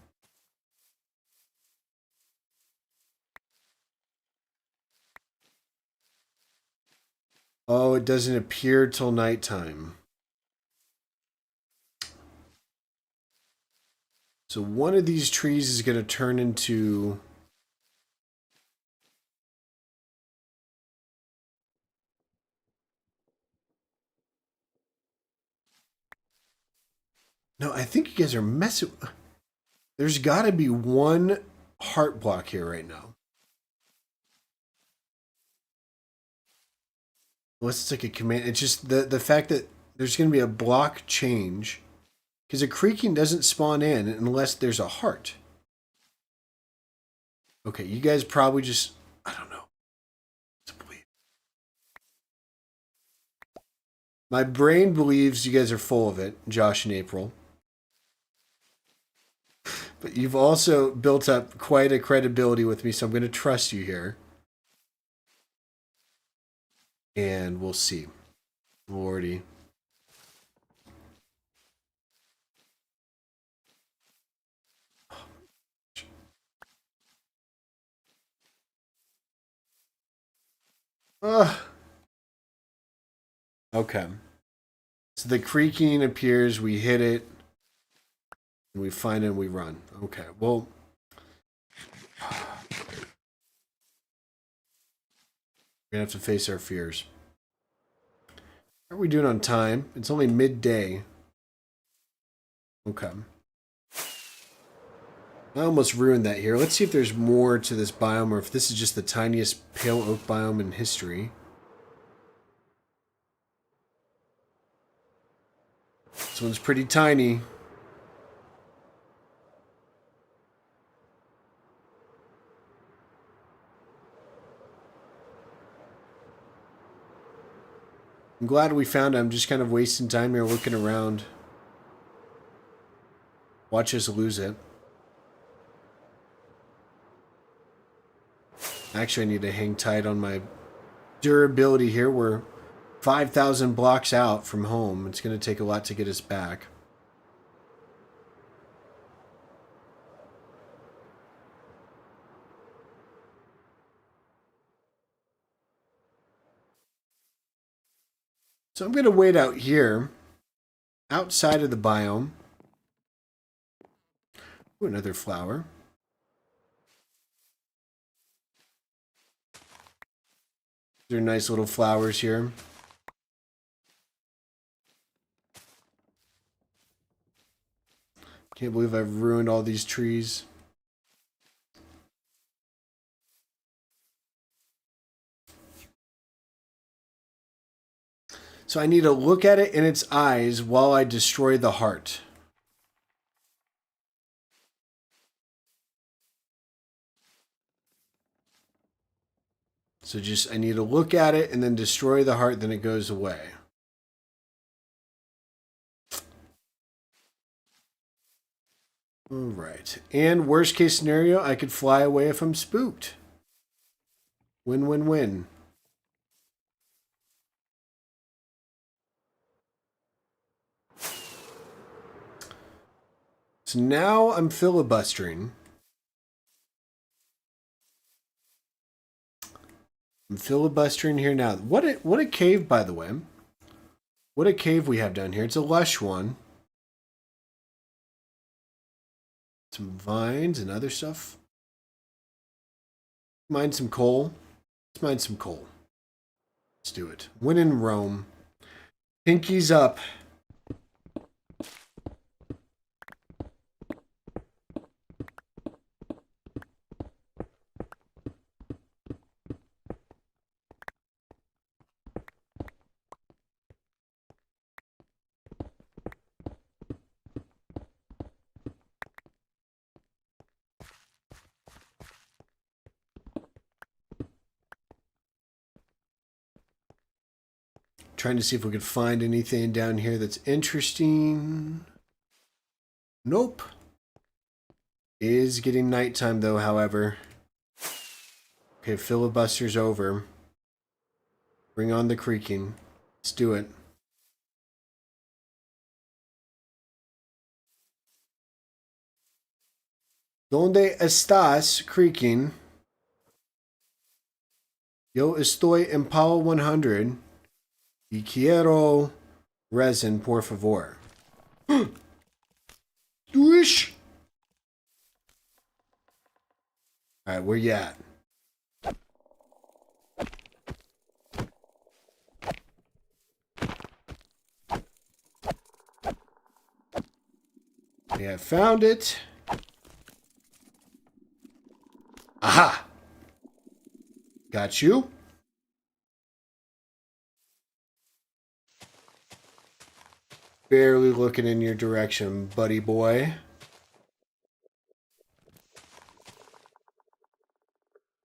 Oh, it doesn't appear till nighttime. So one of these trees is going to turn into... No, I think you guys are messing... There's got to be one heart block here right now. Unless it's like a command. It's just the fact that there's going to be a block change. Because a creaking doesn't spawn in unless there's a heart. Okay, you guys probably just... I don't know. My brain believes you guys are full of it, Josh and April. But you've also built up quite a credibility with me, so I'm going to trust you here. And we'll see. Lordy. Ugh. Okay. So the creaking appears, we hit it, and we find it and we run. Okay, well... We're going to have to face our fears. How are we doing on time? It's only midday. Okay. I almost ruined that here. Let's see if there's more to this biome or if this is just the tiniest pale oak biome in history. This one's pretty tiny. I'm glad we found it. I'm just kind of wasting time here looking around. Watch us lose it. Actually, I need to hang tight on my durability here. We're 5,000 blocks out from home. It's going to take a lot to get us back. So I'm going to wait out here, outside of the biome. Ooh, another flower. These are nice little flowers here. Can't believe I've ruined all these trees. So I need to look at it in its eyes while I destroy the heart. So just, I need to look at it and then destroy the heart, then it goes away. All right. And worst case scenario, I could fly away if I'm spooked. Win, win, win. So now I'm filibustering. I'm filibustering here now. What a cave, by the way. What a cave we have down here. It's a lush one. Some vines and other stuff. Mine some coal. Let's mine some coal. Let's do it. When in Rome. Pinkies up. Trying to see if we could find anything down here that's interesting. Nope. It is getting nighttime though, however. Okay, filibuster's over. Bring on the creaking. Let's do it. ¿Dónde estás, creaking? Yo estoy en Power 100. Y quiero resin, por favor. Wish. Alright, where you at? Yeah, I found it. Aha! Got you. Barely looking in your direction, buddy boy.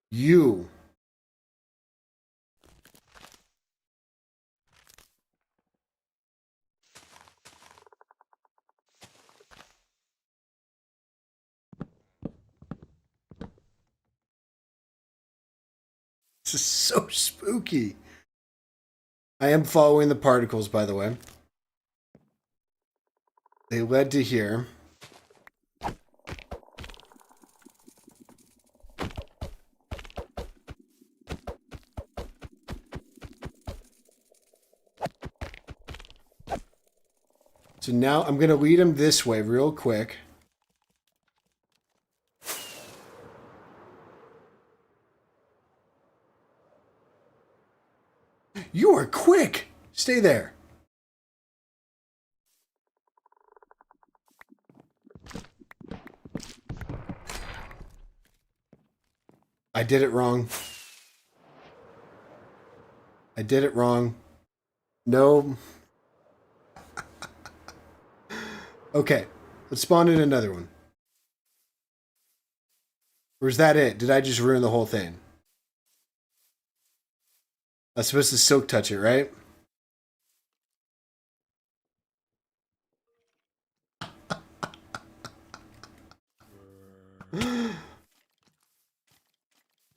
You. This is so spooky. I am following the particles, by the way. They led to here. So now I'm going to lead him this way real quick. You are quick. Stay there. I did it wrong. I did it wrong. No. Okay. Let's spawn in another one. Or is that it? Did I just ruin the whole thing? I was supposed to silk touch it, right?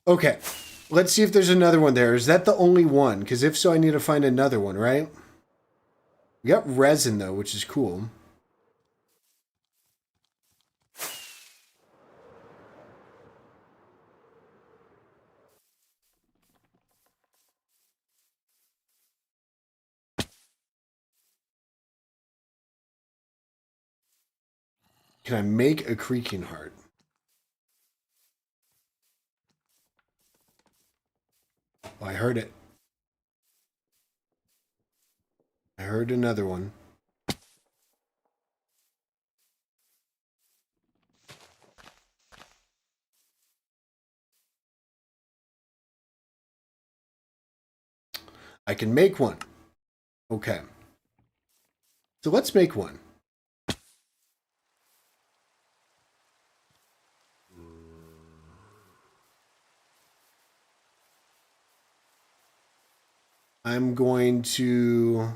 Okay. Let's see if there's another one there. Is that the only one? Because if so, I need to find another one, right? We got resin, though, which is cool. Can I make a creaking heart? Oh, I heard it. I heard another one. I can make one. Okay. So let's make one. I'm going to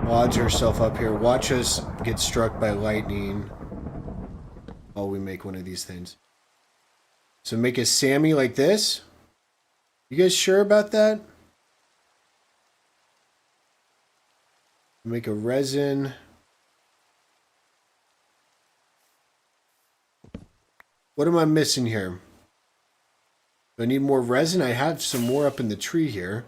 lodge ourselves up here. Watch us get struck by lightning while we make one of these things. So make a Sammy like this. You guys sure about that? Make a resin. What am I missing here? Do I need more resin? I have some more up in the tree here.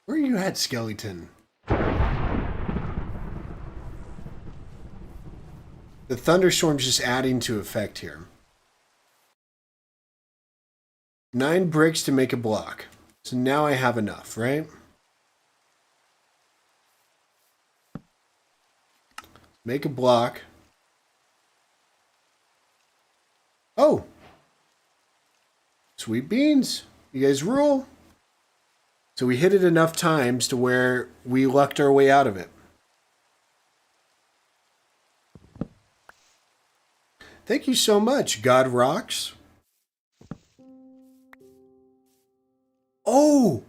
Where are you at, skeleton? The thunderstorm's just adding to effect here. 9 bricks to make a block. So now I have enough, right? Make a block. Oh! Sweet beans. You guys rule. So we hit it enough times to where we lucked our way out of it. Thank you so much, God Rocks. Oh!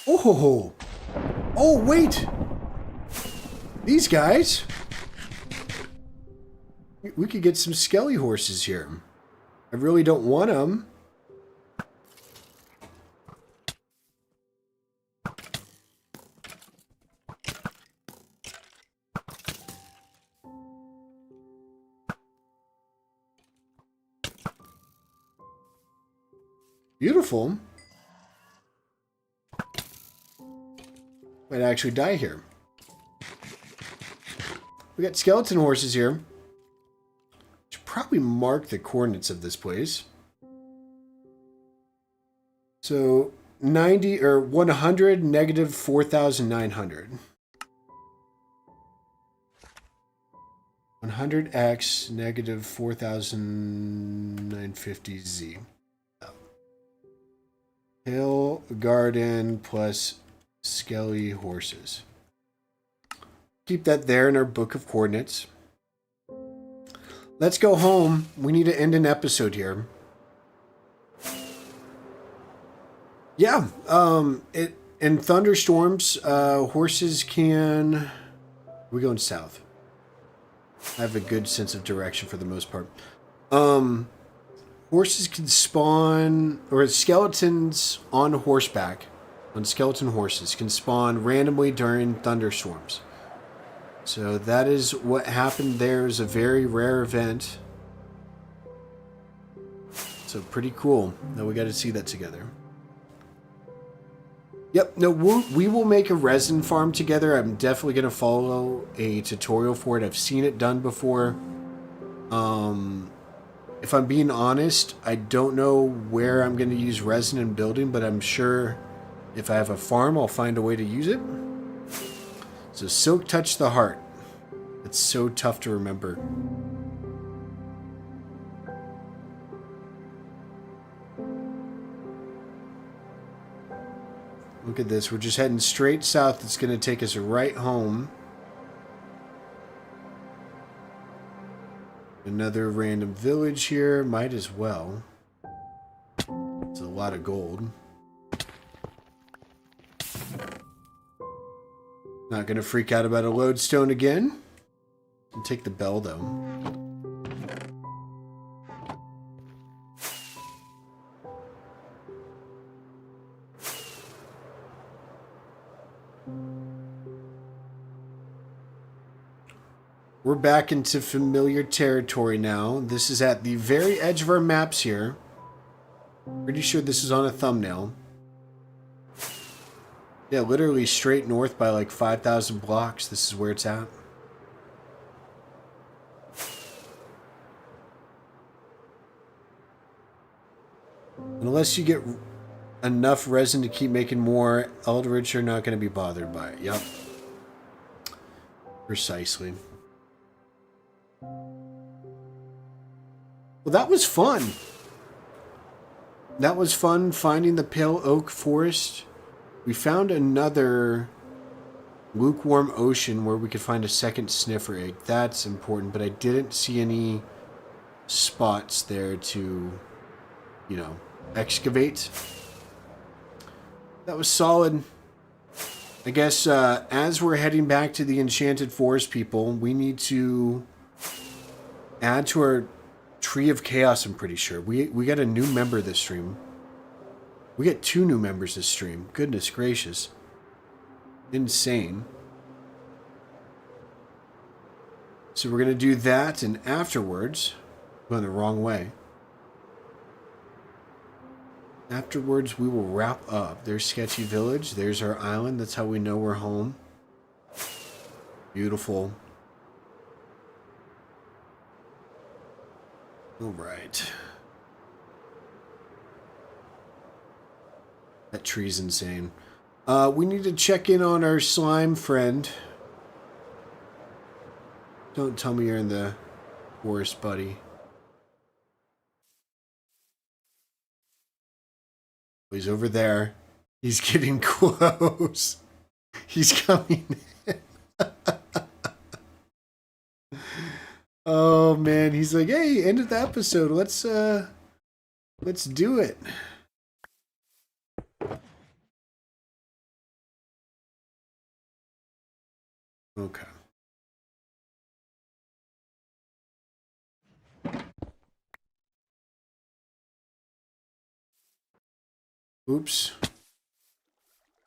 Oh! Oh, wait! These guys! We could get some skelly horses here. I really don't want them. Beautiful. Might actually die here. We got skeleton horses here. Should probably mark the coordinates of this place. So 90 or 100 negative 4,900. 100x negative 4,950z. Hill garden plus skelly horses. Keep that there in our book of coordinates. Let's go home. We need to end an episode here. Yeah, in thunderstorms, horses can... We're going south. I have a good sense of direction for the most part. Horses can spawn, or skeletons on horseback, on skeleton horses, can spawn randomly during thunderstorms. So that is what happened there. Is a very rare event. So pretty cool that we got to see that together. Yep, no, we will make a resin farm together. I'm definitely going to follow a tutorial for it. I've seen it done before. If I'm being honest, I don't know where I'm going to use resin in building, but I'm sure if I have a farm, I'll find a way to use it. So Silk Touch the Heart. It's so tough to remember. Look at this. We're just heading straight south. It's going to take us right home. Another random village here. Might as well. It's a lot of gold. Not going to freak out about a lodestone again. I'll take the bell, though. We're back into familiar territory now. This is at the very edge of our maps here. Pretty sure this is on a thumbnail. Yeah, literally straight north by like 5,000 blocks. This is where it's at. Unless you get enough resin to keep making more, Eldritch are not going to be bothered by it. Yep. Precisely. Well, that was fun. That was fun finding the Pale Oak Forest. We found another lukewarm ocean where we could find a second sniffer egg. That's important, but I didn't see any spots there to, you know, excavate. That was solid. I guess as we're heading back to the Enchanted Forest, people, we need to add to our Tree of Chaos, I'm pretty sure. We got a new member this stream. We get 2 new members this stream. Goodness gracious. Insane. So we're going to do that, and afterwards, going the wrong way. Afterwards, we will wrap up. There's Sketchy Village. There's our island. That's how we know we're home. Beautiful. All right. That tree's insane. We need to check in on our slime friend. Don't tell me you're in the forest, buddy. He's over there. He's getting close. He's coming in. Oh man, he's like, hey, end of the episode. Let's do it. Okay. Oops.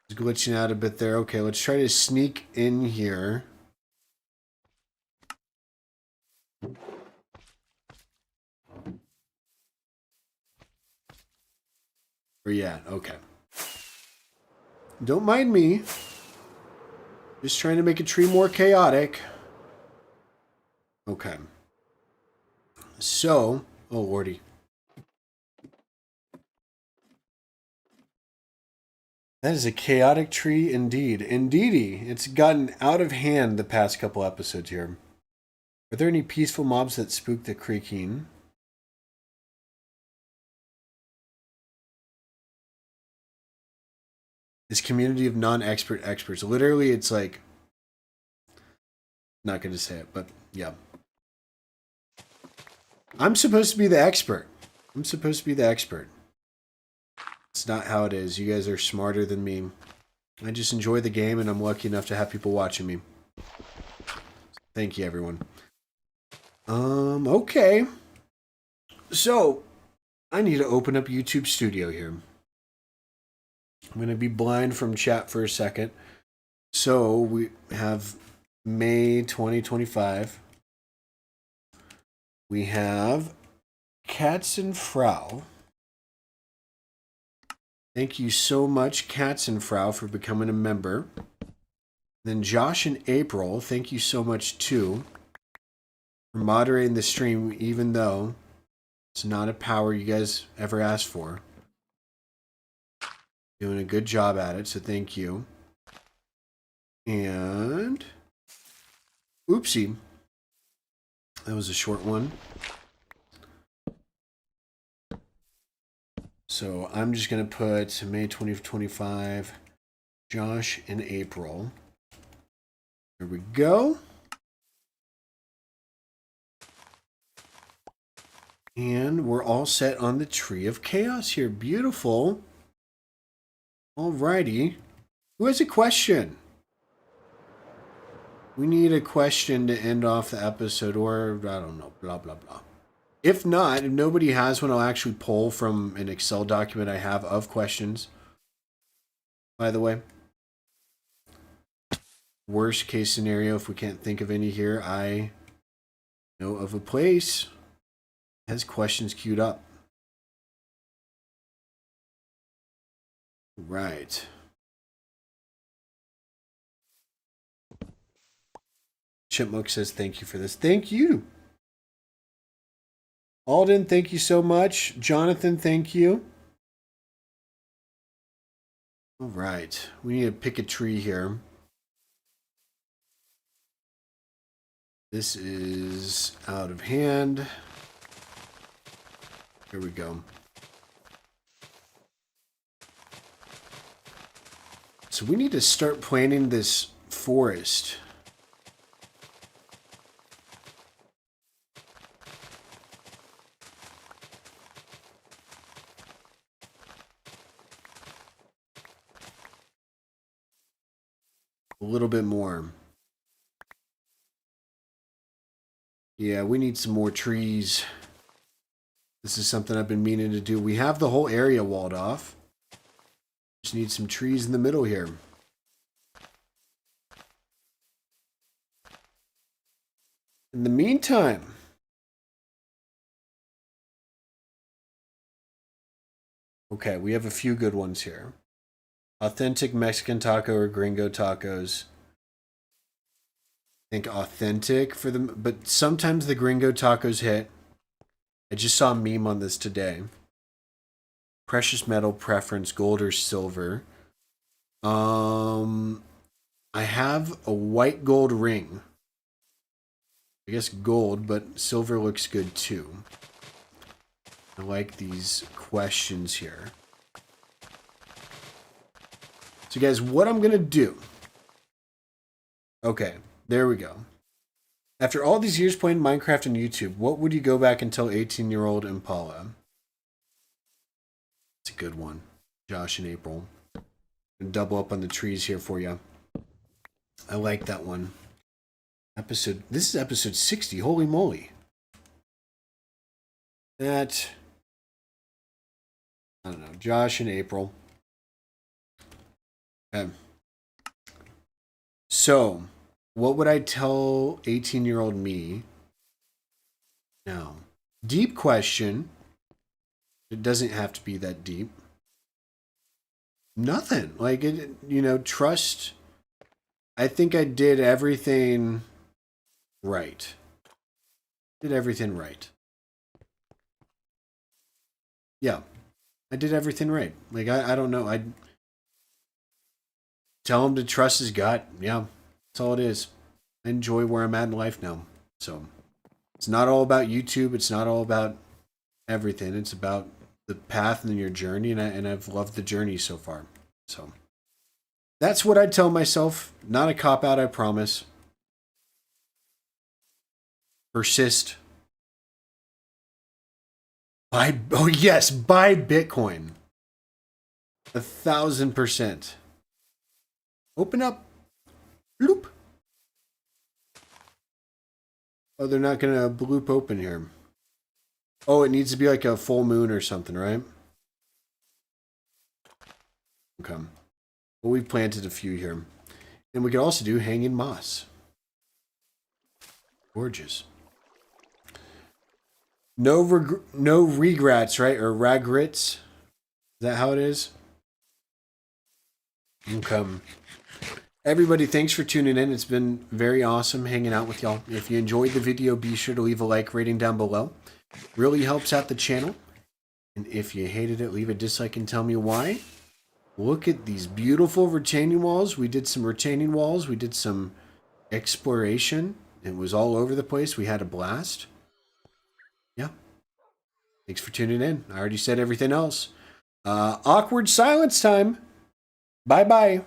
It's glitching out a bit there. Okay, let's try to sneak in here. Where you at? Okay. Don't mind me. Just trying to make a tree more chaotic. Okay. So, oh lordy. That is a chaotic tree indeed. Indeedy. It's gotten out of hand the past couple episodes here. Are there any peaceful mobs that spook the creaking? This community of non-expert experts. Literally, it's like... Not going to say it, but yeah. I'm supposed to be the expert. I'm supposed to be the expert. It's not how it is. You guys are smarter than me. I just enjoy the game, and I'm lucky enough to have people watching me. Thank you, everyone. Okay. So, I need to open up YouTube Studio here. I'm going to be blind from chat for a second. So, we have May 2025. We have Cats and Frau. Thank you so much, Cats and Frau, for becoming a member. Then Josh and April, thank you so much, too, for moderating the stream, even though it's not a power you guys ever asked for. Doing a good job at it, so thank you. And... Oopsie. That was a short one. So I'm just going to put May 2025, Josh and April. There we go. And we're all set on the Tree of Chaos here. Beautiful. Alrighty. Who has a question? We need a question to end off the episode, or I don't know, blah, blah, blah. If not, if nobody has one, I'll actually pull from an Excel document I have of questions. By the way. Worst case scenario, if we can't think of any here, I know of a place that has questions queued up. Right. Chipmunk says thank you for this. Thank you. Alden, thank you so much. Jonathan, thank you. All right. We need to pick a tree here. This is out of hand. Here we go. So we need to start planting this forest. A little bit more. Yeah, we need some more trees. This is something I've been meaning to do. We have the whole area walled off. Just need some trees in the middle here. In the meantime, okay, we have a few good ones here. Authentic Mexican taco or gringo tacos. I think authentic for them, but sometimes the gringo tacos hit. I just saw a meme on this today. Precious metal preference, gold or silver. I have a white gold ring. I guess gold, but silver looks good too. I like these questions here. So guys, what I'm going to do. Okay, there we go. After all these years playing Minecraft on YouTube, what would you go back and tell 18-year-old Impala? It's a good one. Josh and April. And double up on the trees here for you. I like that one. This is episode 60. Holy moly. That, I don't know, Josh and April. Okay. So, what would I tell 18-year-old me? Now, deep question. It doesn't have to be that deep. Nothing. Like, it, you know, trust. I think I did everything right. Did everything right. Yeah. I did everything right. Like, I don't know. I'd tell him to trust his gut. Yeah. That's all it is. I enjoy where I'm at in life now. So, it's not all about YouTube. It's not all about everything. It's about the path and your journey, and I've loved the journey so far. So that's what I'd tell myself. Not a cop-out, I promise. Persist. Oh yes, buy Bitcoin. 1,000%. Open up. Bloop. Oh, they're not gonna bloop open here. Oh, it needs to be like a full moon or something, right? Okay. Well, we've planted a few here. And we could also do hanging moss. Gorgeous. No regrets, right? Or regrets. Is that how it is? Okay. Everybody, thanks for tuning in. It's been very awesome hanging out with y'all. If you enjoyed the video, be sure to leave a like rating down below. Really helps out the channel. And if you hated it, leave a dislike and tell me why. Look at these beautiful retaining walls. We did some retaining walls. We did some exploration. It was all over the place. We had a blast. Yeah. Thanks for tuning in. I already said everything else. Awkward silence time. Bye-bye.